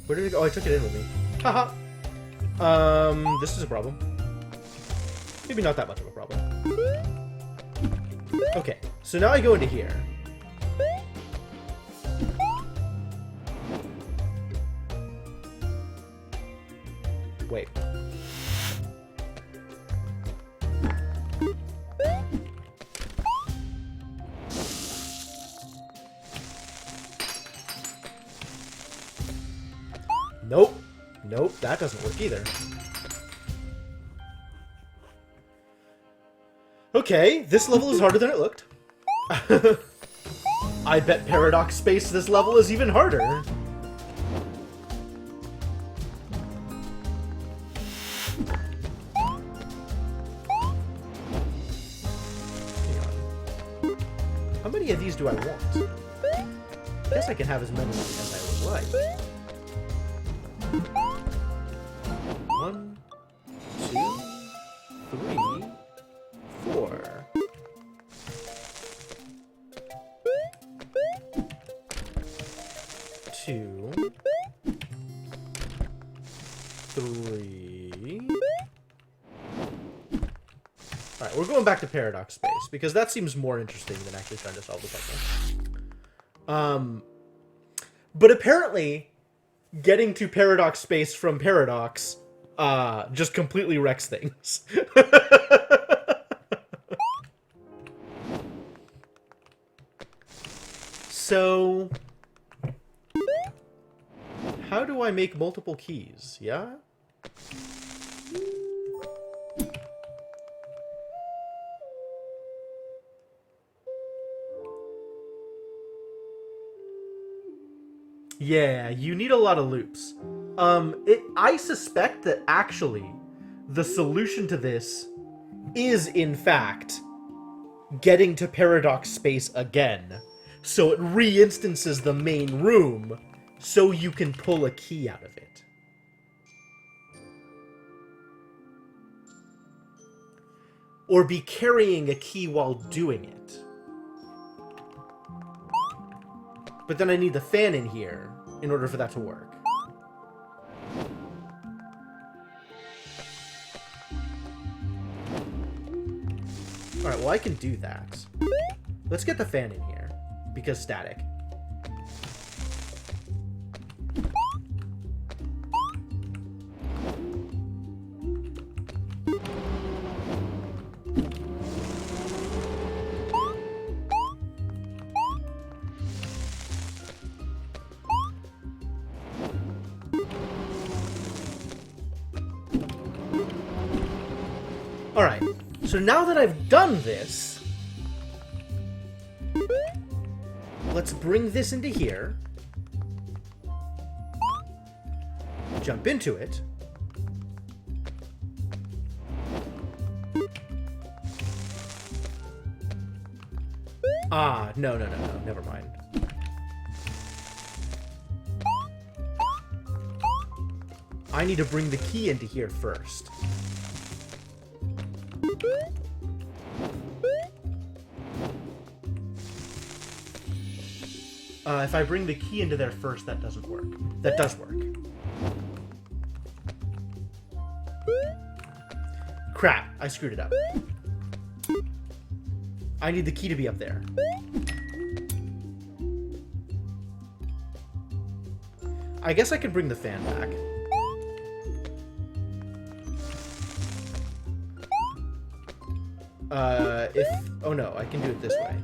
Where did it go? Oh, I took it in with me. Haha! This is a problem. Maybe not that much of a problem. Okay, so now I go into here. Wait. Nope. Nope, that doesn't work either. Okay, this level is harder than it looked. I bet Paradox Space this level is even harder. How many of these do I want? I guess I can have as many as I would like. 1, 2, 3, 4. Alright, we're going back to Paradox Space, because that seems more interesting than actually trying to solve the puzzle. But apparently, getting to Paradox Space from Paradox, just completely wrecks things. So, how do I make multiple keys? Yeah? Yeah, you need a lot of loops. I suspect that actually the solution to this is, in fact, getting to Paradox Space again. So it re-instances the main room, so you can pull a key out of it. Or be carrying a key while doing it. But then I need the fan in here in order for that to work. Alright, well I can do that. Let's get the fan in here, because static. Alright, so now that I've done this, let's bring this into here, jump into it, no, never mind. I need to bring the key into here first. If I bring the key into there first, that doesn't work. That does work. Crap, I screwed it up. I need the key to be up there. I guess I can bring the fan back. Oh no, I can do it this way.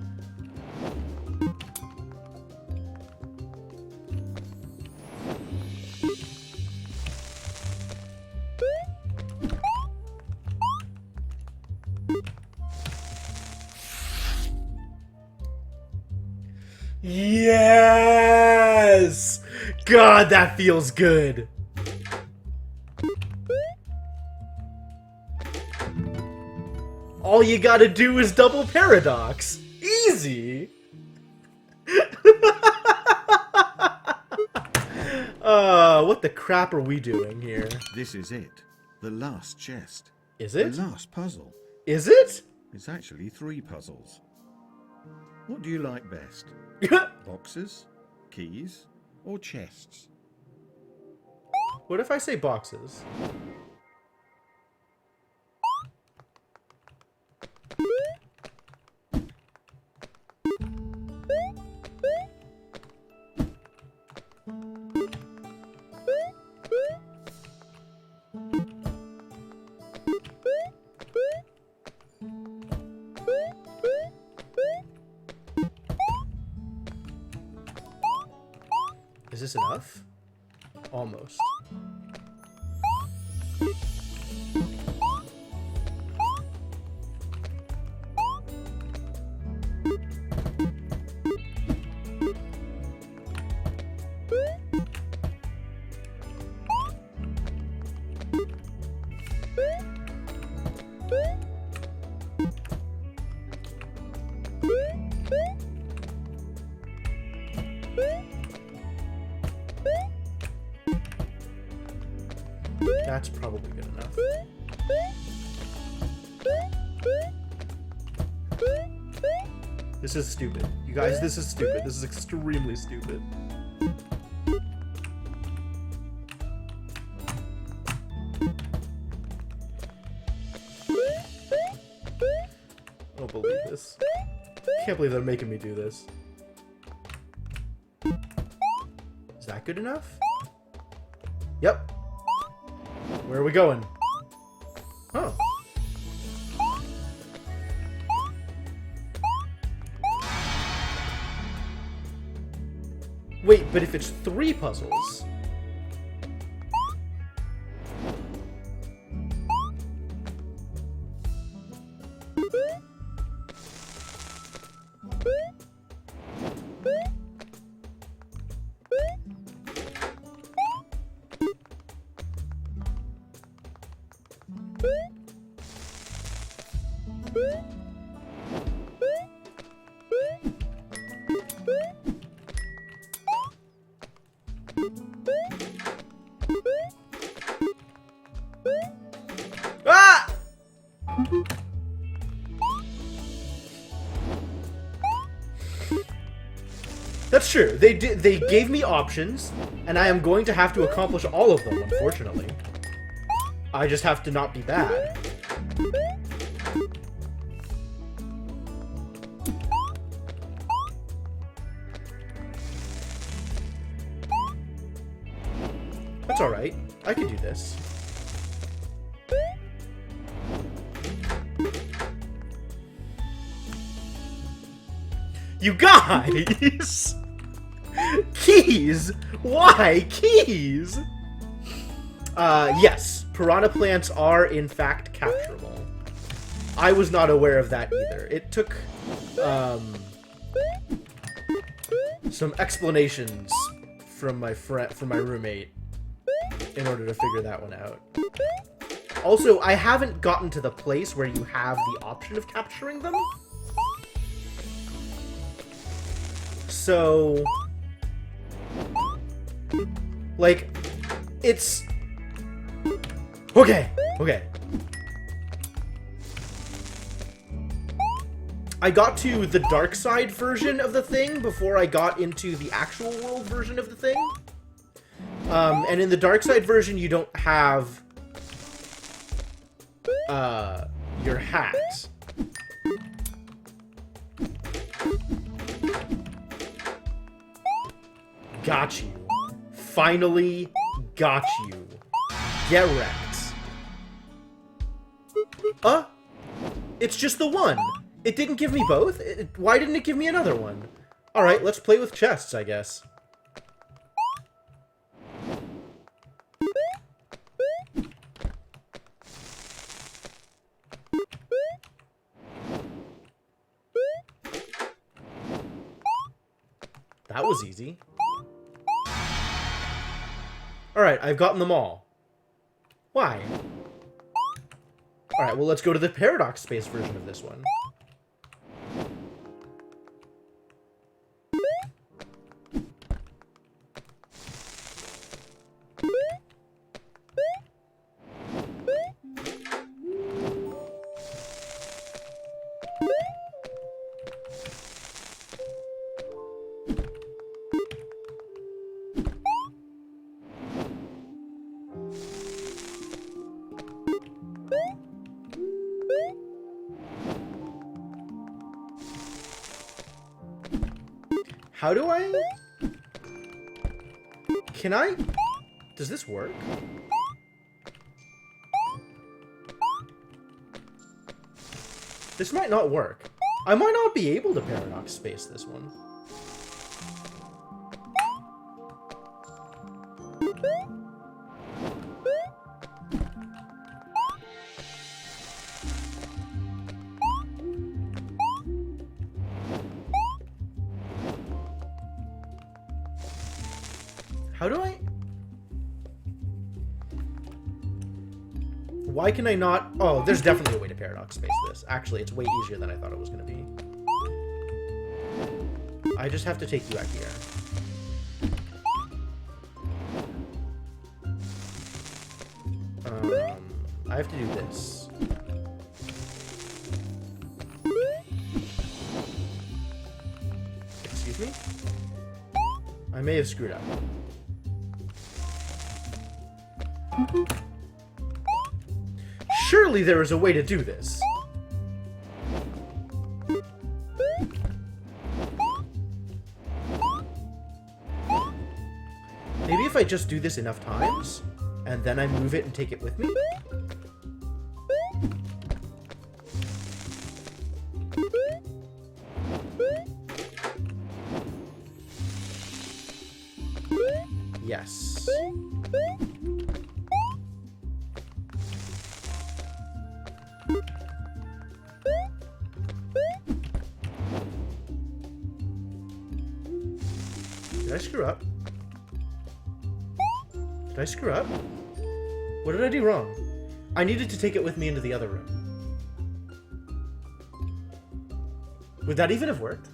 Yes! God, that feels good. All you gotta do is double paradox. Easy. What the crap are we doing here? This is it. The last chest. Is it? The last puzzle. Is it? It's actually 3 puzzles. What do you like best? Boxes, keys, or chests? What if I say boxes? Is this enough? Almost. That's probably good enough. This is stupid. You guys, this is stupid. This is extremely stupid. don't believe this. I can't believe they're making me do this. Is that good enough? Yep. Where are we going? Oh. Wait, but if it's 3 puzzles... Ah! That's true. They gave me options, and I am going to have to accomplish all of them, unfortunately. I just have to not be bad. That's alright. I can do this. You guys! Keys! Why keys? Yes. Piranha plants are, in fact, capturable. I was not aware of that either. It took, some explanations from my roommate in order to figure that one out. Also, I haven't gotten to the place where you have the option of capturing them. So, like, it's... Okay. I got to the dark side version of the thing before I got into the actual world version of the thing. And in the dark side version, you don't have your hat. Got you. Finally got you. Get wrecked. It's just the one. It didn't give me both? Why didn't it give me another one? Alright, let's play with chests, I guess. That was easy. Alright, I've gotten them all. Why? Alright, well, let's go to the paradox space version of this one. How do I... Can I... Does this work? This might not work. I might not be able to paradox space this one. How do I... Why can I not... Oh, there's definitely a way to paradox space this. Actually, it's way easier than I thought it was going to be. I just have to take you out here. I have to do this. Excuse me? I may have screwed up. Surely there is a way to do this. just do this enough times, and then I move it and take it with me? Yes. Did I screw up? Did I screw up? What did I do wrong? I needed to take it with me into the other room. Would that even have worked?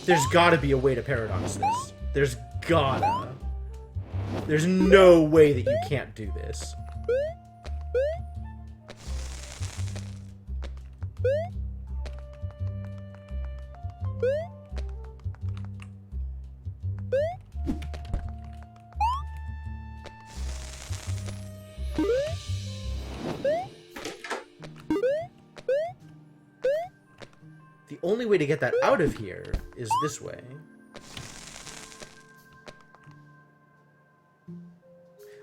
There's gotta be a way to paradox this. There's gotta. There's no way that you can't do this. The only way to get that out of here is this way.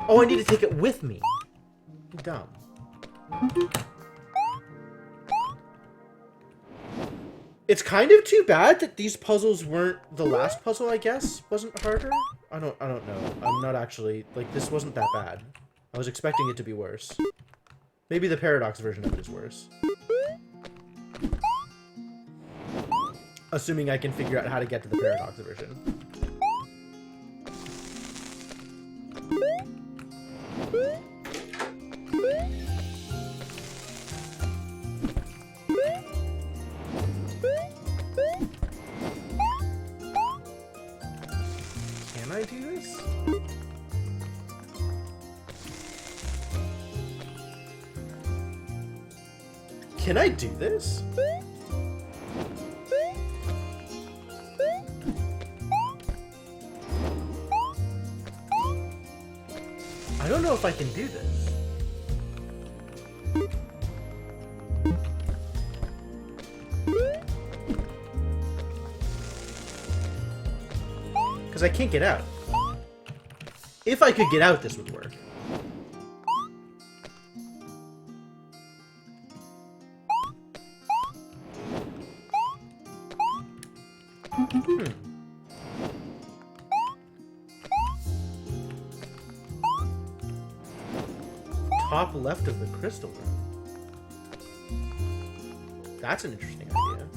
Oh, I need to take it with me. Dumb. It's kind of too bad that these puzzles weren't the last puzzle, I guess, wasn't harder. I don't know. I'm not actually, like, this wasn't that bad. I was expecting it to be worse. Maybe the paradox version of it is worse. Assuming I can figure out how to get to the paradox version. Can I do this? Can I do this? I don't know if I can do this. Because I can't get out. If I could get out, this would work. Top left of the crystal room. That's an interesting idea.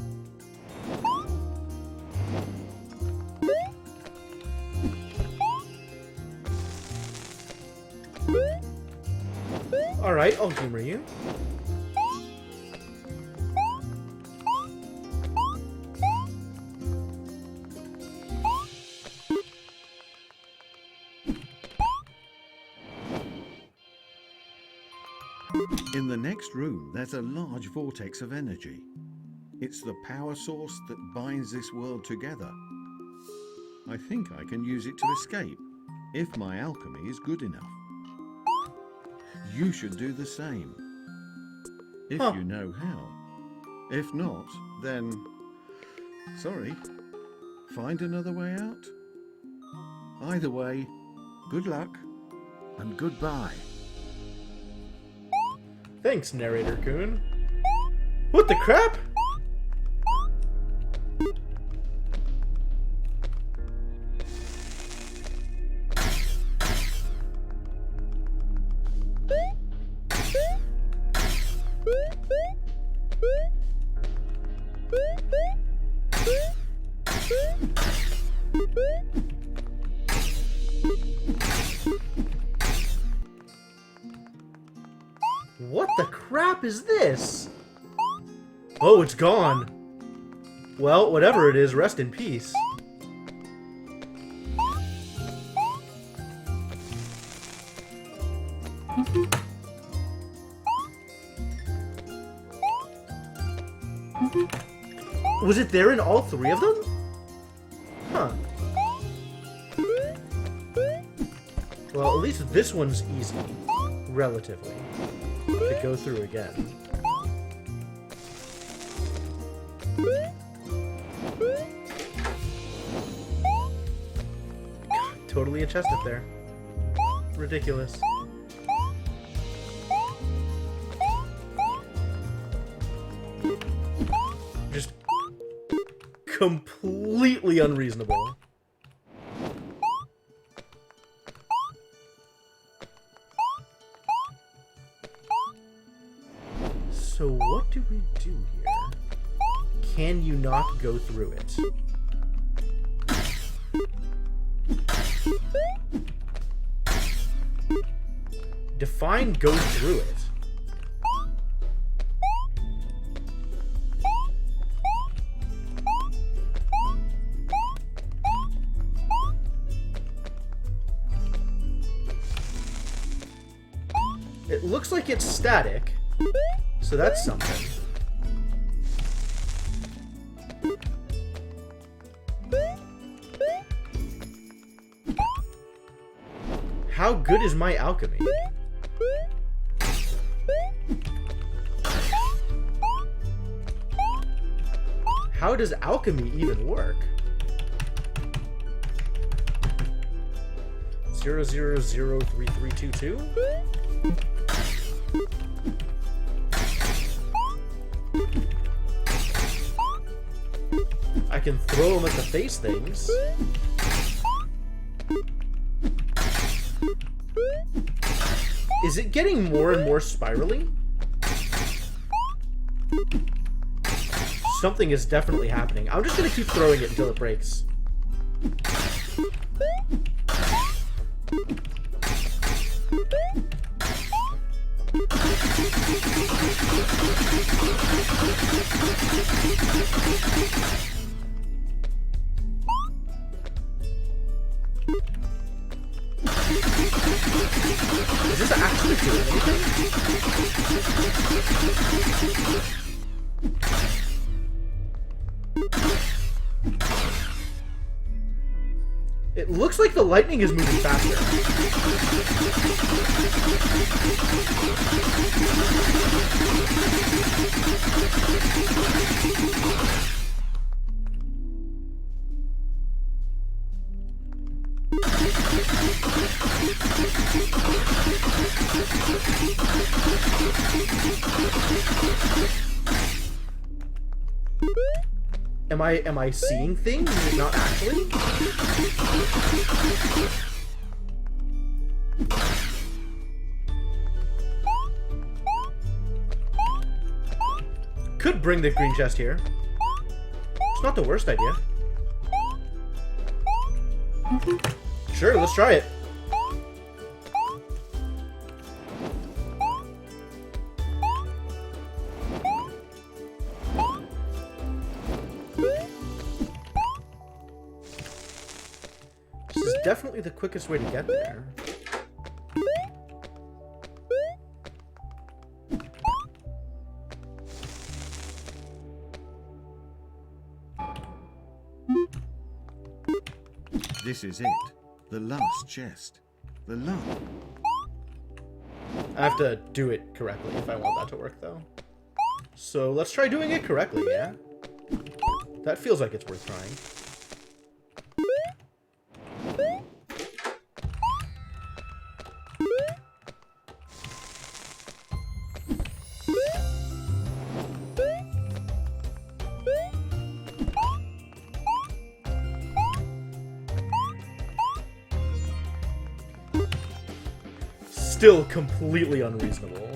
Alright, I'll humor you. In the next room, there's a large vortex of energy. It's the power source that binds this world together. I think I can use it to escape, if my alchemy is good enough. You should do the same, if you know how. If not, then, sorry, find another way out. Either way, good luck and goodbye. Thanks, Narrator Coon. What the crap? What the crap is this? Oh, it's gone. Well, whatever it is, rest in peace. Was it there in all three of them? Huh. Well, at least this one's easy. Relatively. To go through again. totally a chest up there. Ridiculous. Just completely unreasonable. So what do we do here? Can you not go through it? Define go through it. It looks like it's static, so that's something. How good is my alchemy? How does alchemy even work? 0003322? I can throw them at the face things. Is it getting more and more spirally? Something is definitely happening. I'm just gonna keep throwing it until it breaks. Is this actually doing anything? It looks like the lightning is moving faster. Am I seeing things? Is it not actually? Could bring the green chest here. It's not the worst idea. Sure, let's try it. This is definitely the quickest way to get there. This is it. The last chest. The last. I have to do it correctly if I want that to work, though. So let's try doing it correctly, yeah? That feels like it's worth trying. Still completely unreasonable.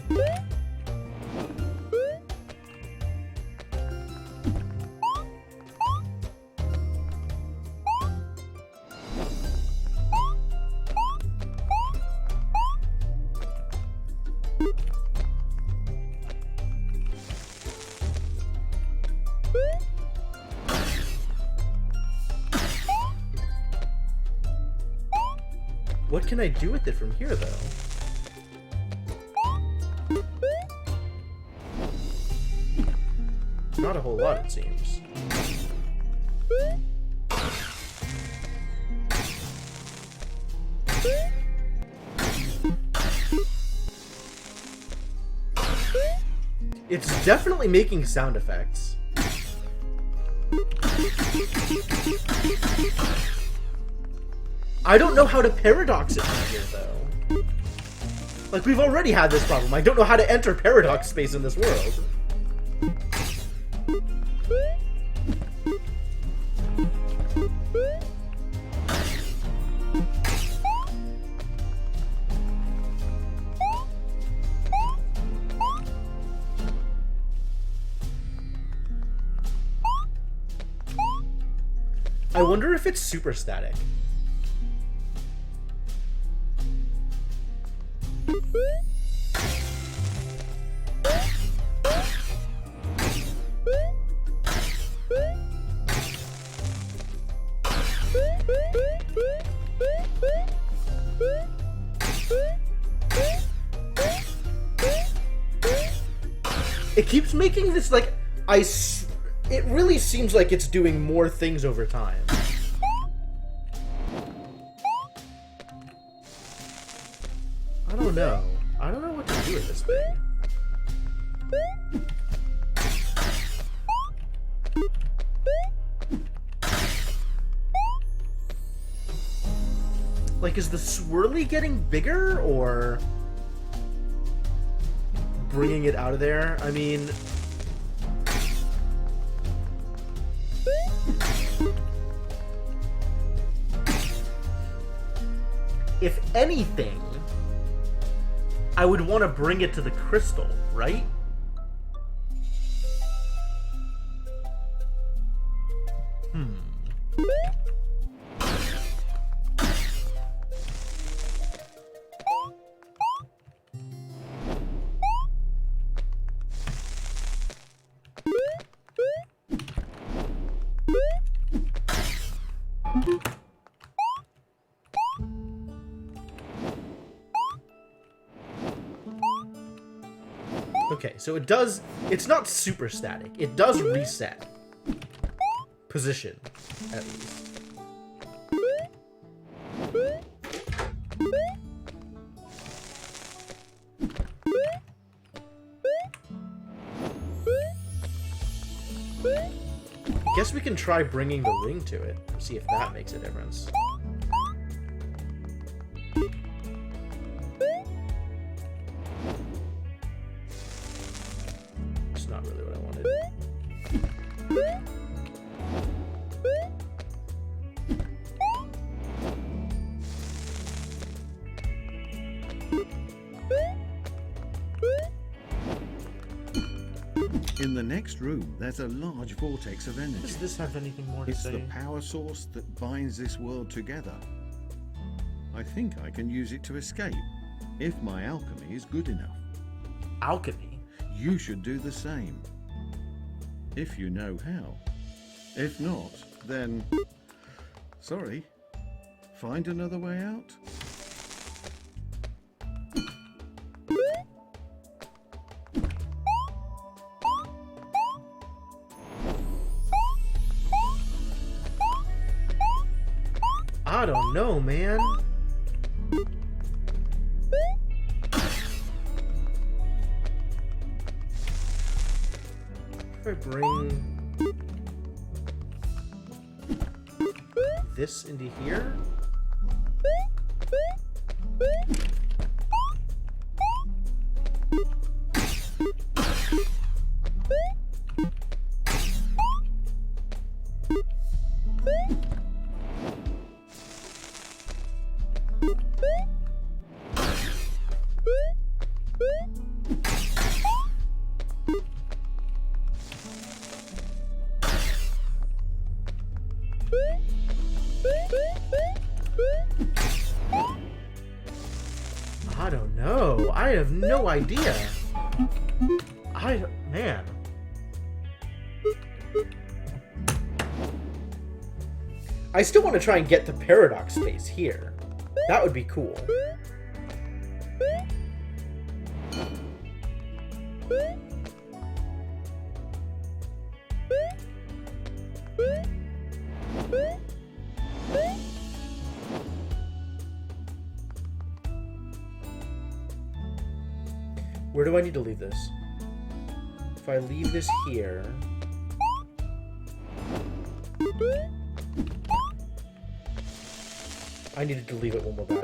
What can I do with it from here, though? Not a whole lot, it seems. It's definitely making sound effects. I don't know how to paradox it from here, though. Like, we've already had this problem. I don't know how to enter paradox space in this world. I wonder if it's super static. It keeps making this, like, it really seems like it's doing more things over time. I don't know. I don't know what to do with this thing. Like, is the swirly getting bigger, or bringing it out of there? I mean, if anything, I would want to bring it to the crystal, right? Okay, so it does, it's not super static. It does reset position, at least. I guess we can try bringing the ring to it, see if that makes a difference. It's not really what I wanted. In the next room, there's a large vortex of energy. Does this have anything more to It's say? the power source that binds this world together. I think I can use it to escape, if my alchemy is good enough. Alchemy? You should do the same, if you know how. If not, then... sorry. Find another way out? I don't know, man. If I bring this into here? I don't know. I have no idea. Man. I still want to try and get to paradox space here. That would be cool. Where do I need to leave this? If I leave this here... I needed to leave it one more back.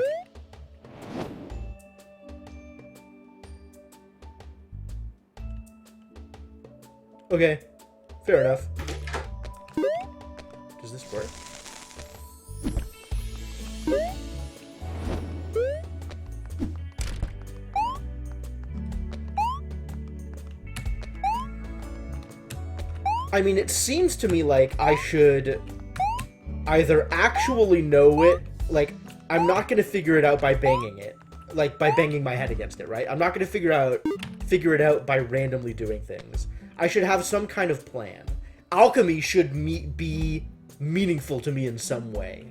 Okay, fair enough. Does this work? I mean, it seems to me like I should either actually know it, like, I'm not gonna figure it out by banging it. Like, by banging my head against it, right? I'm not gonna figure it out by randomly doing things. I should have some kind of plan. Alchemy should be meaningful to me in some way.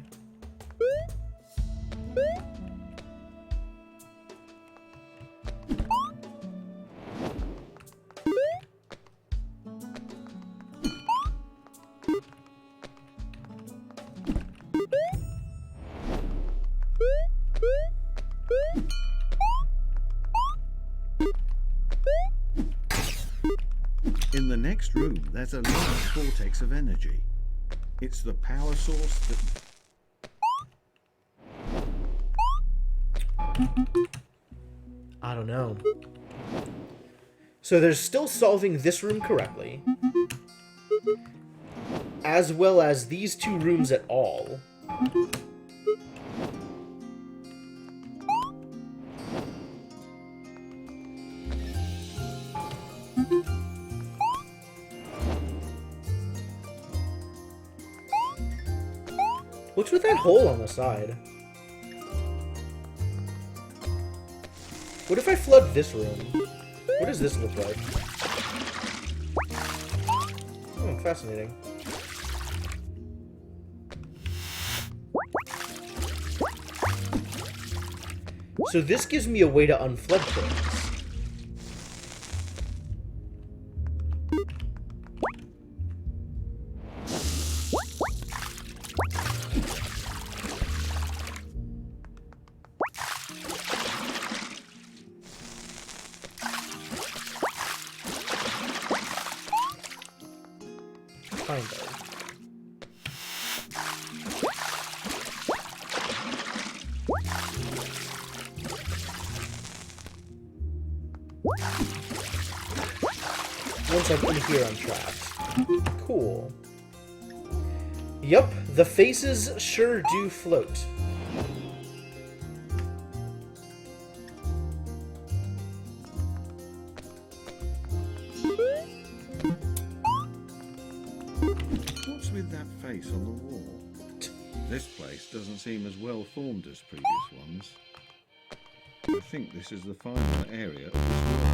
In the next room, there's a large vortex of energy. It's the power source that... I don't know. So there's still solving this room correctly, as well as these two rooms at all. What's with that hole on the side? What if I flood this room? What does this look like? Oh, fascinating. So this gives me a way to unflood things. Kind of. Once I'm in here, I'm trapped. Cool. Yup, the faces sure do float. What's with that face on the wall? This place doesn't seem as well formed as previous ones. I think this is the final area of this world.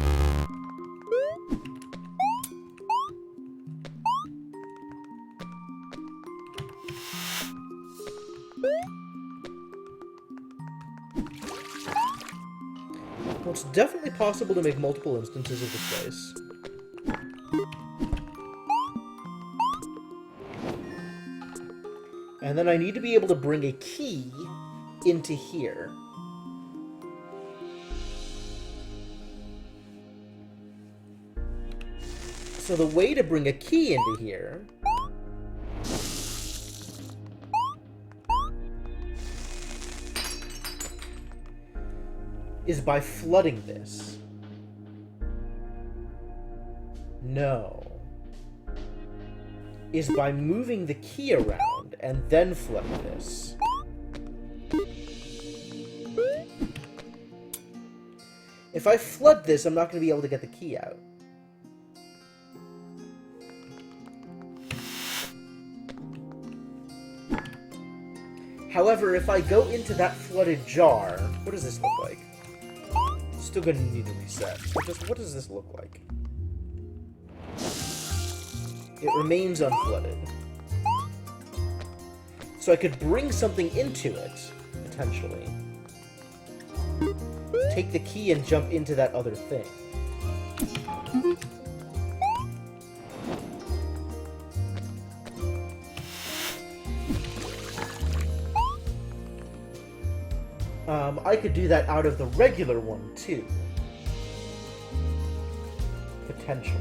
Well, it's definitely possible to make multiple instances of this place. And then I need to be able to bring a key into here. So the way to bring a key into here is by flooding this. No. Is by moving the key around and then flooding this. If I flood this, I'm not going to be able to get the key out. However, if I go into that flooded jar, what does this look like? Still going to need to reset. What does this look like? It remains unflooded. So I could bring something into it, potentially. Take the key and jump into that other thing. I could do that out of the regular one, too. Potentially.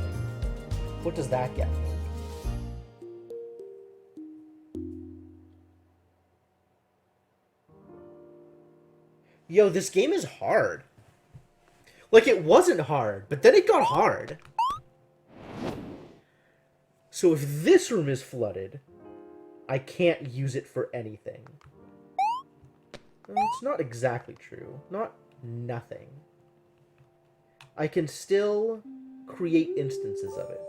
What does that get me? Yo, this game is hard. Like, it wasn't hard, but then it got hard. So if this room is flooded, I can't use it for anything. Well, it's not exactly true. Not nothing. I can still create instances of it.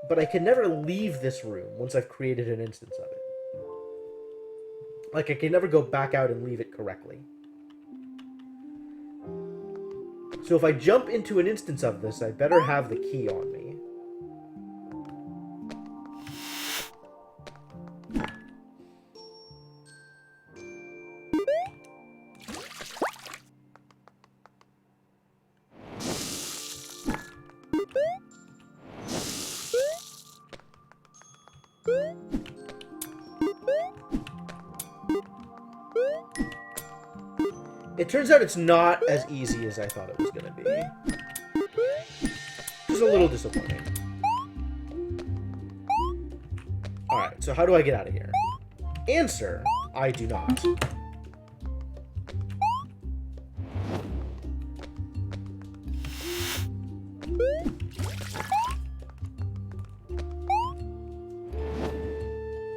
But I can never leave this room once I've created an instance of it. Like, I can never go back out and leave it correctly. So if I jump into an instance of this, I better have the key on me. It turns out it's not as easy as I thought it was going to be. Just a little disappointing. Alright, so how do I get out of here? Answer, I do not.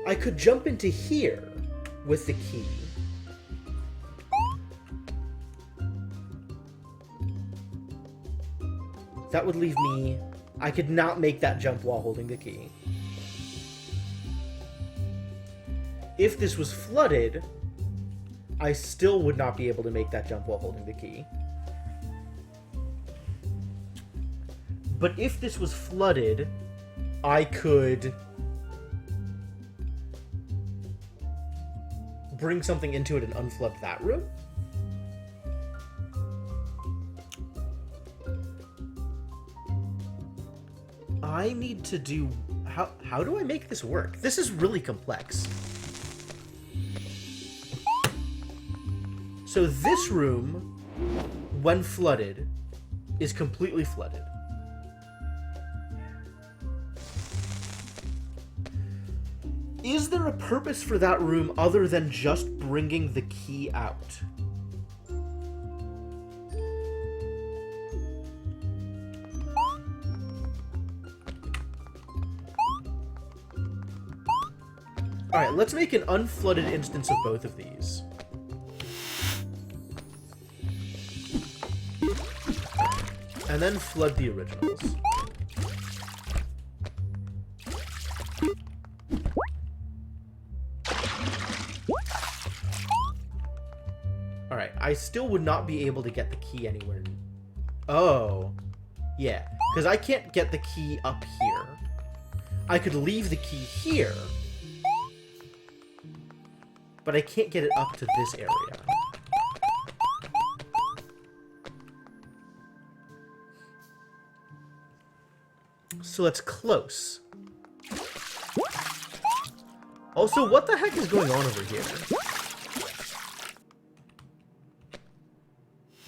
I could jump into here with the key. That would leave me... I could not make that jump while holding the key. If this was flooded, I still would not be able to make that jump while holding the key. But if this was flooded, I could bring something into it and unflood that room? I need to do... How do I make this work? This is really complex. So this room, when flooded, is completely flooded. Is there a purpose for that room other than just bringing the key out? Alright, let's make an unflooded instance of both of these. And then flood the originals. Alright, I still would not be able to get the key anywhere. Oh. Yeah, because I can't get the key up here. I could leave the key here, but I can't get it up to this area. So that's close. Also, what the heck is going on over here?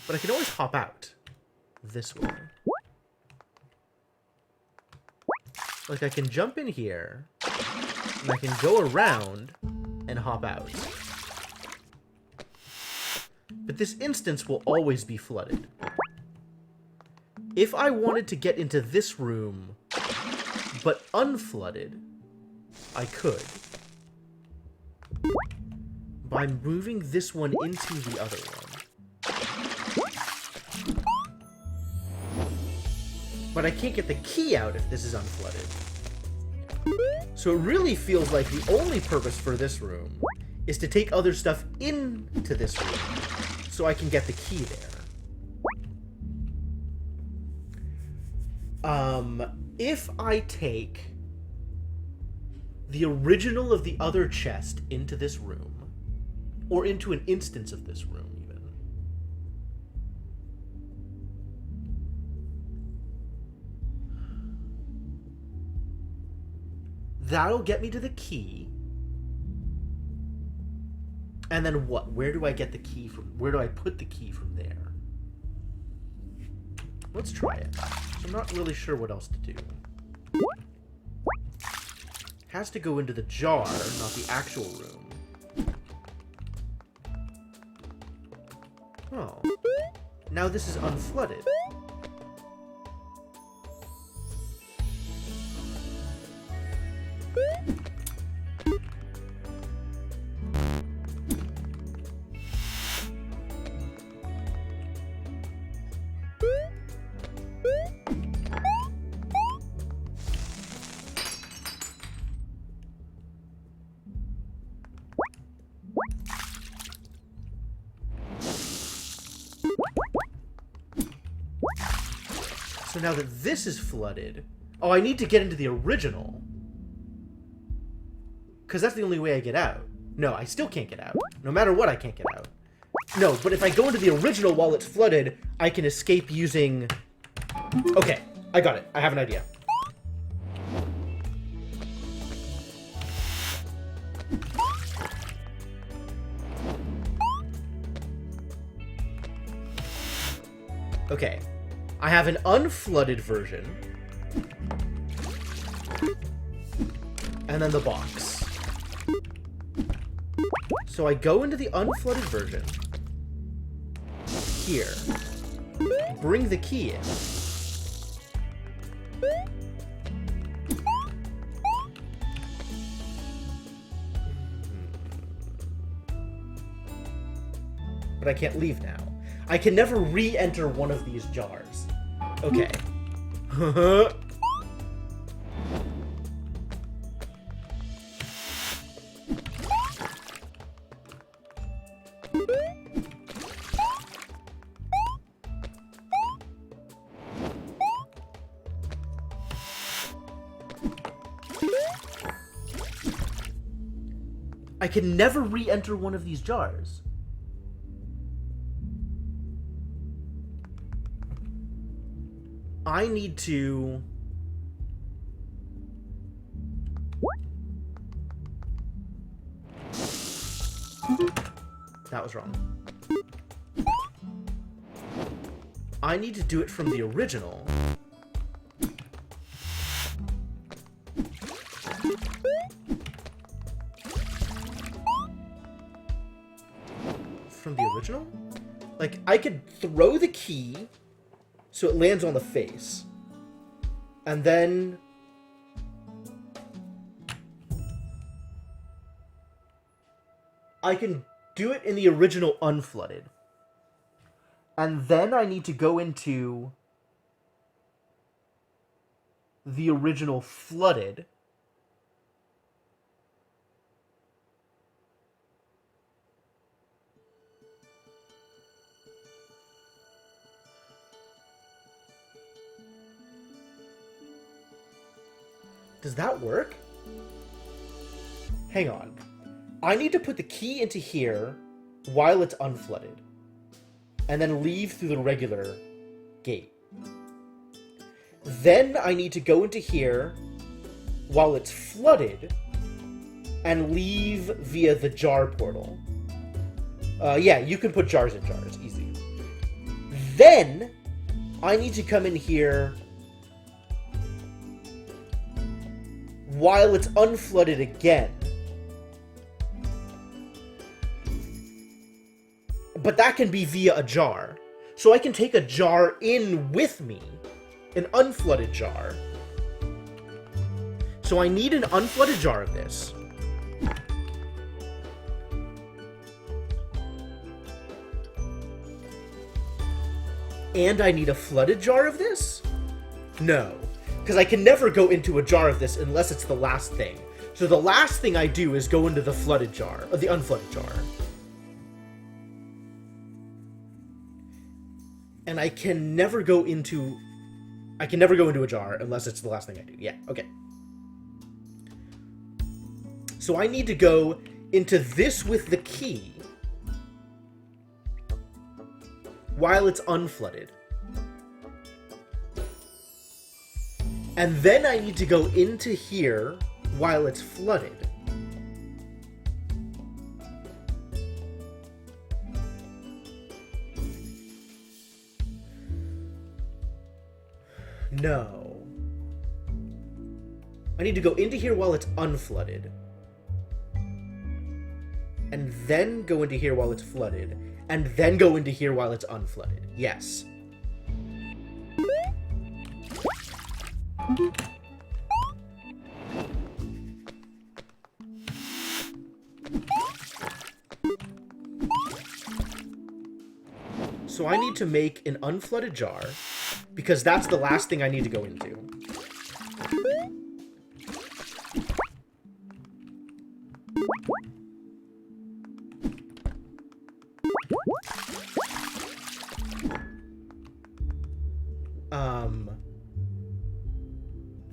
But I can always hop out this way. Like, I can jump in here, and I can go around and hop out. But this instance will always be flooded. If I wanted to get into this room, but unflooded, I could. By moving this one into the other one. But I can't get the key out if this is unflooded. So it really feels like the only purpose for this room is to take other stuff into this room so I can get the key there. If I take the original of the other chest into this room, or into an instance of this room even, that'll get me to the key. And then what? Where do I get the key from? Where do I put the key from there? Let's try it. I'm not really sure what else to do. Has to go into the jar, not the actual room. Oh. Now this is unflooded. So now that this is flooded... Oh, I need to get into the original. Because that's the only way I get out. No, I still can't get out. No matter what, I can't get out. No, but if I go into the original while it's flooded, I can escape using... Okay, I got it. I have an idea. Okay. I have an unflooded version. And then the box. So I go into the unflooded version. Here. Bring the key in. But I can't leave now. I can never re-enter one of these jars. Okay. I can never re-enter one of these jars. I need to... That was wrong. I need to do it from the original. From the original? Like, I could throw the key so it lands on the face. And then... I can do it in the original unflooded. And then I need to go into the original flooded. Does that work? Hang on. I need to put the key into here while it's unflooded. And then leave through the regular gate. Then I need to go into here while it's flooded and leave via the jar portal. Yeah, you can put jars in jars. Easy. Then I need to come in here while it's unflooded again. But that can be via a jar. So I can take a jar in with me. An unflooded jar. So I need an unflooded jar of this. And I need a flooded jar of this? No. Because I can never go into a jar of this unless it's the last thing. So the last thing I do is go into the flooded jar, or the unflooded jar. And I can never go into a jar unless it's the last thing I do. Yeah, okay. So I need to go into this with the key while it's unflooded. And then I need to go into here while it's flooded. No. I need to go into here while it's unflooded. And then go into here while it's flooded. and then go into here while it's unflooded. Yes. So I need to make an unflooded jar, because that's the last thing I need to go into.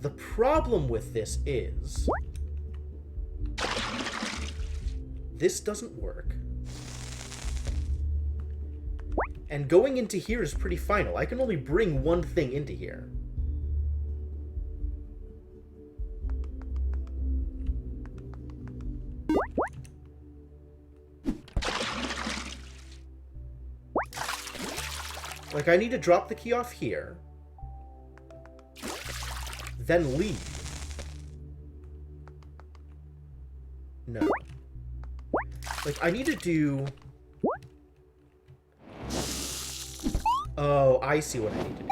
The problem with this is this doesn't work. And going into here is pretty final. I can only bring one thing into here. Like, I need to drop the key off here, then leave. No. Like, I need to do... Oh, I see what I need to do.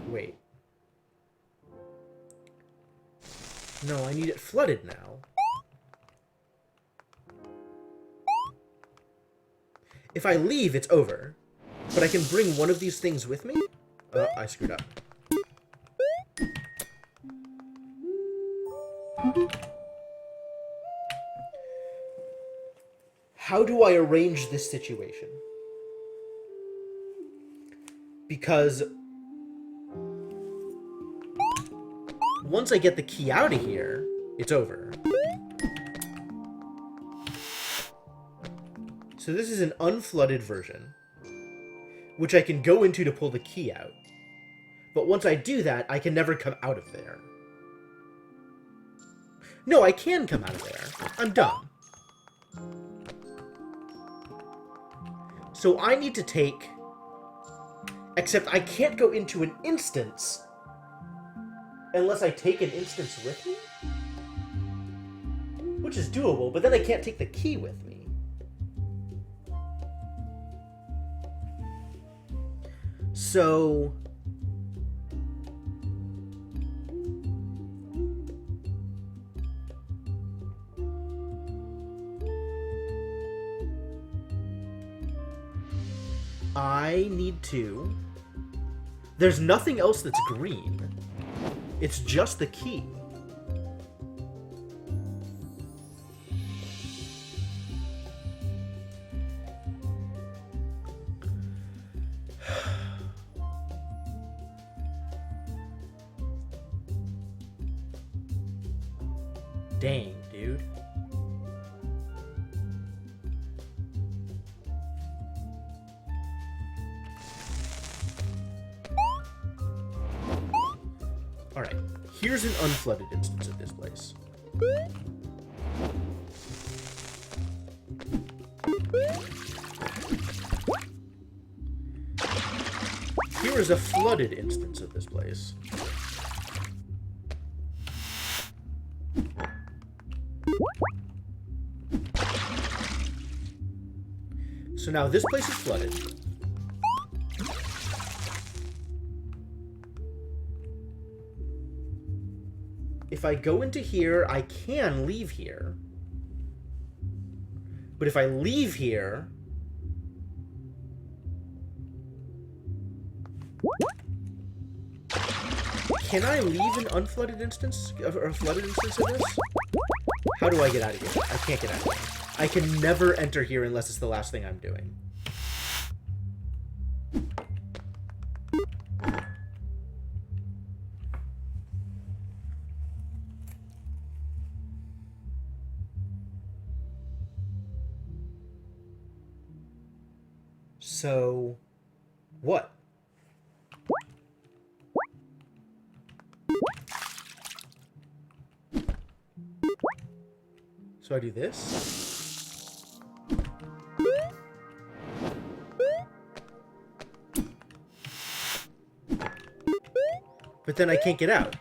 Wait. No, I need it flooded now. If I leave, it's over. But I can bring one of these things with me? Oh, I screwed up. How do I arrange this situation? Because once I get the key out of here, it's over. So this is an unflooded version, which I can go into to pull the key out. But once I do that, I can never come out of there. No, I can come out of there. I'm dumb. So I need to take... Except I can't go into an instance unless I take an instance with me? Which is doable, but then I can't take the key with me. So... I need to... There's nothing else that's green. It's just the key. Dang, dude. Alright, here's an unflooded instance of this place. Here is a flooded instance of this place. So now this place is flooded. If I go into here, I can leave here. But if I leave here... Can I leave an unflooded instance? Or a flooded instance of this? How do I get out of here? I can't get out of here. I can never enter here unless it's the last thing I'm doing. So, what? So I do this. But then I can't get out.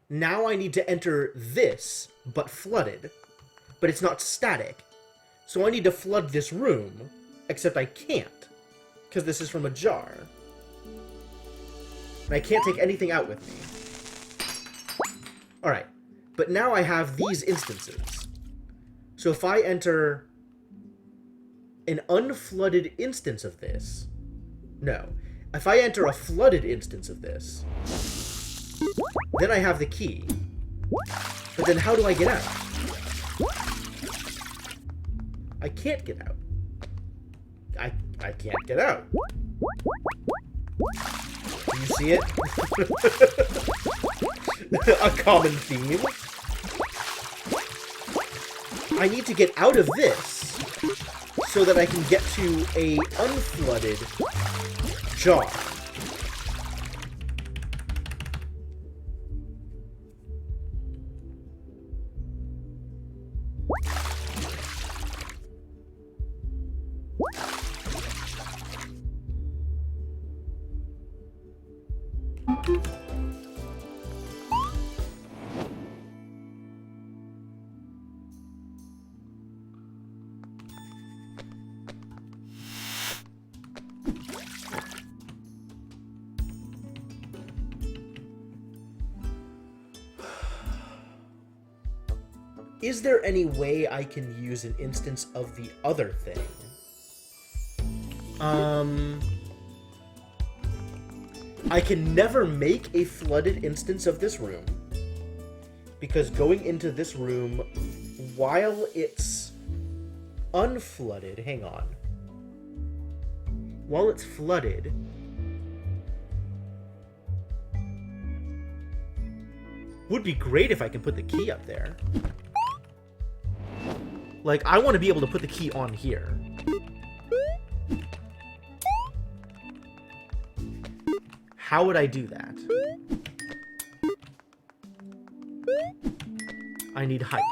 Now I need to enter this, but flooded. But it's not static. So I need to flood this room, except I can't. Because this is from a jar. And I can't take anything out with me. Alright. But now I have these instances. So if I enter an unflooded instance of this... No. If I enter a flooded instance of this, then I have the key. But then how do I get out? I can't get out. I can't get out. Do you see it? A common theme. I need to get out of this so that I can get to a unflooded jar. Is there any way I can use an instance of the other thing? I can never make a flooded instance of this room, because going into this room while it's unflooded, hang on, while it's flooded, would be great if I can put the key up there. Like, I want to be able to put the key on here. How would I do that? I need height.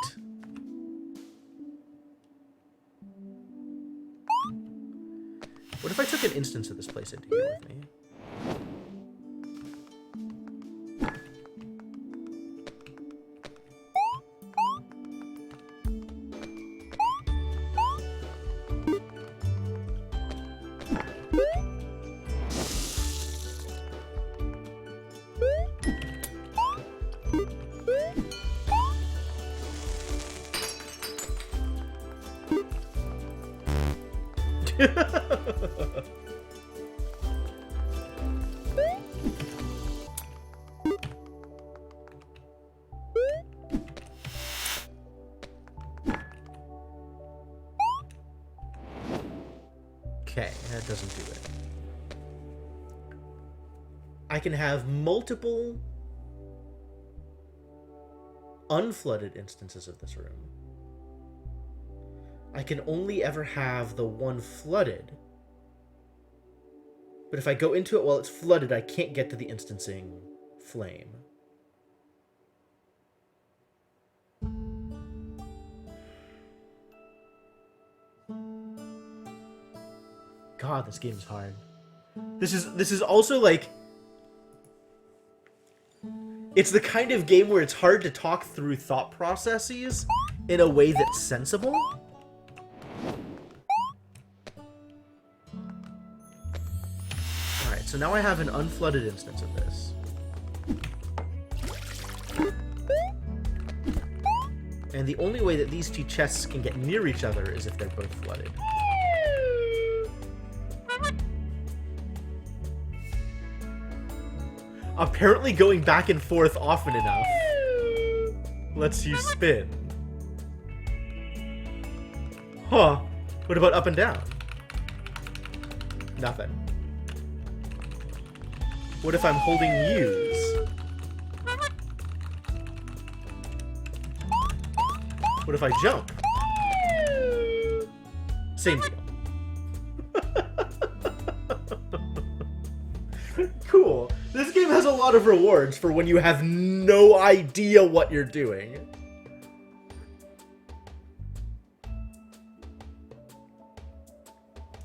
What if I took an instance of this place into here with me? Okay, that doesn't do it. I can have multiple unflooded instances of this room. I can only ever have the one flooded. But if I go into it while it's flooded, I can't get to the instancing flame. God, this game is hard. This is also like, it's the kind of game where it's hard to talk through thought processes in a way that's sensible. Alright, so now I have an unflooded instance of this. And the only way that these two chests can get near each other is if they're both flooded. Apparently going back and forth often enough lets you spin. Huh. What about up and down? Nothing. What if I'm holding use? What if I jump? Same deal. Cool. This game has a lot of rewards for when you have no idea what you're doing.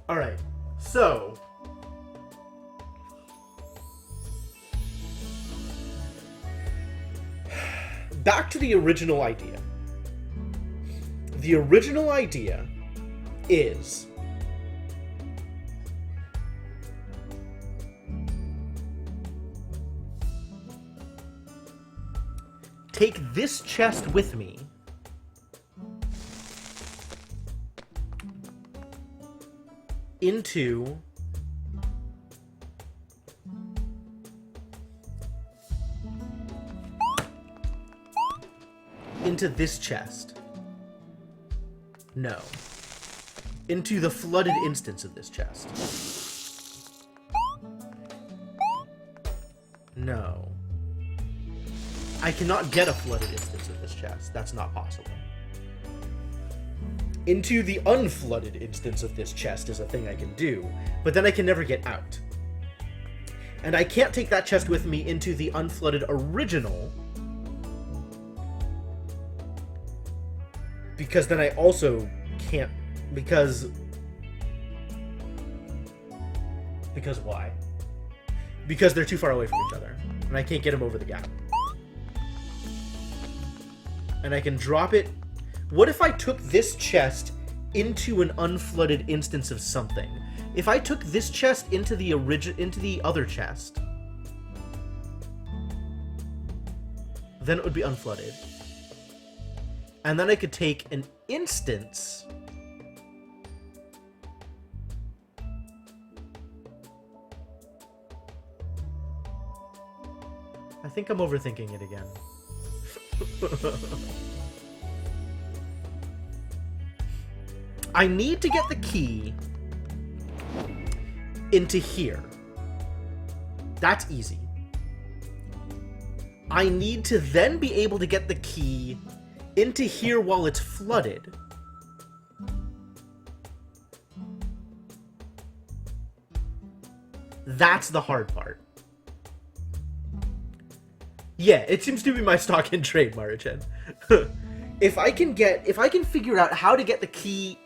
Alright, so... back to the original idea. The original idea is... take this chest with me into this chest. No. Into the flooded instance of this chest. No. I cannot get a flooded instance of this chest. That's not possible. Into the unflooded instance of this chest is a thing I can do, but then I can never get out. And I can't take that chest with me into the unflooded original, because then I also can't, because why? Because they're too far away from each other, and I can't get them over the gap. And I can drop it. What if I took this chest into an unflooded instance of something? If I took this chest into the other chest, then it would be unflooded. And then I could take an instance I think I'm overthinking it again. I need to get the key into here. That's easy. I need to then be able to get the key into here while it's flooded. That's the hard part. Yeah, it seems to be my stock in trade, Marichan. If I can figure out how to get the key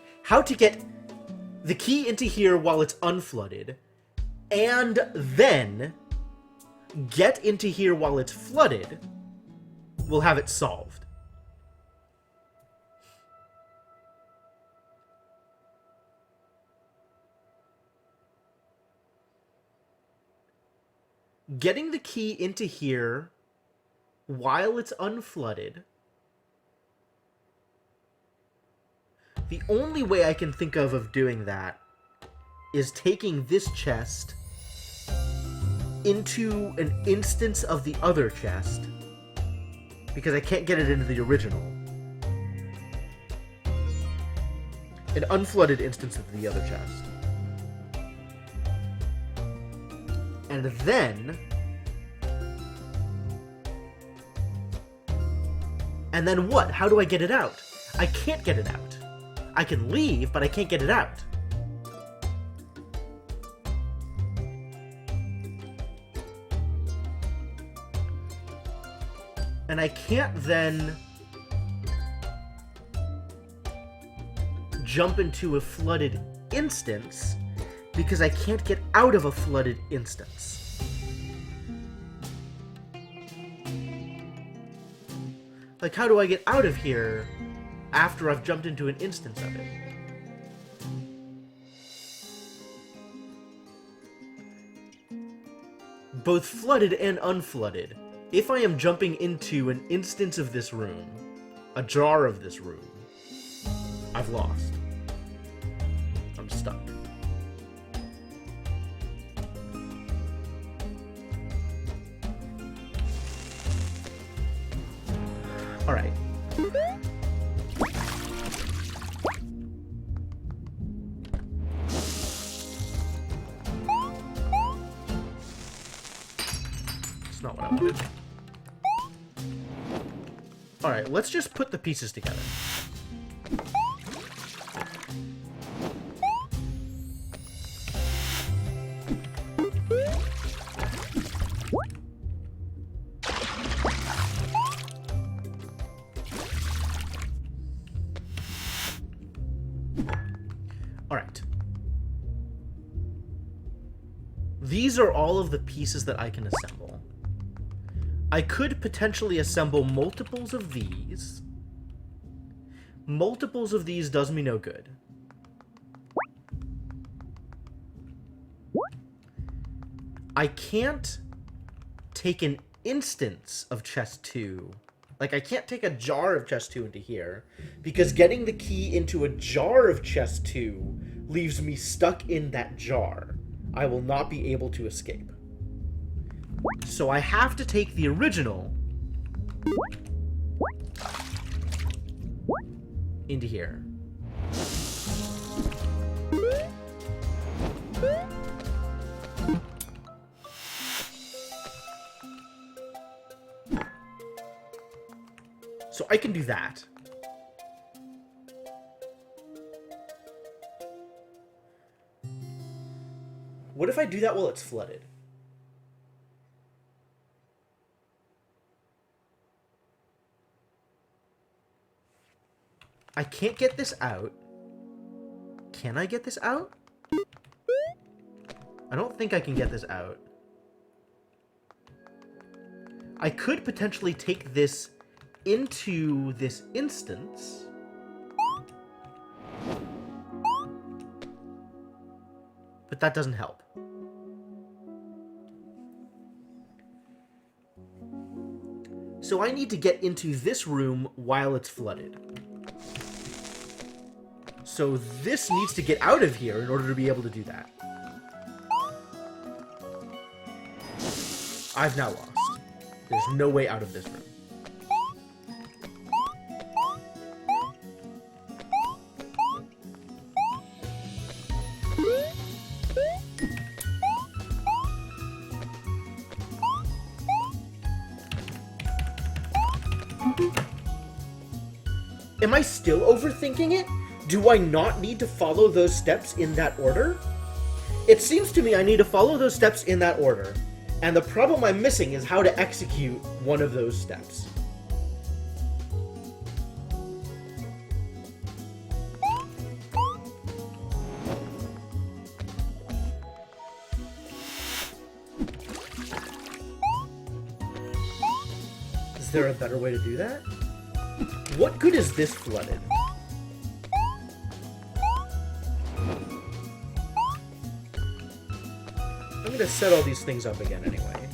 into here while it's unflooded, and then get into here while it's flooded, we'll have it solved. Getting the key into here while it's unflooded. The only way I can think of doing that is taking this chest into an instance of the other chest, because I can't get it into the original. An unflooded instance of the other chest. And then what? How do I get it out? I can't get it out. I can leave, but I can't get it out. And I can't then jump into a flooded instance because I can't get out of a flooded instance. Like, how do I get out of here after I've jumped into an instance of it? Both flooded and unflooded. If I am jumping into an instance of this room, a jar of this room, I've lost. I'm stuck. Alright. It's not what I wanted. Alright, let's just put the pieces together. Alright. these are all of the pieces that I can assemble. I could potentially assemble multiples of these. Multiples of these does me no good. I can't take an instance of chest 2. Like, I can't take a jar of chest 2 into here, because getting the key into a jar of chest 2 leaves me stuck in that jar. I will not be able to escape. So I have to take the original into here. So I can do that. What if I do that while it's flooded? I can't get this out. Can I get this out? I don't think I can get this out. I could potentially take this into this instance. But that doesn't help. So I need to get into this room while it's flooded. So this needs to get out of here in order to be able to do that. I've now lost. There's no way out of this room. Am I still overthinking it? Do I not need to follow those steps in that order? It seems to me I need to follow those steps in that order, and the problem I'm missing is how to execute one of those steps. Is there a better way to do that? What good is this flooded? I'm gonna set all these things up again anyway.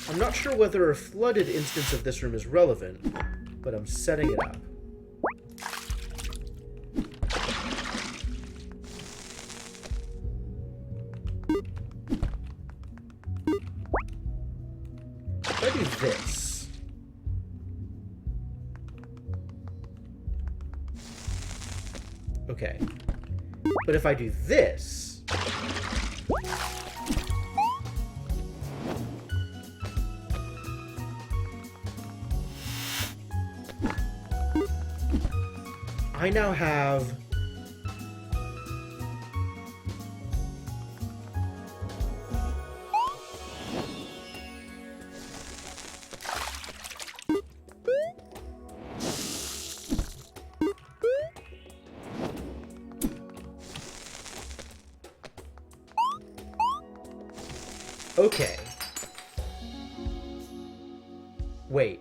I'm not sure whether a flooded instance of this room is relevant, but I'm setting it up. If I do this, okay, but if I do this, I now have okay. Wait.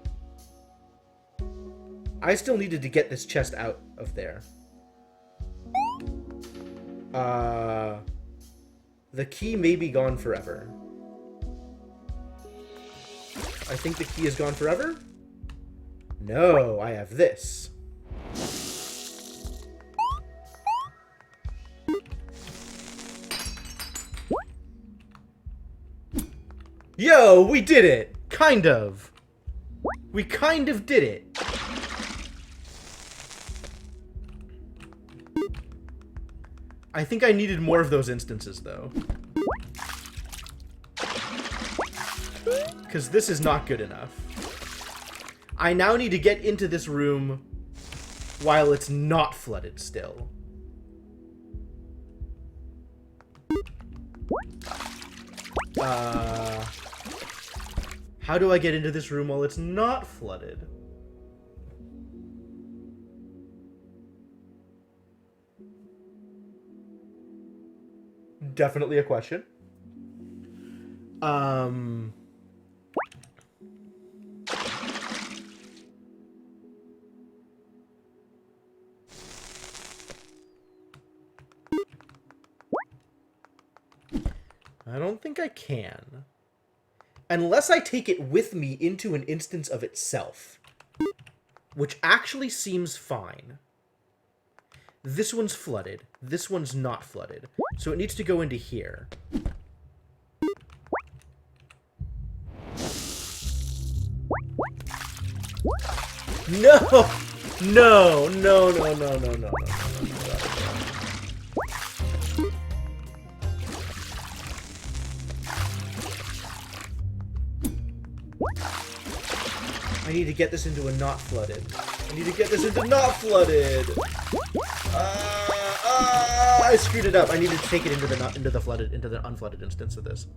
I still needed to get this chest out of there. The key may be gone forever. I think the key is gone forever? No, I have this. Yo, we did it! Kind of. We kind of did it. I think I needed more of those instances, though. Because this is not good enough. I now need to get into this room while it's not flooded still. How do I get into this room while it's not flooded? Definitely a question. I don't think I can. Unless I take it with me into an instance of itself. Which actually seems fine. This one's flooded. This one's not flooded. So it needs to go into here. No! No, no, no, no, no, no, no, no, no. I need to get this into a not flooded. I need to get this into not flooded. I screwed it up. I need to take it into the unflooded instance of this.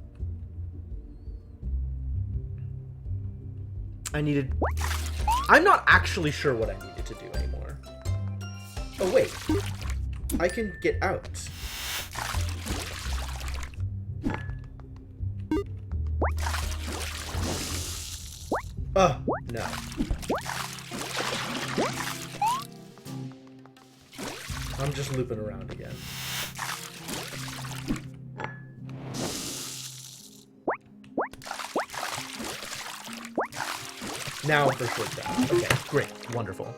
I'm not actually sure what I needed to do anymore. Oh wait, I can get out. Oh, no. I'm just looping around again. Now for sure down. Okay, great. Wonderful.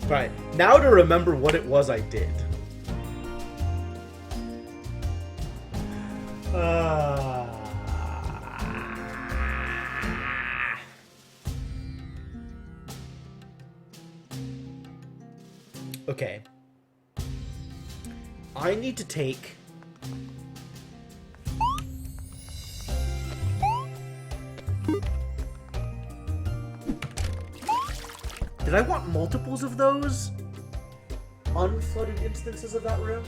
Right, now to remember what it was I did. Okay. I need to take... Did I want multiples of those? Unflooded instances of that room?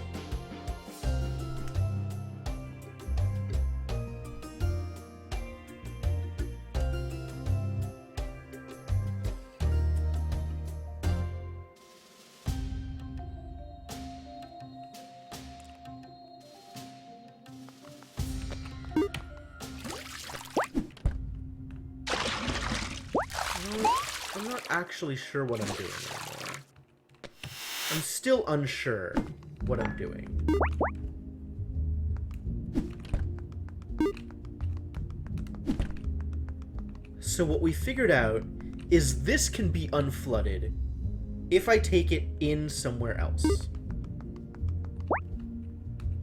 I'm not actually sure what I'm doing anymore. I'm still unsure what I'm doing. So what we figured out is this can be unflooded if I take it in somewhere else.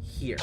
Here.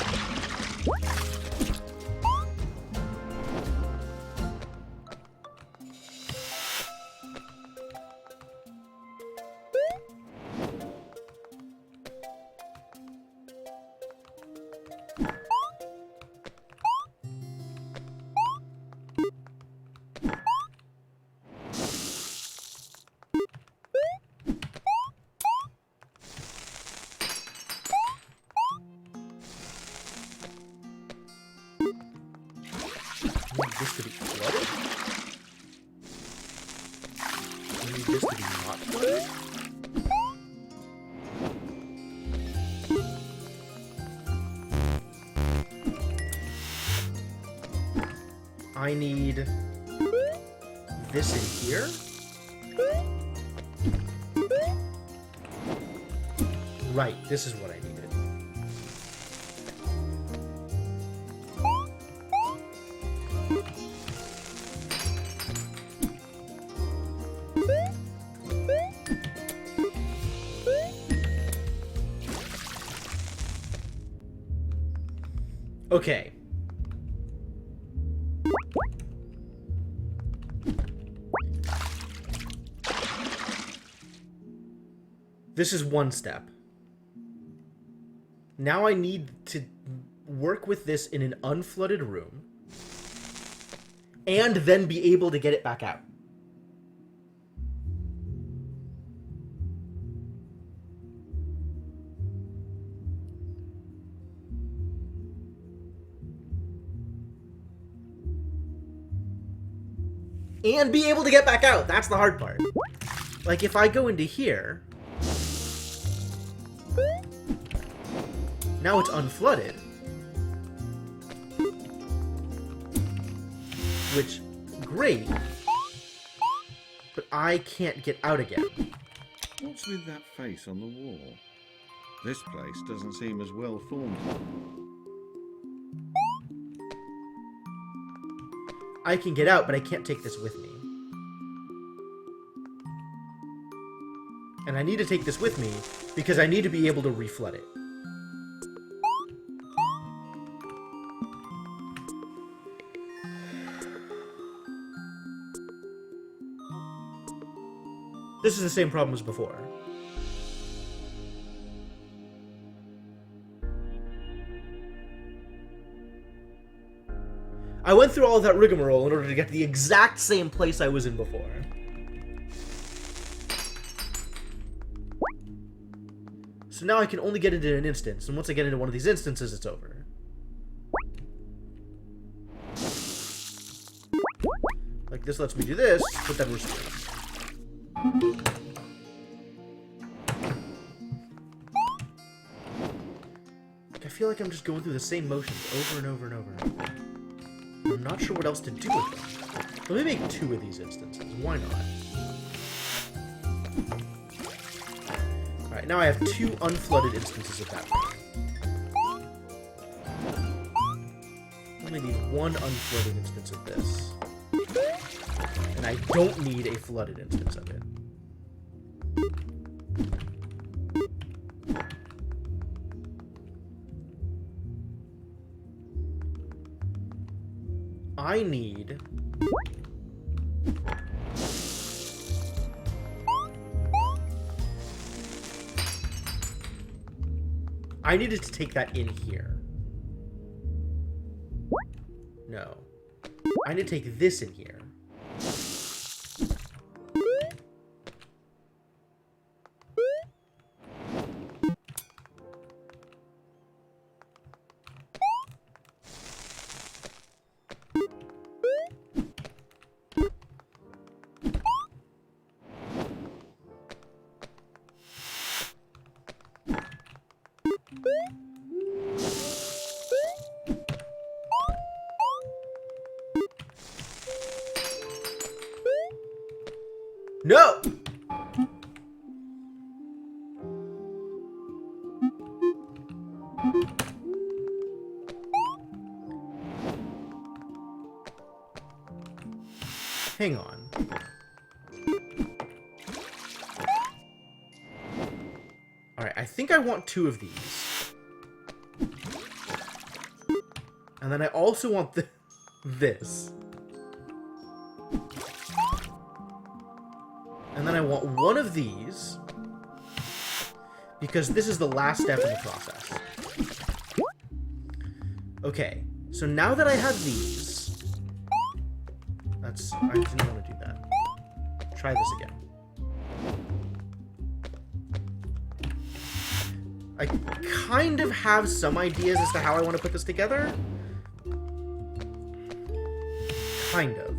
This to be flooded? I need this to be not flooded? I need this in here? Right, this is what I needed. Okay. This is one step. Now I need to work with this in an unflooded room and then be able to get it back out. and be able to get back out. That's the hard part. Like, if I go into here, now it's unflooded. Which, great, but I can't get out again. What's with that face on the wall? This place doesn't seem as well formed. I can get out, but I can't take this with me. And I need to take this with me because I need to be able to reflood it. This is the same problem as before. I went through all of that rigmarole in order to get to the exact same place I was in before. So now I can only get into an instance, and once I get into one of these instances, it's over. Like, this lets me do this, but then we're screwed. I feel like I'm just going through the same motions over and over and over and over. I'm not sure what else to do with them. Let me make 2 of these instances. Why not? Alright, now I have 2 unflooded instances of that thing. I only need 1 unflooded instance of this. And I don't need a flooded instance of it. I need... I needed to take that in here. No. I need to take this in here. No! Hang on. Alright, I think I want 2 of these. And then I also want this. And then I want 1 of these, because this is the last step in the process. Okay, so now that I have these, I didn't want to do that. Try this again. I kind of have some ideas as to how I want to put this together. Kind of.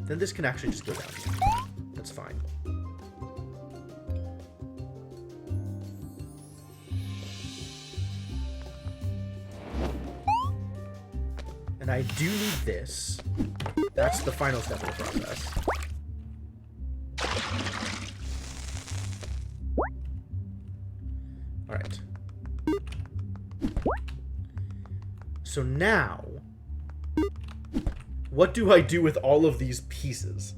Then this can actually just go down here. That's fine. And I do need this. That's the final step of the process. Alright. So now... what do I do with all of these pieces?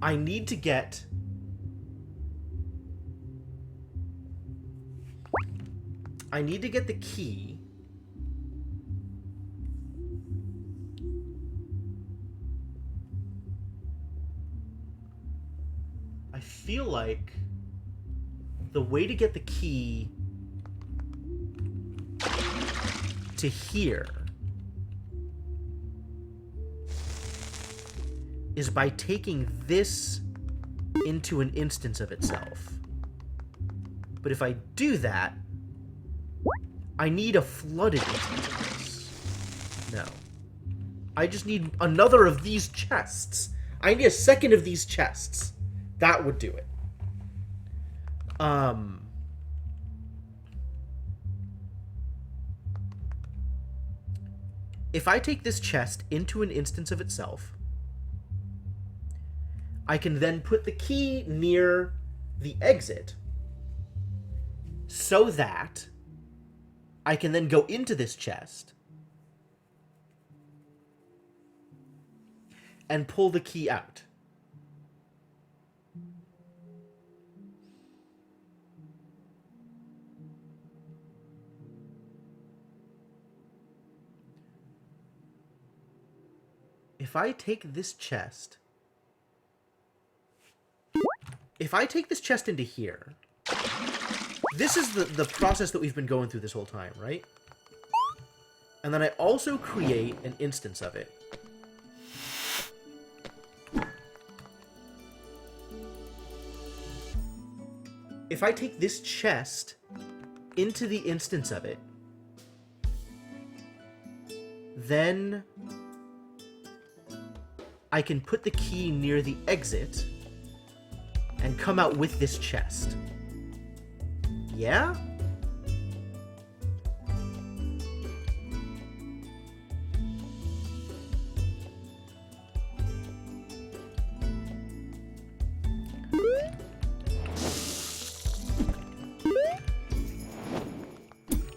I need to get... the key. I feel like the way to get the key to here is by taking this into an instance of itself. But if I do that, I need a flooded instance of this. No. I just need another of these chests. I need a second of these chests. That would do it. If I take this chest into an instance of itself, I can then put the key near the exit so that I can then go into this chest and pull the key out. If I take this chest into here, this is the process that we've been going through this whole time, right? And then I also create an instance of it. If I take this chest into the instance of it, then I can put the key near the exit and come out with this chest. Yeah?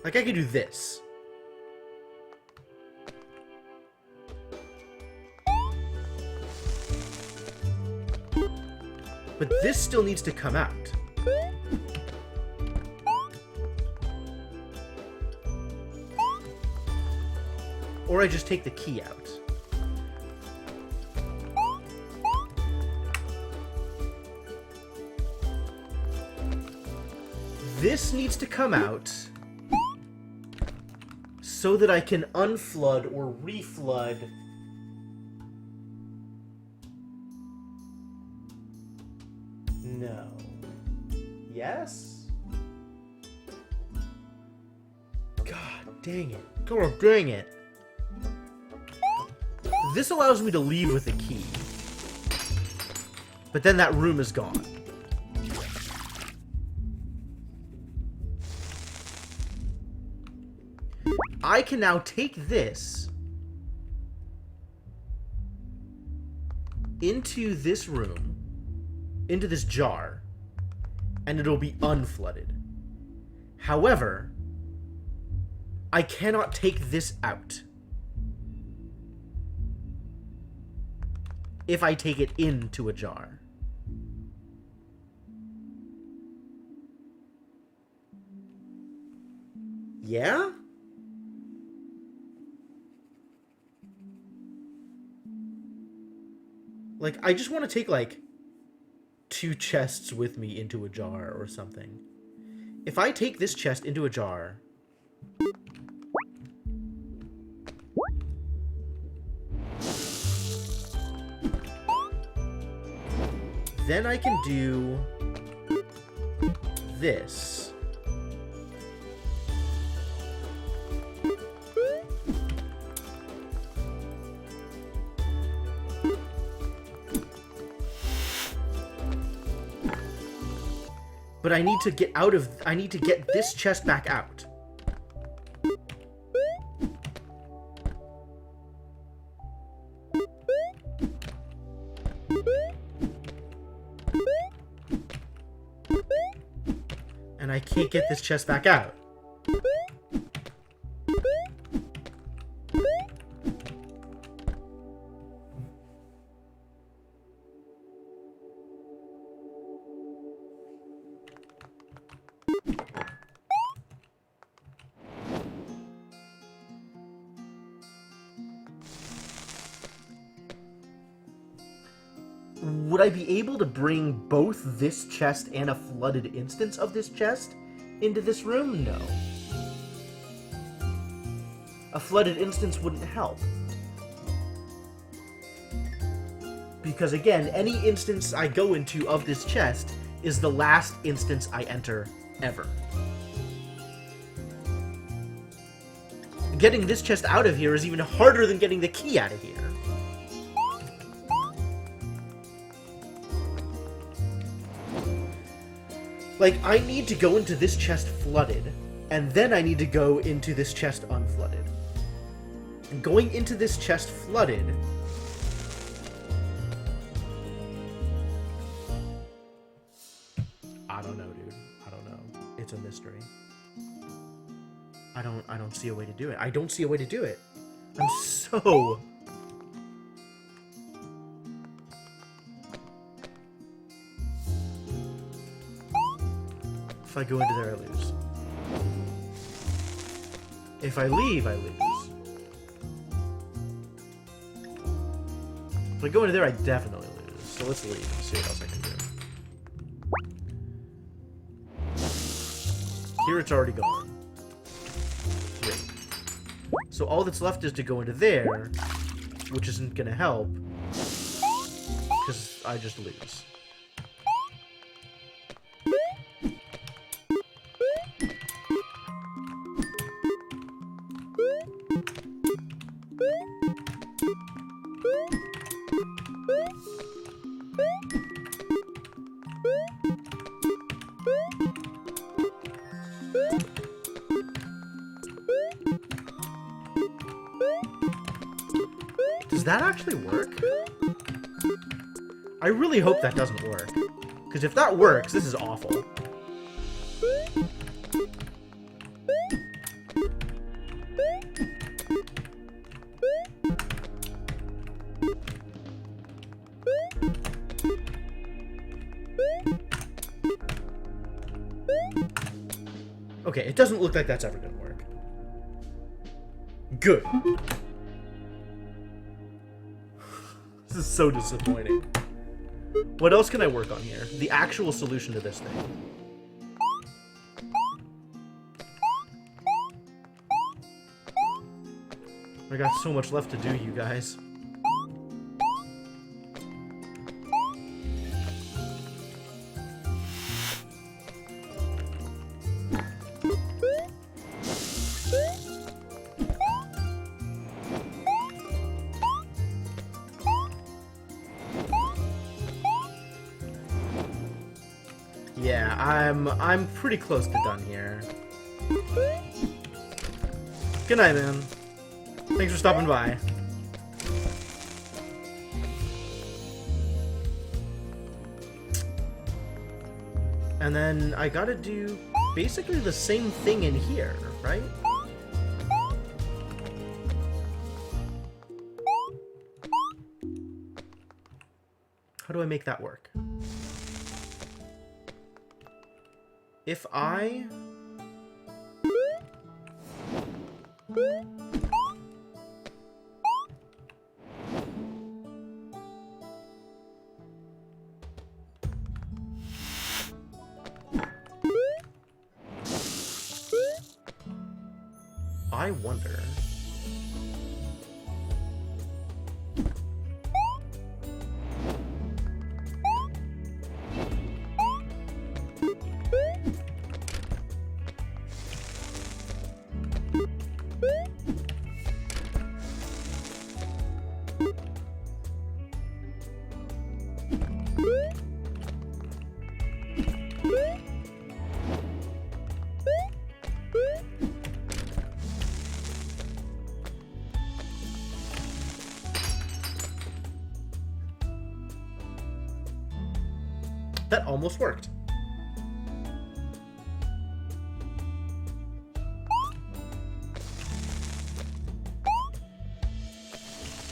Like, I could do this. But this still needs to come out. Or I just take the key out. This needs to come out so that I can unflood or reflood no. Yes? God dang it. God dang it. This allows me to leave with a key. But then that room is gone. I can now take this into this room, into this jar, and it'll be unflooded. However, I cannot take this out if I take it into a jar. Yeah? Like, I just want to take, like, 2 chests with me into a jar or something. If I take this chest into a jar... then I can do... this. But I need to get out of... I need to get this chest back out. And I can't get this chest back out. Would I be able to bring both this chest and a flooded instance of this chest into this room? No. A flooded instance wouldn't help. Because again, any instance I go into of this chest is the last instance I enter ever. getting this chest out of here is even harder than getting the key out of here. Like, I need to go into this chest flooded, and then I need to go into this chest unflooded. And going into this chest flooded... I don't know, dude. I don't know. It's a mystery. I don't see a way to do it. I don't see a way to do it. I'm so... If I go into there, I lose. If I leave, I lose. If I go into there, I definitely lose. So let's leave and see what else I can do. Here it's already gone. Great. So all that's left is to go into there, which isn't going to help, because I just lose. Does that actually work? I really hope that doesn't work. Because if that works, this is awful. Okay, it doesn't look like that's ever gonna work. Good. This is so disappointing. What else can I work on here? The actual solution to this thing. I got so much left to do, you guys. Yeah, I'm pretty close to done here. Good night, man. Thanks for stopping by. And then I gotta do basically the same thing in here, right? How do I make that work? If I... I wonder... That almost worked.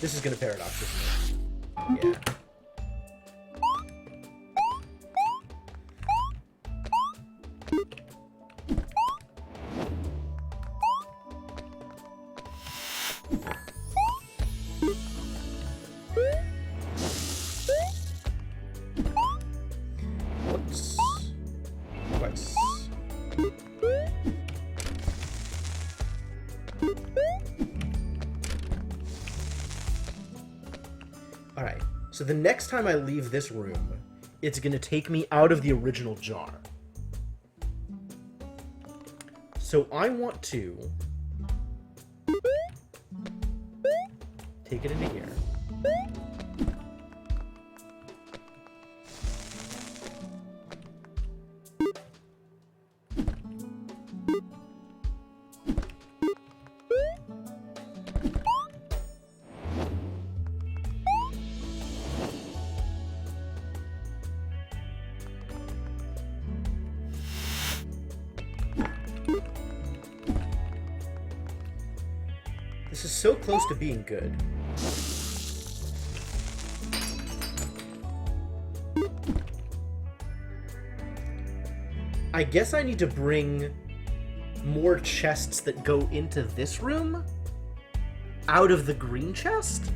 This is gonna paradox, isn't it? Yeah. Whoops. Twice. Alright, so the next time I leave this room, it's gonna take me out of the original jar. So I want to Take it into here. This is so close to being good. I guess I need to bring more chests that go into this room out of the green chest?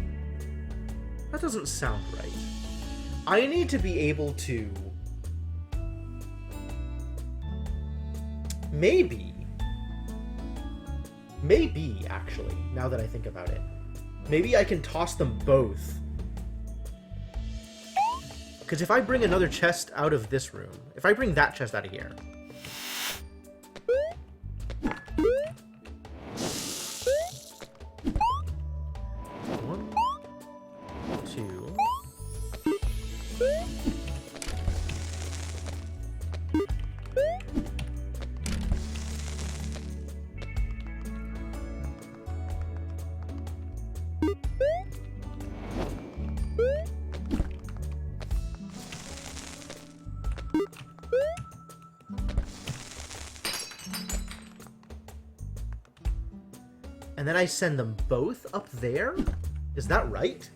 That doesn't sound right. I need to be able to... Maybe, actually, now that I think about it. Maybe I can toss them both. Because if I bring another chest out of this room, if I bring that chest out of here... One, two... And then I send them both up there? Is that right?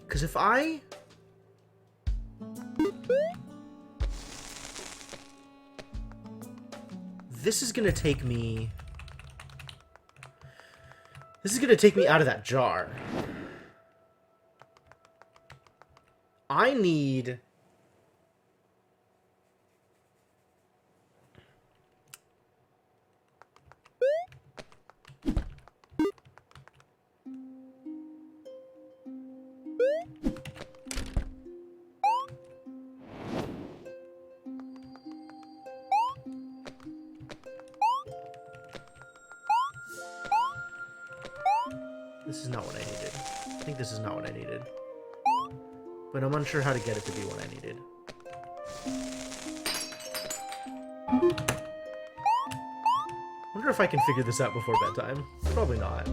Because if I... This is gonna take me... This is gonna take me out of that jar. I need... This is not what I needed. I think this is not what I needed. But I'm unsure how to get it to be what I needed. Wonder if I can figure this out before bedtime. Probably not.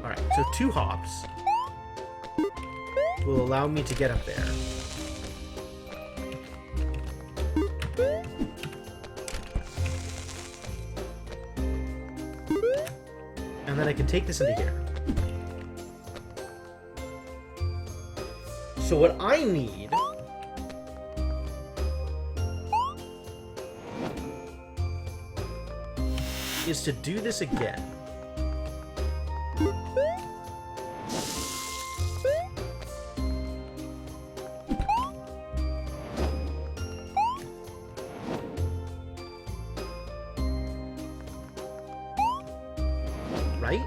Alright, so 2 hops will allow me to get up there. And then I can take this into here. So what I need is to do this again. Right?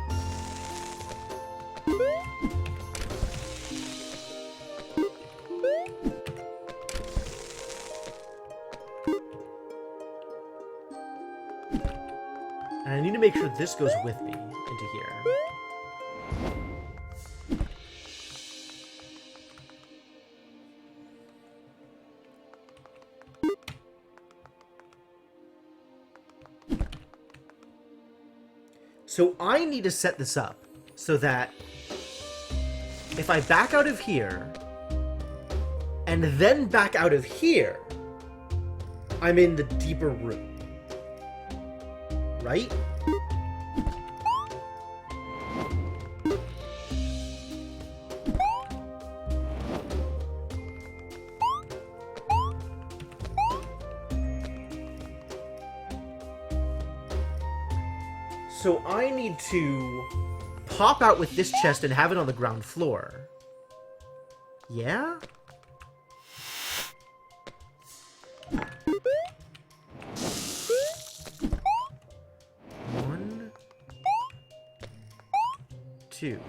And I need to make sure this goes with me into here. So I need to set this up so that if I back out of here and then back out of here, I'm in the deeper room. Right? So I need to pop out with this chest and have it on the ground floor. Yeah? One, 2.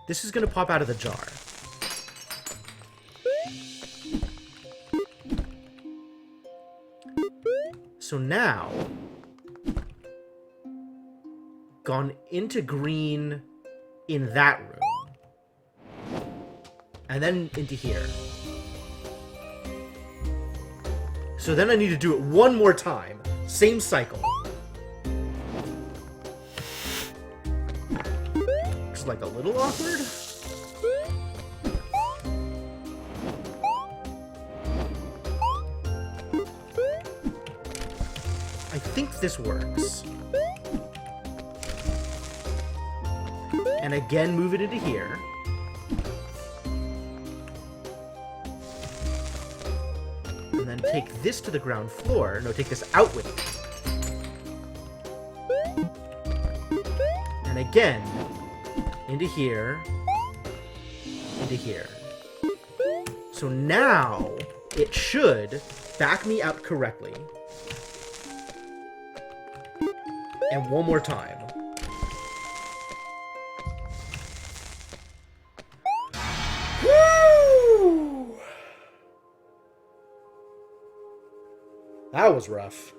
This is going to pop out of the jar. So now, gone into green in that room. And then into here. So then I need to do it one more time. Same cycle. Looks like a little awkward. I think this works. And again, move it into here. And then take this to the ground floor. No, take this out with it. And again, into here, into here. So now, it should back me out correctly. And one more time. Woo! That was rough.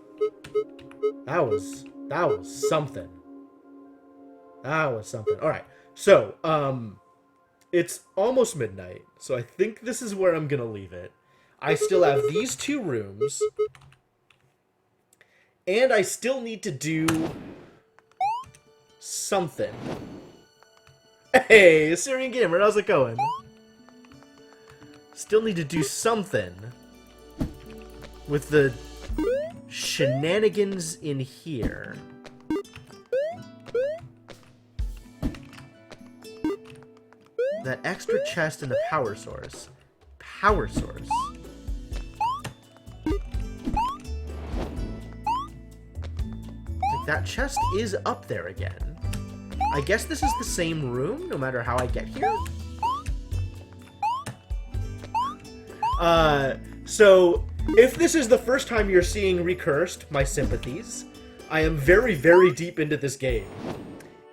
That was something. That was something. All right. So, it's almost midnight. So I think this is where I'm going to leave it. I still have these 2 rooms. And I still need to do something. Hey, Syrian Gamer, how's it going? Still need to do something with the shenanigans in here. That extra chest and the power source. Power source. That chest is up there again. I guess this is the same room, no matter how I get here. So, if this is the first time you're seeing Recursed, my sympathies. I am very, very deep into this game.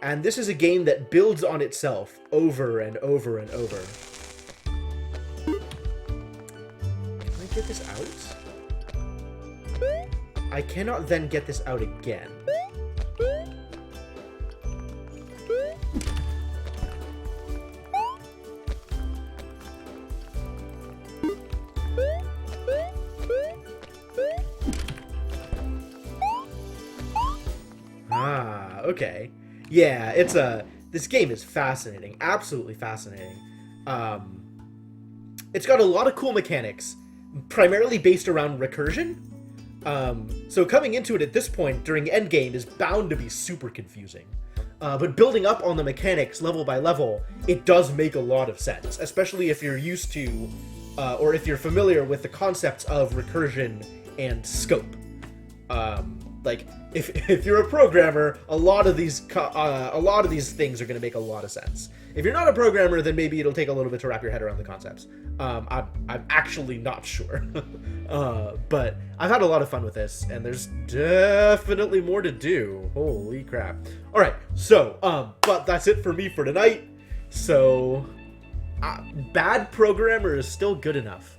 And this is a game that builds on itself over and over and over. Can I get this out? I cannot then get this out again. Ah, okay. Yeah, it's this game is fascinating. Absolutely fascinating. It's got a lot of cool mechanics, primarily based around recursion. So coming into it at this point during endgame is bound to be super confusing. But building up on the mechanics level by level, it does make a lot of sense, especially if you're used to, or if you're familiar with the concepts of recursion and scope. Like, if you're a programmer, a lot of these things are going to make a lot of sense. If you're not a programmer, then maybe it'll take a little bit to wrap your head around the concepts. I'm actually not sure. But I've had a lot of fun with this, and there's definitely more to do. Holy crap. Alright, so, but that's it for me for tonight. So, bad programmer is still good enough.